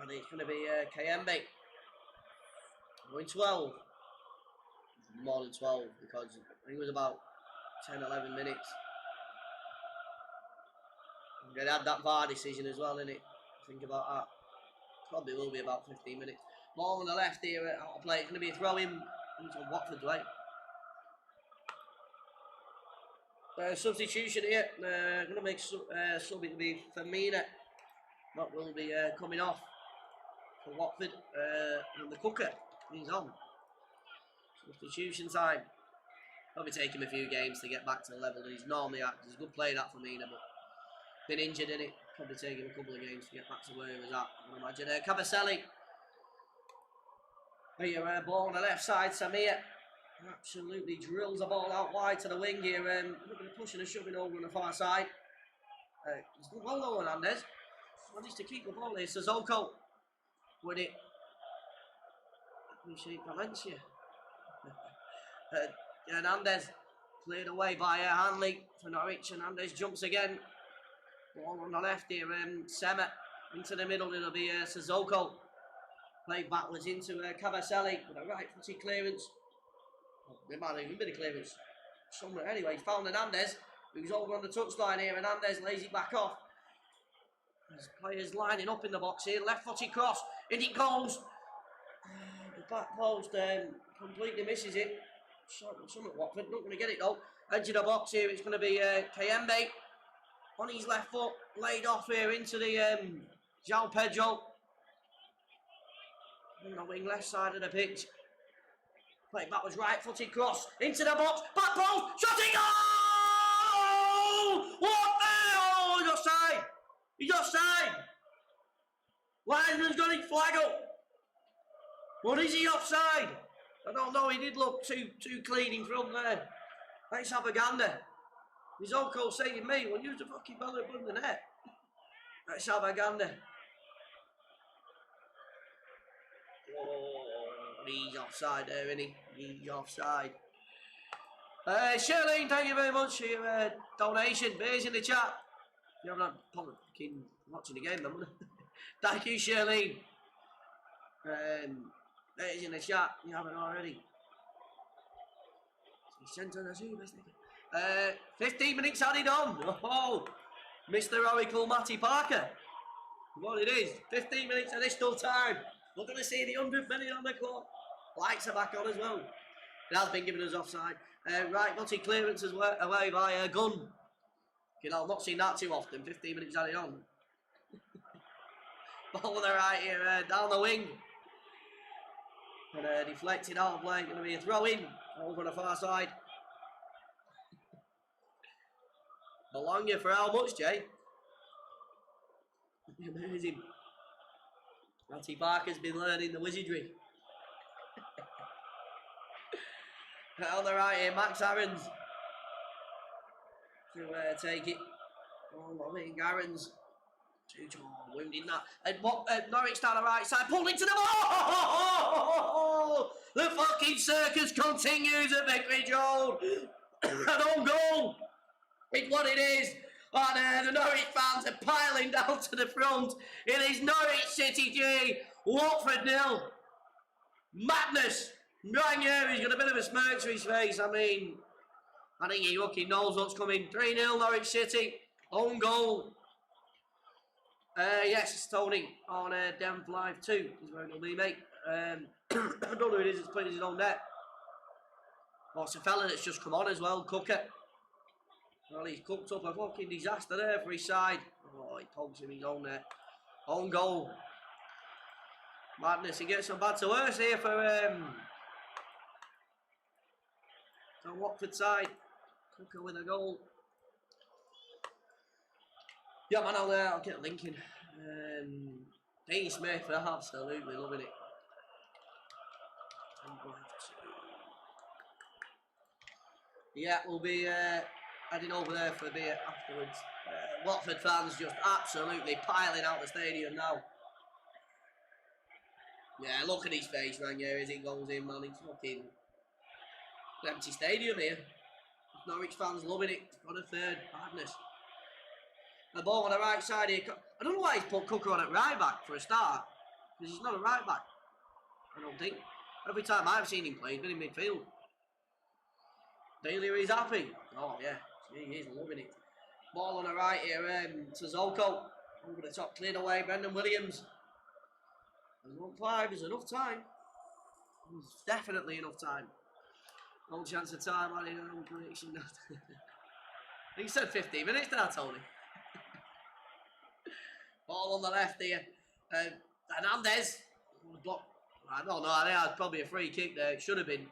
And it's going to be Kayembe. Going 12. More than 12 because I think it was about 10-11 minutes. They had that VAR decision as well, innit? Think about that. Probably will be about 15 minutes. Ball on the left here, out of play. It's going to be a throw in into Watford's way. Substitution here. Going to make something to be Famina. That will be coming off for Watford. And the cooker is on. Substitution time. Probably take him a few games to get back to the level that he's normally at. He's a good player, that Famina, but been injured in it. Probably take him a couple of games to get back to where he was at. I can imagine. Cavaselli. Here, ball on the left side. Samir absolutely drills the ball out wide to the wing here. Looking at pushing and shoving over on the far side. He's done well though, Hernandez. Managed to keep the ball here. Sissoko with it. Valencia. Hernandez cleared away by Hanley for Norwich. Hernandez jumps again. Ball on the left here. Sema into the middle. It'll be Sissoko. Played backwards into Cavaselli with a right footed clearance. There might have even been a clearance somewhere. Anyway, he's found Hernandez, who's over on the touchline here. Hernandez lays it back off. There's players lining up in the box here. Left footed cross. In it goes. The back post completely misses it. Some at Watford, not going to get it though. Edge of the box here, it's going to be Kayembe on his left foot, laid off here into the João Pedro. On the wing left side of the pitch. Play backwards, right footed cross into the box, back post, shot it, goal! What the? Oh, he's offside! He's offside! Linesman's got his flag up. What is he offside? I don't know, he did look too clean in front there. That's Abaganda. His uncle saying me, well, use the fucking ball above the net. That's Abaganda. Oh, he's offside there, isn't he? He's offside. Shirley, thank you very much for your donation. Bears in the chat. You haven't had watching the game, then. Thank you, Shirley. Bears in the chat. You haven't already. 15 minutes added on. Oh, Mr. Oracle Matty Parker. What it is. 15 minutes additional time. We're going to see the 100 minute on the clock. Lights are back on as well. It has been given us offside. Right, multi clearance as well, away by Gunn. You know, I've not seen that too often. 15 minutes added on. Ball on the right here, down the wing. And deflected out of play. Going to be a throw in over on the far side. Bologna for how much, Jay? Amazing. Matty Parker's been learning the wizardry. On the right here, Max Aarons to take it. Oh, I think Aarons. Wounded that. And Norwich down the right side, pulled into the ball. The fucking circus continues at Vicarage Road. An own goal. It's what it is. And the Norwich fans are piling down to the front. It is Norwich City 3, Watford 0. Madness. Right here, he's got a bit of a smirk to his face. I mean, I think he fucking knows what's coming. 3-0 Norwich City. Own goal. Yes, it's Tony on Denv Live 2 is where it'll be, mate. I don't know who it is that's putting his own net. Oh, it's a fella that's just come on as well, Cooker. Well, he's cooked up a fucking disaster there for his side. Oh, he pokes him his own net. Own goal. Madness, he gets some bad to worse here for Watford side. Cooker with a goal. Yeah, man, I'll get linking. Dean Smith, absolutely loving it. Yeah, we'll be heading over there for a beer afterwards. Watford fans just absolutely piling out the stadium now. Yeah, look at his face, man, yeah, as he goes in, man. It's fucking empty stadium here. Norwich fans loving it. On a third, madness. The ball on the right side here. I don't know why he's put Cooker on at right back for a start. Because he's not a right back. I don't think. Every time I've seen him play, he's been in midfield. Daly is happy. Oh, yeah. He is loving it. Ball on the right here to Zolko. Over the top, cleared away. Brendan Williams. There's 1-5. There's enough time. There's definitely enough time. No chance of time. I didn't know prediction. He said 15 minutes, did I, Tony? Ball on the left here. Hernandez. Block. I don't know. I think that's probably a free kick there. It should have been.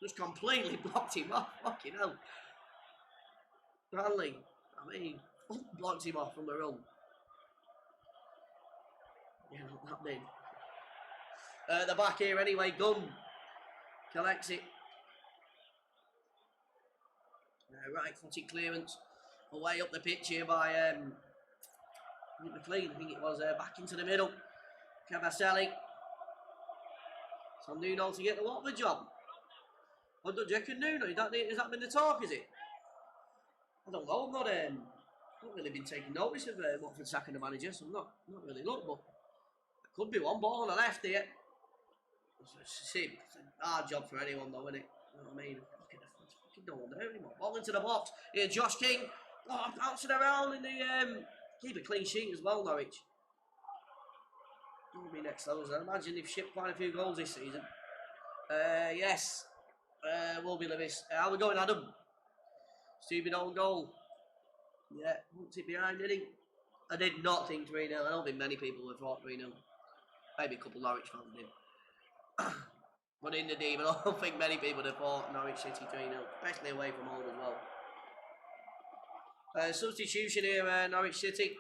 Just completely blocked him off. Fucking hell. Bradley. I mean, blocked him off from the run. Yeah, not that big. The back here anyway. Gunn collects it. Right footed clearance. Away up the pitch here by McLean, I think it was, back into the middle. Cavaselli. So Nuno to get the Watford job. What do you reckon, Nuno? Has that been the talk, is it? I don't know, I've not really been taking notice of Watford sacking the manager, so I'm not really looked, but there could be one. Ball on the left here. It's a hard job for anyone though, isn't it? You know what I mean? Fucking no one there anymore. Ball into the box. Here, Josh King. Oh, bouncing around in the keep a clean sheet as well, Norwich. Will be next level. I imagine they've shipped quite a few goals this season. Yes. Will be Lewis. How we going, Adam? Stupid own goal. Yeah, won't it behind, did he? I did not think 3-0. I don't think many people would have thought 3-0. Maybe a couple of Norwich fans did. But in the deep, I don't think many people would have thought Norwich City 3-0, especially away from home as well. Substitution here, Norwich City.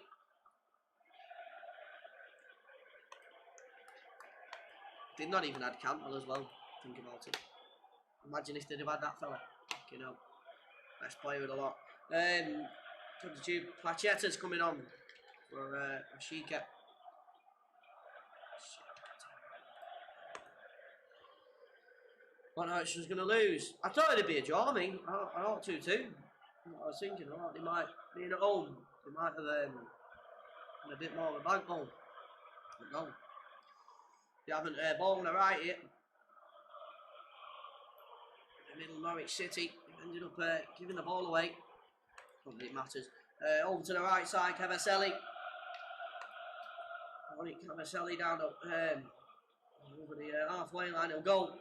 They've not even had Campbell as well, think about it. Imagine if they'd have had that fella. You know, best player with a lot. Substitute, Plachetta's coming on for Ashika. Well, Norwich was going to lose. I thought it'd be a draw, I mean. I thought 2-2. I was thinking, oh, they might, being at home, they might have had a bit more of a backbone. But no. They haven't. Ball on the right here. In the middle, Norwich City. They ended up giving the ball away. Not that it matters. Over to the right side, Cavaselli. Cavaselli down up over the halfway line. He'll go.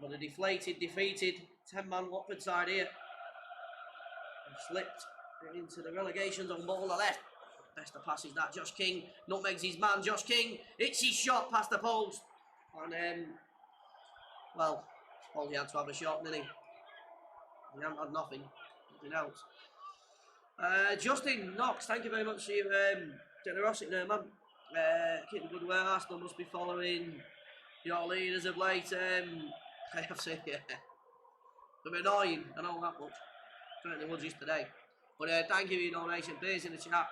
But a deflated, defeated 10-man Watford side here. And slipped into the relegation zone. Ball on the left. Best of passes that. Josh King nutmegs his man. Josh King. It's his shot past the post. And well, all he had to have a shot, didn't he? He hadn't had nothing else. Justin Knox, thank you very much for your generosity there, man. Keep the good work. Arsenal must be following your leaders of late. I have to say, yeah. They're annoying, I know that much. Certainly was just today. But thank you for your donation. Please in the chat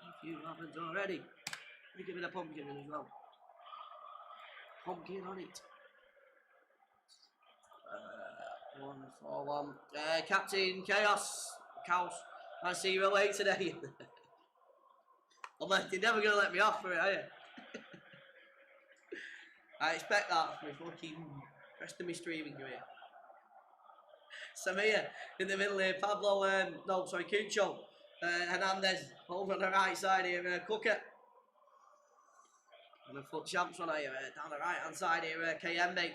if you haven't already. We give it a pumpkin in as well. Pumpkin on it. 1-4-1. Captain Chaos. I see you away today. I'm like, you're never going to let me off for it, are you? I expect that for my fucking rest of my streaming career. Samir in the middle here. Pablo, no, sorry, Cucho. Hernandez over on the right side here, Cooker. And a foot champs one here, down the right hand side here, KMB.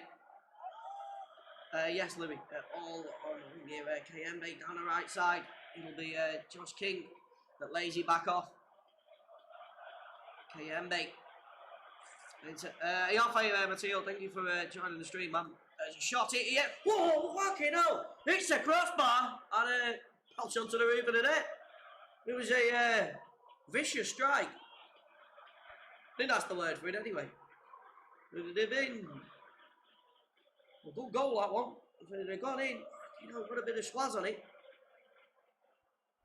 Yes, Louis, all on here, KMB down the right side. It'll be Josh King that lays it back off. KMB. You're fine, Matteo. Thank you for joining the stream, man. There's a shot here. Whoa, fucking hell! It's a crossbar and pounced onto the roof of the net. It was a vicious strike. I think that's the word for it anyway. They've been a good goal, that one. If they'd gone in, you know, put a bit of swaz on it.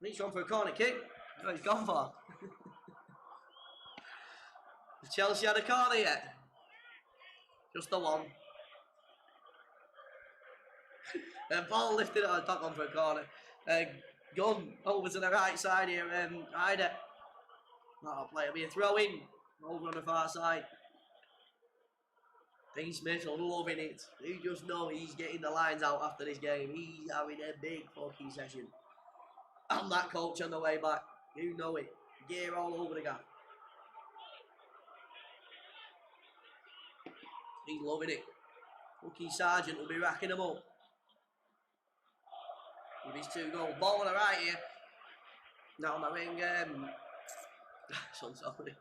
He's gone for a corner kick. Oh, he's gone for. Has Chelsea had a corner yet? Just the one. Ball lifted. Oh, it's not gone for a corner. Gun over to the right side here. Ryder. That'll play. It'll be a throw in. Over on the far side. Dean Smith's loving it. You just know he's getting the lines out after this game. He's having a big fucking session. And that coach on the way back. You know it. Gear all over the gap. He's loving it. Rookie Sargent will be racking them up. With his 2 goals. Ball on the right here. Now on the wing. Son, sorry.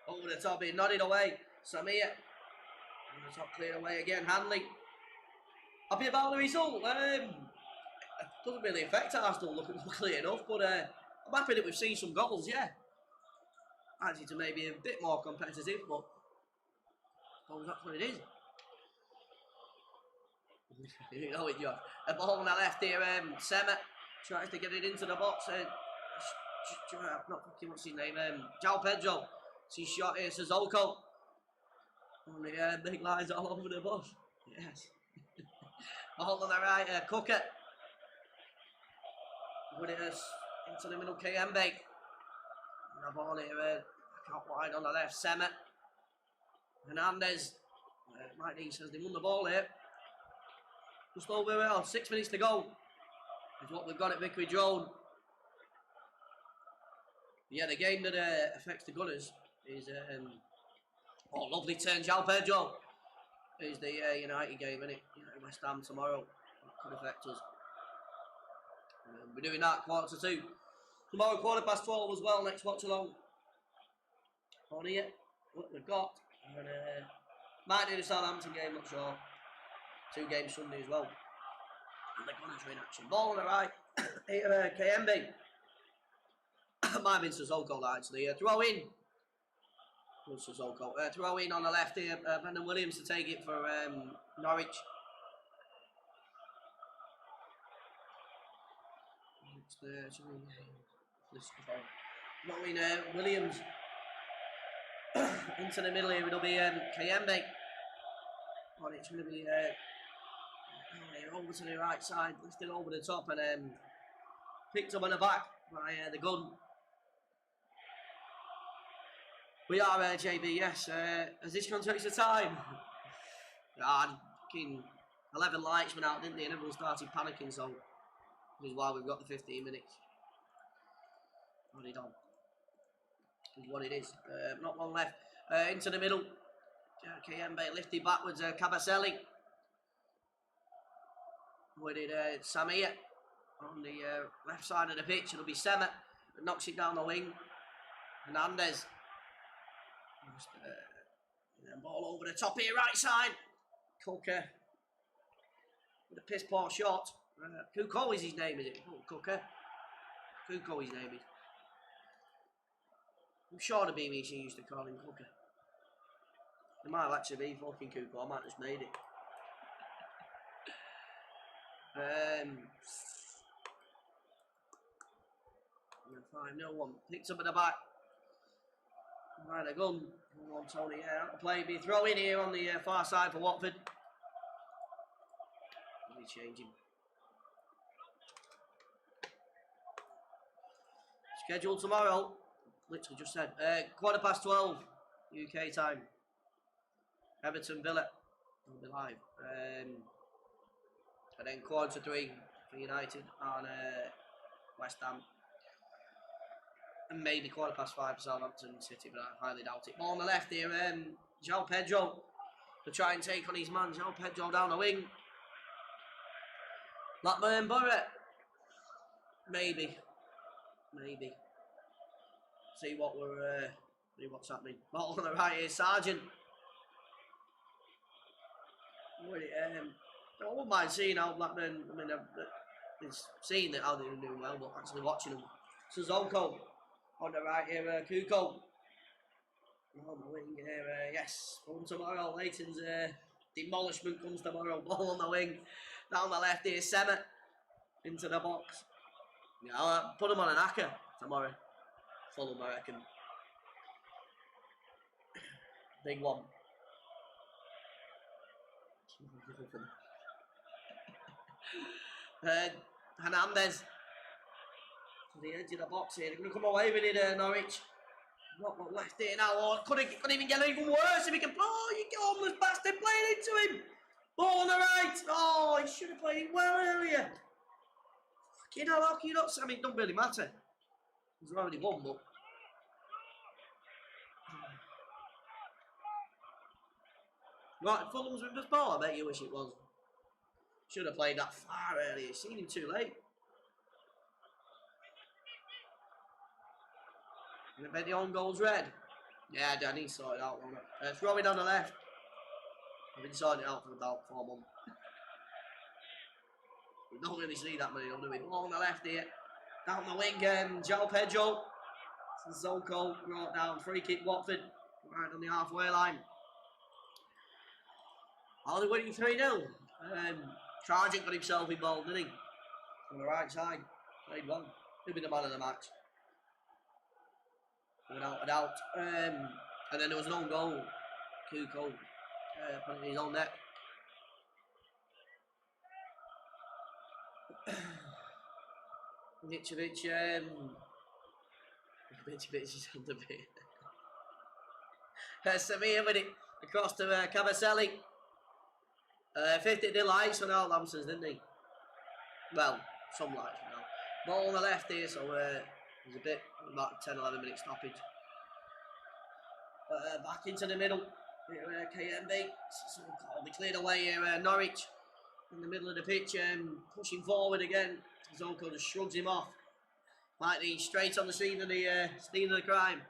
Over the top here. Nodded away. Samir. On the top, clear away again. Hanley. Happy about the result. It doesn't really affect Arsenal, luckily enough, but I'm happy that we've seen some goals, yeah. Actually, to maybe a bit more competitive, but that's what it is. You know it, Josh. A ball on the left here, Sema tries to get it into the box. Not fucking, what's his name? João Pedro. See shot here, Sissoko. And the big lines all over the bus. Yes. Ball on the right, Cooker. Put it into the middle, KMB. And a ball here, out wide on the left, Sema. Hernandez. Mike Dean says they won the ball here. Just over 6 minutes to go. Is what we've got at Vicarage Road. Yeah, the game that affects the Gunners is lovely turn, João Pedro. Is the United game, isn't it? West Ham tomorrow. That could affect us. We're doing that 1:45. Tomorrow 12:15 as well. Next watch along. On here, what we've got. And, might do the Southampton game, not sure. 2 games Sunday as well. And the Gunners are in action. Ball on the right. KMB. Might have been Sissoko actually. Throw in. Sissoko. Throw in on the left here. Brendan Williams to take it for Norwich. Throw in Williams. Into the middle here. It'll be KMB. And it's going to be over to the right side. Lifted over the top and picked up on the back by the gun. We are JB, yes. Has this gone to extra time? Fucking 11 lights went out, didn't they? And everyone started panicking, so this is why we've got the 15 minutes. What it on? Is what it is. Not long left. Into the middle. KMB lifted backwards. Cabaselli. With it, Samir on the left side of the pitch. It'll be Sema that knocks it down the wing. Hernandez. And ball over the top here, right side. Cooker with a piss poor shot. Kuko is his name, is it? Oh, Cooker. Kuko his name is. I'm sure the BBC used to call him Cooker. It might actually be fucking Kuko. I might have just made it. 5-0-1. Picked up at the back. Right, a gun. On Tony, yeah, out to play. Be throw in here on the far side for Watford. Really changing. Scheduled tomorrow. Literally just said. 12:15 UK time. Everton Villa will be live. And then 3:15 for United and West Ham. And maybe 5:15 for Southampton City, but I highly doubt it. Ball on the left here, João Pedro to try and take on his man. João Pedro down the wing. Blackburn Borough. Maybe. See what's happening. Ball on the right here, Sargent. I wouldn't mind seeing how Blackburn. I mean, it's seeing how they're doing well, but actually watching them. Sissoko on the right here, Kuko. On the wing here, yes. From tomorrow, Leighton's demolishment comes tomorrow. Ball on the wing. Down the left here, Sema. Into the box. Yeah, I'll put him on an hacker tomorrow. Fulham, I reckon. Big one. Hernandez to the edge of the box here. They're going to come away with it, Norwich. Not got left here now. Oh, couldn't even get even worse if he can. Oh, you homeless bastard playing into him. Ball on the right. Oh, he should have played it well earlier. Fucking hell, how can you not? I mean, it doesn't really matter. He's already won, but. Right, Fulham's with the ball. I bet you wish it was. Should have played that far earlier. Seen him too late. I bet the own goal's red. Yeah, Danny sorted out on it. Throwing on the left. I've been sorting it out for about 4 months. We don't really see that many, do we? Ball on the left here. Down the wing, João Pedro. Sissoko brought down. Free kick, Watford. Right on the halfway line. Are they winning 3-0? Sargent got himself involved, didn't he? On the right side. Played well. He'll be the man of the match. Without a doubt. And then there was an own goal. Kuko put it in his own net. Mitrovic is on the bit. Samir with it across to Cavaselli. 50 did lights for all Lampsons, didn't he? Well, some lights for now. Ball on the left here, so there's a bit, about 10-11 minute stoppage. Back into the middle. Here, KMB. So will be cleared away here. Norwich in the middle of the pitch, pushing forward again. Zonko just shrugs him off. Like he's straight on the scene of the crime.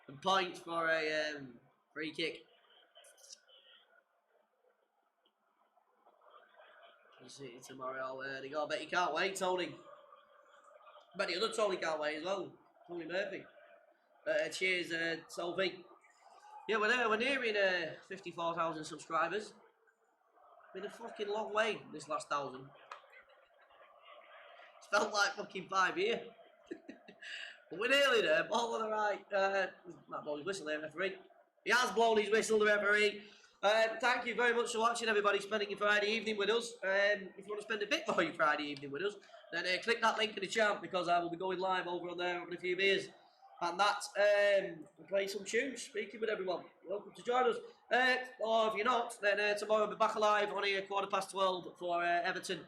And points for a free kick. We'll see you tomorrow. They go, I bet you can't wait, Tony. I bet the other Tony can't wait as well. Tony Murphy. Cheers, Sophie. Yeah, we're nearing 54,000 subscribers. Been a fucking long way this last 1,000. It's felt like fucking 5 years. But we're nearly there. Ball on the right. That blows his whistle there, referee. He has blown his whistle, the referee. Thank you very much for watching, everybody, spending your Friday evening with us. If you want to spend a bit more of your Friday evening with us, then click that link in the chat, because I will be going live over on there having a few beers. And that, we'll play some tunes, speaking with everyone. Welcome to join us. Or if you're not, then tomorrow we'll be back alive on here 12:15 for Everton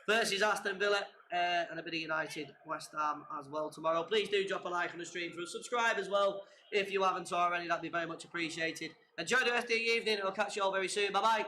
versus Aston Villa, and a bit of United, West Ham as well tomorrow. Please do drop a like on the stream for us. Subscribe as well if you haven't already. That'd be very much appreciated. Enjoy the rest of your evening. I'll catch you all very soon. Bye bye.